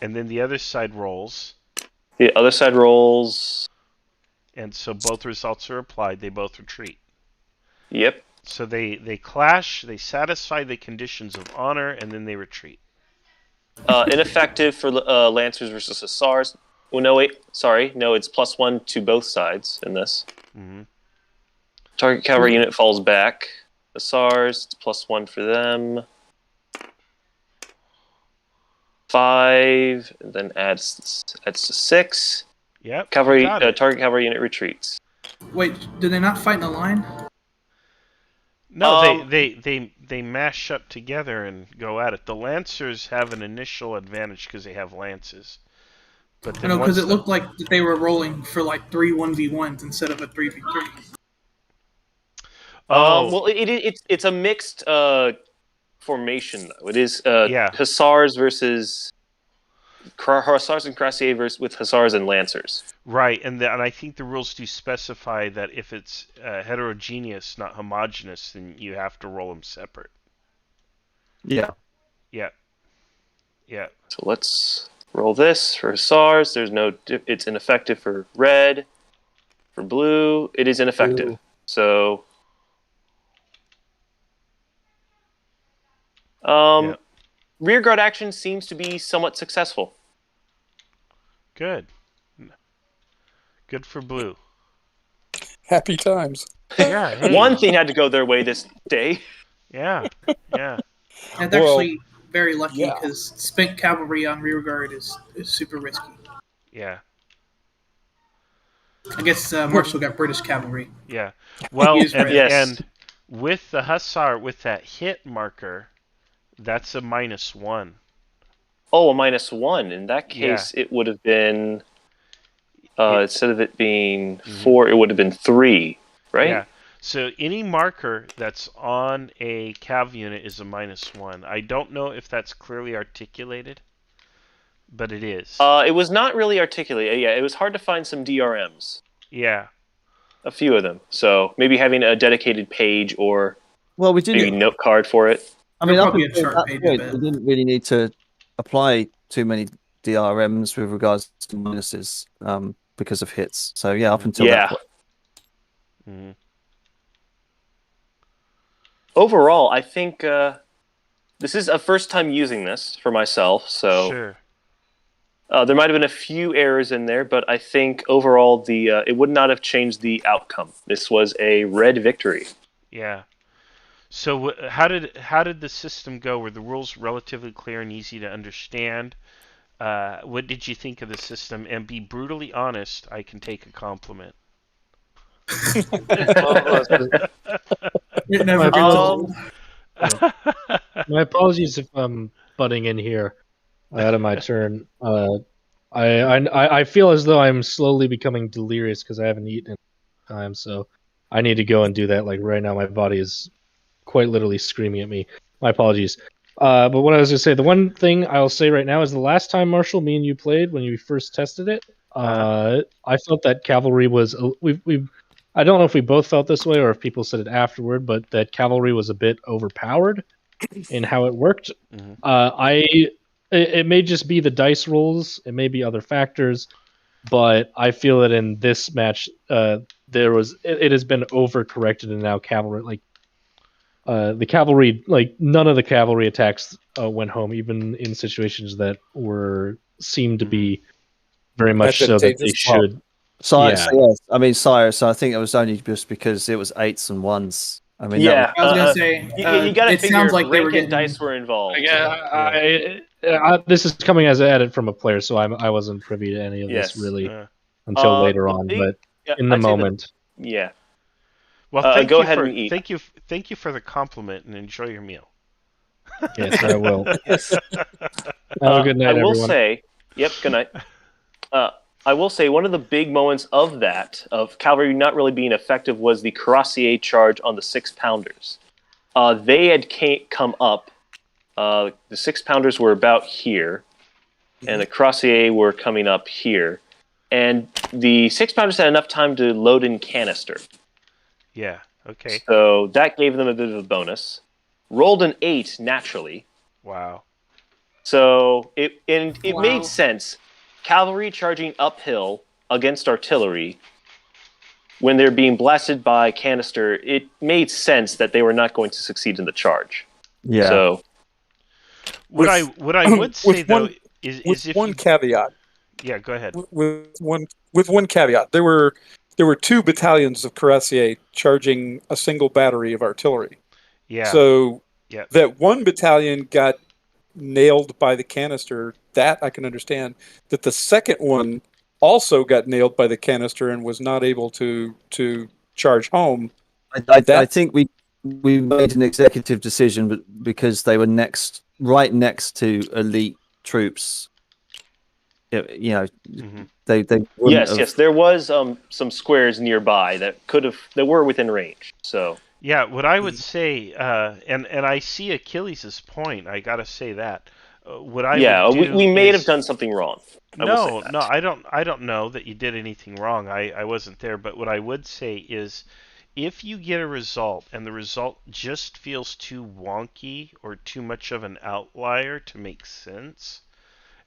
And then the other side rolls. The other side rolls. And so both results are applied. They both retreat. Yep. So they clash. They satisfy the conditions of honor, and then they retreat. Ineffective for Lancers versus Hussars. Well, no, wait. Sorry. No, it's +1 to both sides in this. Mm-hmm. Target cavalry unit falls back. Hussars, it's +1 for them. 5, and then adds to 6. Yep. Target cavalry unit retreats. Wait, did they not fight in a line? No, they mash up together and go at it. The Lancers have an initial advantage because they have lances. But then because it looked like they were rolling for like 3 1v1s instead of a 3v3. Well, it's a mixed formation though. It is Hussars versus Hussars and Cuirassiers with Hussars and Lancers. Right, and I think the rules do specify that if it's heterogeneous, not homogeneous, then you have to roll them separate. Yeah. Yeah. Yeah. So let's roll this for Hussars. There's no. It's ineffective for red. For blue, it is ineffective. Blue. So. Rearguard action seems to be somewhat successful. Good. Good for blue. Happy times. Yeah. Hey. One thing had to go their way this day. Yeah. Yeah. That's actually very lucky because spent cavalry on rearguard is super risky. Yeah. I guess Marshall got British cavalry. Yeah. Well, and with the Hussar, with that hit marker, that's a -1. Oh, a -1. In that case, it would have been, instead of it being 4, it would have been 3, right? Yeah. So any marker that's on a cav unit is a -1. I don't know if that's clearly articulated, but it is. It was not really articulated. Yeah, it was hard to find some DRMs. Yeah. A few of them. So maybe having a dedicated page or we didn't maybe note card for it. I mean, up until that point, we didn't really need to apply too many DRMs with regards to minuses because of hits. So yeah, up until that point. Mm-hmm. Overall, I think this is a first time using this for myself. So sure. There might have been a few errors in there, but I think overall it would not have changed the outcome. This was a red victory. Yeah. So how did the system go? Were the rules relatively clear and easy to understand? What did you think of the system? And be brutally honest, I can take a compliment. It never gets old. My apologies if I'm butting in here ahead of my turn. I feel as though I'm slowly becoming delirious because I haven't eaten in time, so I need to go and do that. Like right now, my body is quite literally screaming at me. My apologies. But what I was going to say, the one thing I'll say right now is the last time, Marshall, me and you played when you first tested it, I felt that cavalry was I don't know if we both felt this way or if people said it afterward, but that cavalry was a bit overpowered in how it worked. Mm-hmm. It may just be the dice rolls, it may be other factors, but I feel that in this match, it has been overcorrected, and now cavalry the cavalry, none of the cavalry attacks went home, even in situations that seemed to be very much so that they should. So Yeah. yes, I mean, Cyrus, I think it was only just because it was 8s and 1s. I mean, Yeah, I was gonna say you got to it figure sounds like they were rank getting and dice were involved. This is coming as an edit from a player, so I wasn't privy to any of this really until later on. But in the moment, yeah. Well, go ahead and eat. Thank you for the compliment, and enjoy your meal. Yes, I will. Yes. Have a good night, I will everyone. say, yep, good night. I will say one of the big moments of cavalry not really being effective was the cuirassier charge on the 6-pounders. They had come up. The 6-pounders were about here, and the cuirassier were coming up here. And the 6-pounders had enough time to load in canister. Yeah, okay. So that gave them a bit of a bonus. Rolled an 8 naturally. Wow. So it made sense. Cavalry charging uphill against artillery when they're being blasted by canister, it made sense that they were not going to succeed in the charge. Yeah. So what I would say though is if one caveat. Yeah, go ahead. With one caveat, there were 2 battalions of cuirassier charging a single battery of artillery. Yeah. So that one battalion got nailed by the canister, that I can understand. That the second one also got nailed by the canister and was not able to charge home. I think we made an executive decision, but because they were right next to elite troops, you know, they yes, there was some squares nearby that were within range. So yeah, what I would say, and I see Achilles' point. I gotta say that. We may have done something wrong. No, I don't know that you did anything wrong. I wasn't there, but what I would say is, if you get a result and the result just feels too wonky or too much of an outlier to make sense,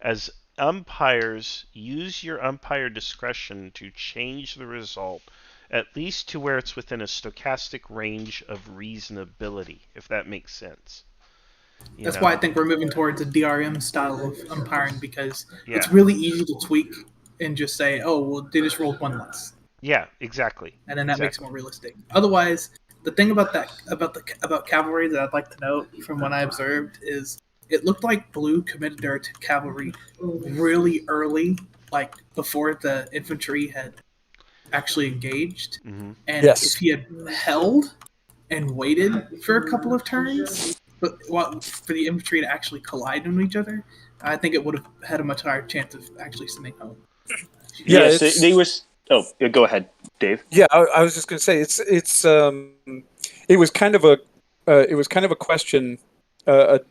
as umpires, use your umpire discretion to change the result at least to where it's within a stochastic range of reasonability, if that makes sense. That's why I think we're moving towards a DRM style of umpiring, because it's really easy to tweak and just say, oh, well, they just rolled 1 less. Yeah, exactly. And then that makes it more realistic. Otherwise, the thing about cavalry that I'd like to note from what I observed is it looked like blue committed their cavalry really early, like before the infantry had actually engaged. Mm-hmm. And if he had held and waited for a couple of turns, but for the infantry to actually collide with each other, I think it would have had a much higher chance of actually sending home. Yes, they were. Oh, go ahead, Dave. Yeah, I was just going to say it was kind of a question. Could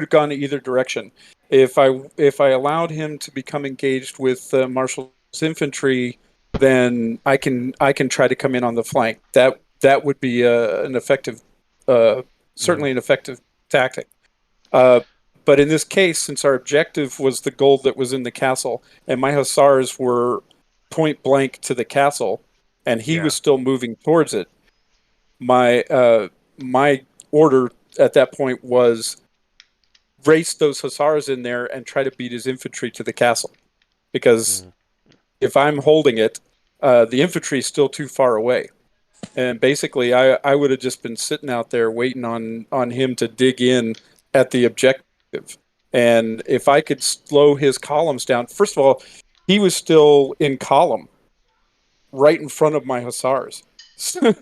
have gone either direction. If I allowed him to become engaged with Marshall's infantry, then I can try to come in on the flank. That would be an effective, certainly an effective tactic. But in this case, since our objective was the gold that was in the castle, and my hussars were point blank to the castle, and he was still moving towards it, my order at that point was race those hussars in there and try to beat his infantry to the castle. Because if I'm holding it, the infantry is still too far away. And basically, I would have just been sitting out there waiting on him to dig in at the objective. And if I could slow his columns down, first of all, he was still in column right in front of my hussars. So,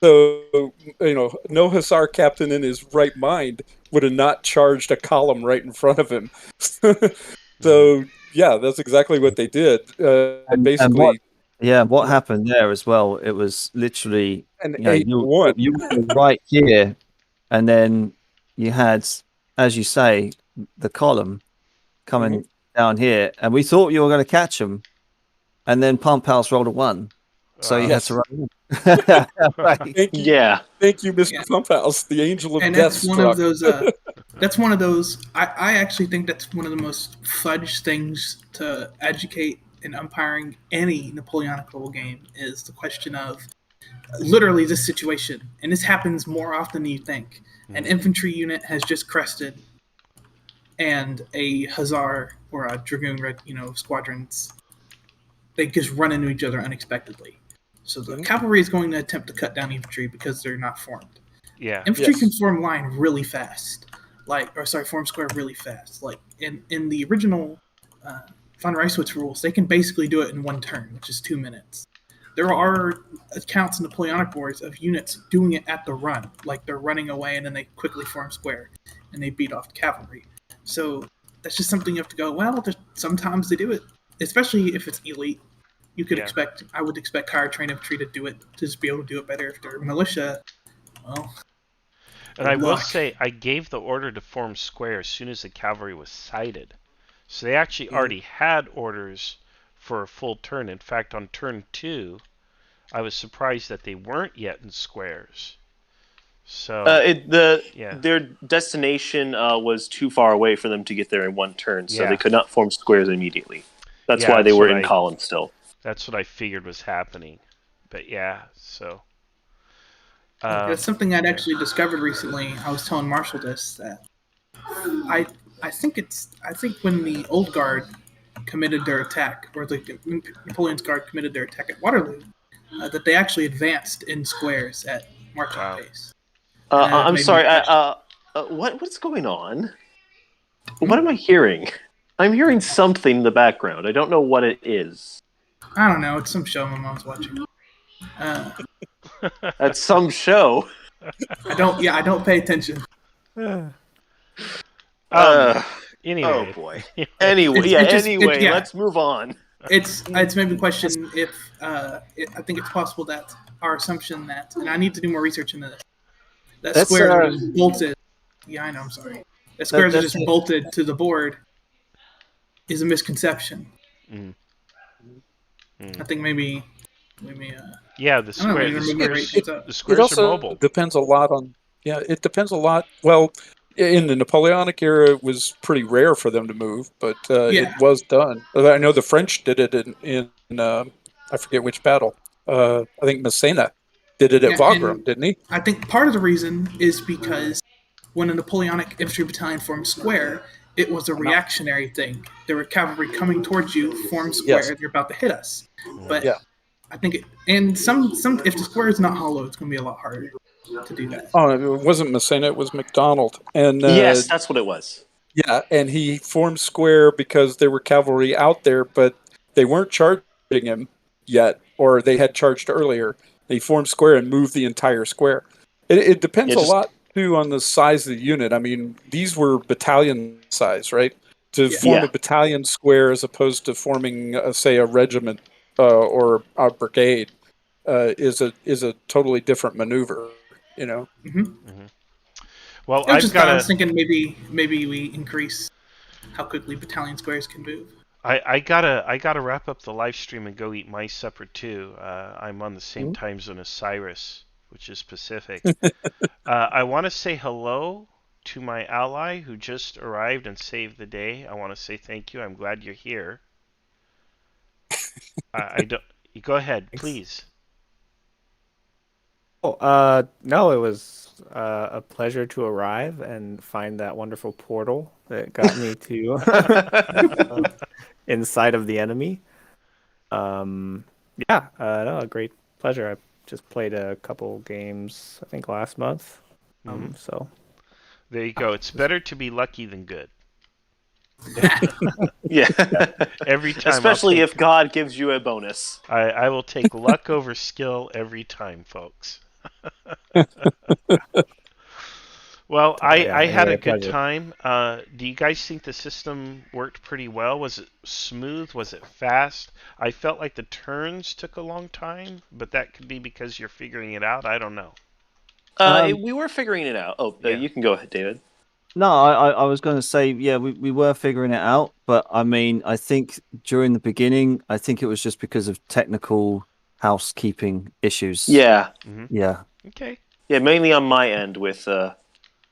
no hussar captain in his right mind would have not charged a column right in front of him. So Yeah, that's exactly what they did. And Basically, what happened there as well? It was literally, an you know, 8-1. you were right here, and then you had, as you say, the column coming down here, and we thought you were going to catch them, and then Pump House rolled a 1, so you had Yes. to run. Right. Thank you, Yeah. thank you, Mr. Yeah. Pumphouse. The angel of And death that's one of struck. those. That's one of those. I actually think that's one of the most fudge things to educate in umpiring any Napoleonic level game is the question of literally this situation, and this happens more often than you think. An infantry unit has just crested, and a hussar or a dragoon, squadrons, they just run into each other unexpectedly. So the cavalry is going to attempt to cut down infantry because they're not formed. Yeah. Infantry Yes. can form line really fast, form square really fast. Like in the original von Reiswitz rules, they can basically do it in 1 turn, which is 2 minutes. There are accounts in Napoleonic Wars of units doing it at the run, like they're running away and then they quickly form square and they beat off the cavalry. So that's just something you have to go. Well, sometimes they do it, especially if it's elite. You could expect. I would expect higher trained infantry to do it, to just be able to do it better. If they're militia, well. And I will say, I gave the order to form square as soon as the cavalry was sighted. So they actually already had orders for a full turn. In fact, on turn 2, I was surprised that they weren't yet in squares. So their destination was too far away for them to get there in 1 turn, so Yeah. they could not form squares immediately. That's Yeah, why they that's were what in I- column still. that's what I figured was happening. But yeah, so. That's something I'd actually discovered recently. I was telling Marshall this that I think when the Old Guard committed their attack, or the Napoleon's Guard committed their attack at Waterloo, that they actually advanced in squares at marching pace. I'm maybe- sorry. What's going on? What am I hearing? I'm hearing something in the background. I don't know what it is. I don't know. It's some show my mom's watching. At some show. I don't pay attention. Anyway. Oh boy. Anyway, let's move on. It's made me question if I think it's possible that our assumption that, and I need to do more research into this, that That's, squares are just bolted. Yeah, I know. I'm sorry. That squares are just bolted to the board is a misconception. I think maybe. Yeah, the I don't know, squares It also are mobile. depends a lot on. Yeah, it depends a lot. Well, in the Napoleonic era, it was pretty rare for them to move, but it was done. I know the French did it in I forget which battle. I think Massena did it at Wagram, didn't he? I think part of the reason is because when a Napoleonic infantry battalion formed square, it was a reactionary thing. There were cavalry coming towards you, formed square, they're about to hit us. But I think if the square is not hollow, it's going to be a lot harder to do that. Oh, it wasn't Massena, it was MacDonald. And yes, that's what it was. Yeah, and he formed square because there were cavalry out there, but they weren't charging him yet, or they had charged earlier. They formed square and moved the entire square. It depends a lot, too, on the size of the unit. I mean, these were battalion size, right? To form a battalion square as opposed to forming, say, a regiment or a brigade is a totally different maneuver, you know? Well, I was thinking maybe we increase how quickly battalion squares can move. I gotta wrap up the live stream and go eat my supper too. I'm on the same time zone as Cyrus, which is Pacific. I want to say hello to my ally who just arrived and saved the day. I want to say thank you. I'm glad you're here. I don't. You go ahead, please. Oh, no, it was a pleasure to arrive and find that wonderful portal that got me to inside of the enemy. No, a great pleasure. I just played a couple games, I think, last month. So there you go. It's better to be lucky than good. Yeah. Every time. Especially if God gives you a bonus. I will take luck over skill every time, folks. Well, Yeah, I had anyway, a good pleasure. time. Do you guys think the system worked pretty well? Was it smooth? Was it fast? I felt like the turns took a long time, but that could be because you're figuring it out. I don't know. We were figuring it out. Oh, Yeah. you can go ahead, David. No, I was going to say, yeah, we were figuring it out, but I mean, I think during the beginning, I think it was just because of technical housekeeping issues. Yeah, Yeah. Okay. yeah, mainly on my end with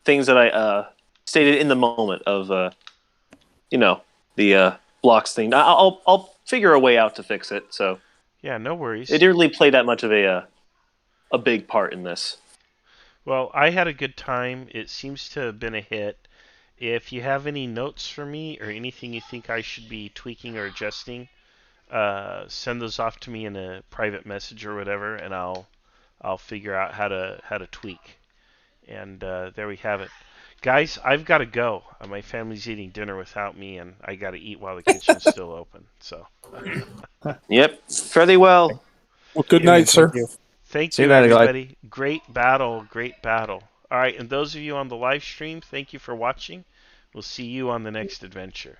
things that I stated in the moment of the blocks thing. I'll figure a way out to fix it. So Yeah, no worries. it didn't really play that much of a big part in this. Well, I had a good time. It seems to have been a hit. If you have any notes for me or anything you think I should be tweaking or adjusting, send those off to me in a private message or whatever, and I'll figure out how to tweak. And there we have it, guys. I've got to go. My family's eating dinner without me, and I got to eat while the kitchen's still open. So, Yep, fairly well. Well, good night, sir. Thank you. thank See you, you later, guys. everybody. Great battle, great battle. All right, and those of you on the live stream, thank you for watching. We'll see you on the next adventure.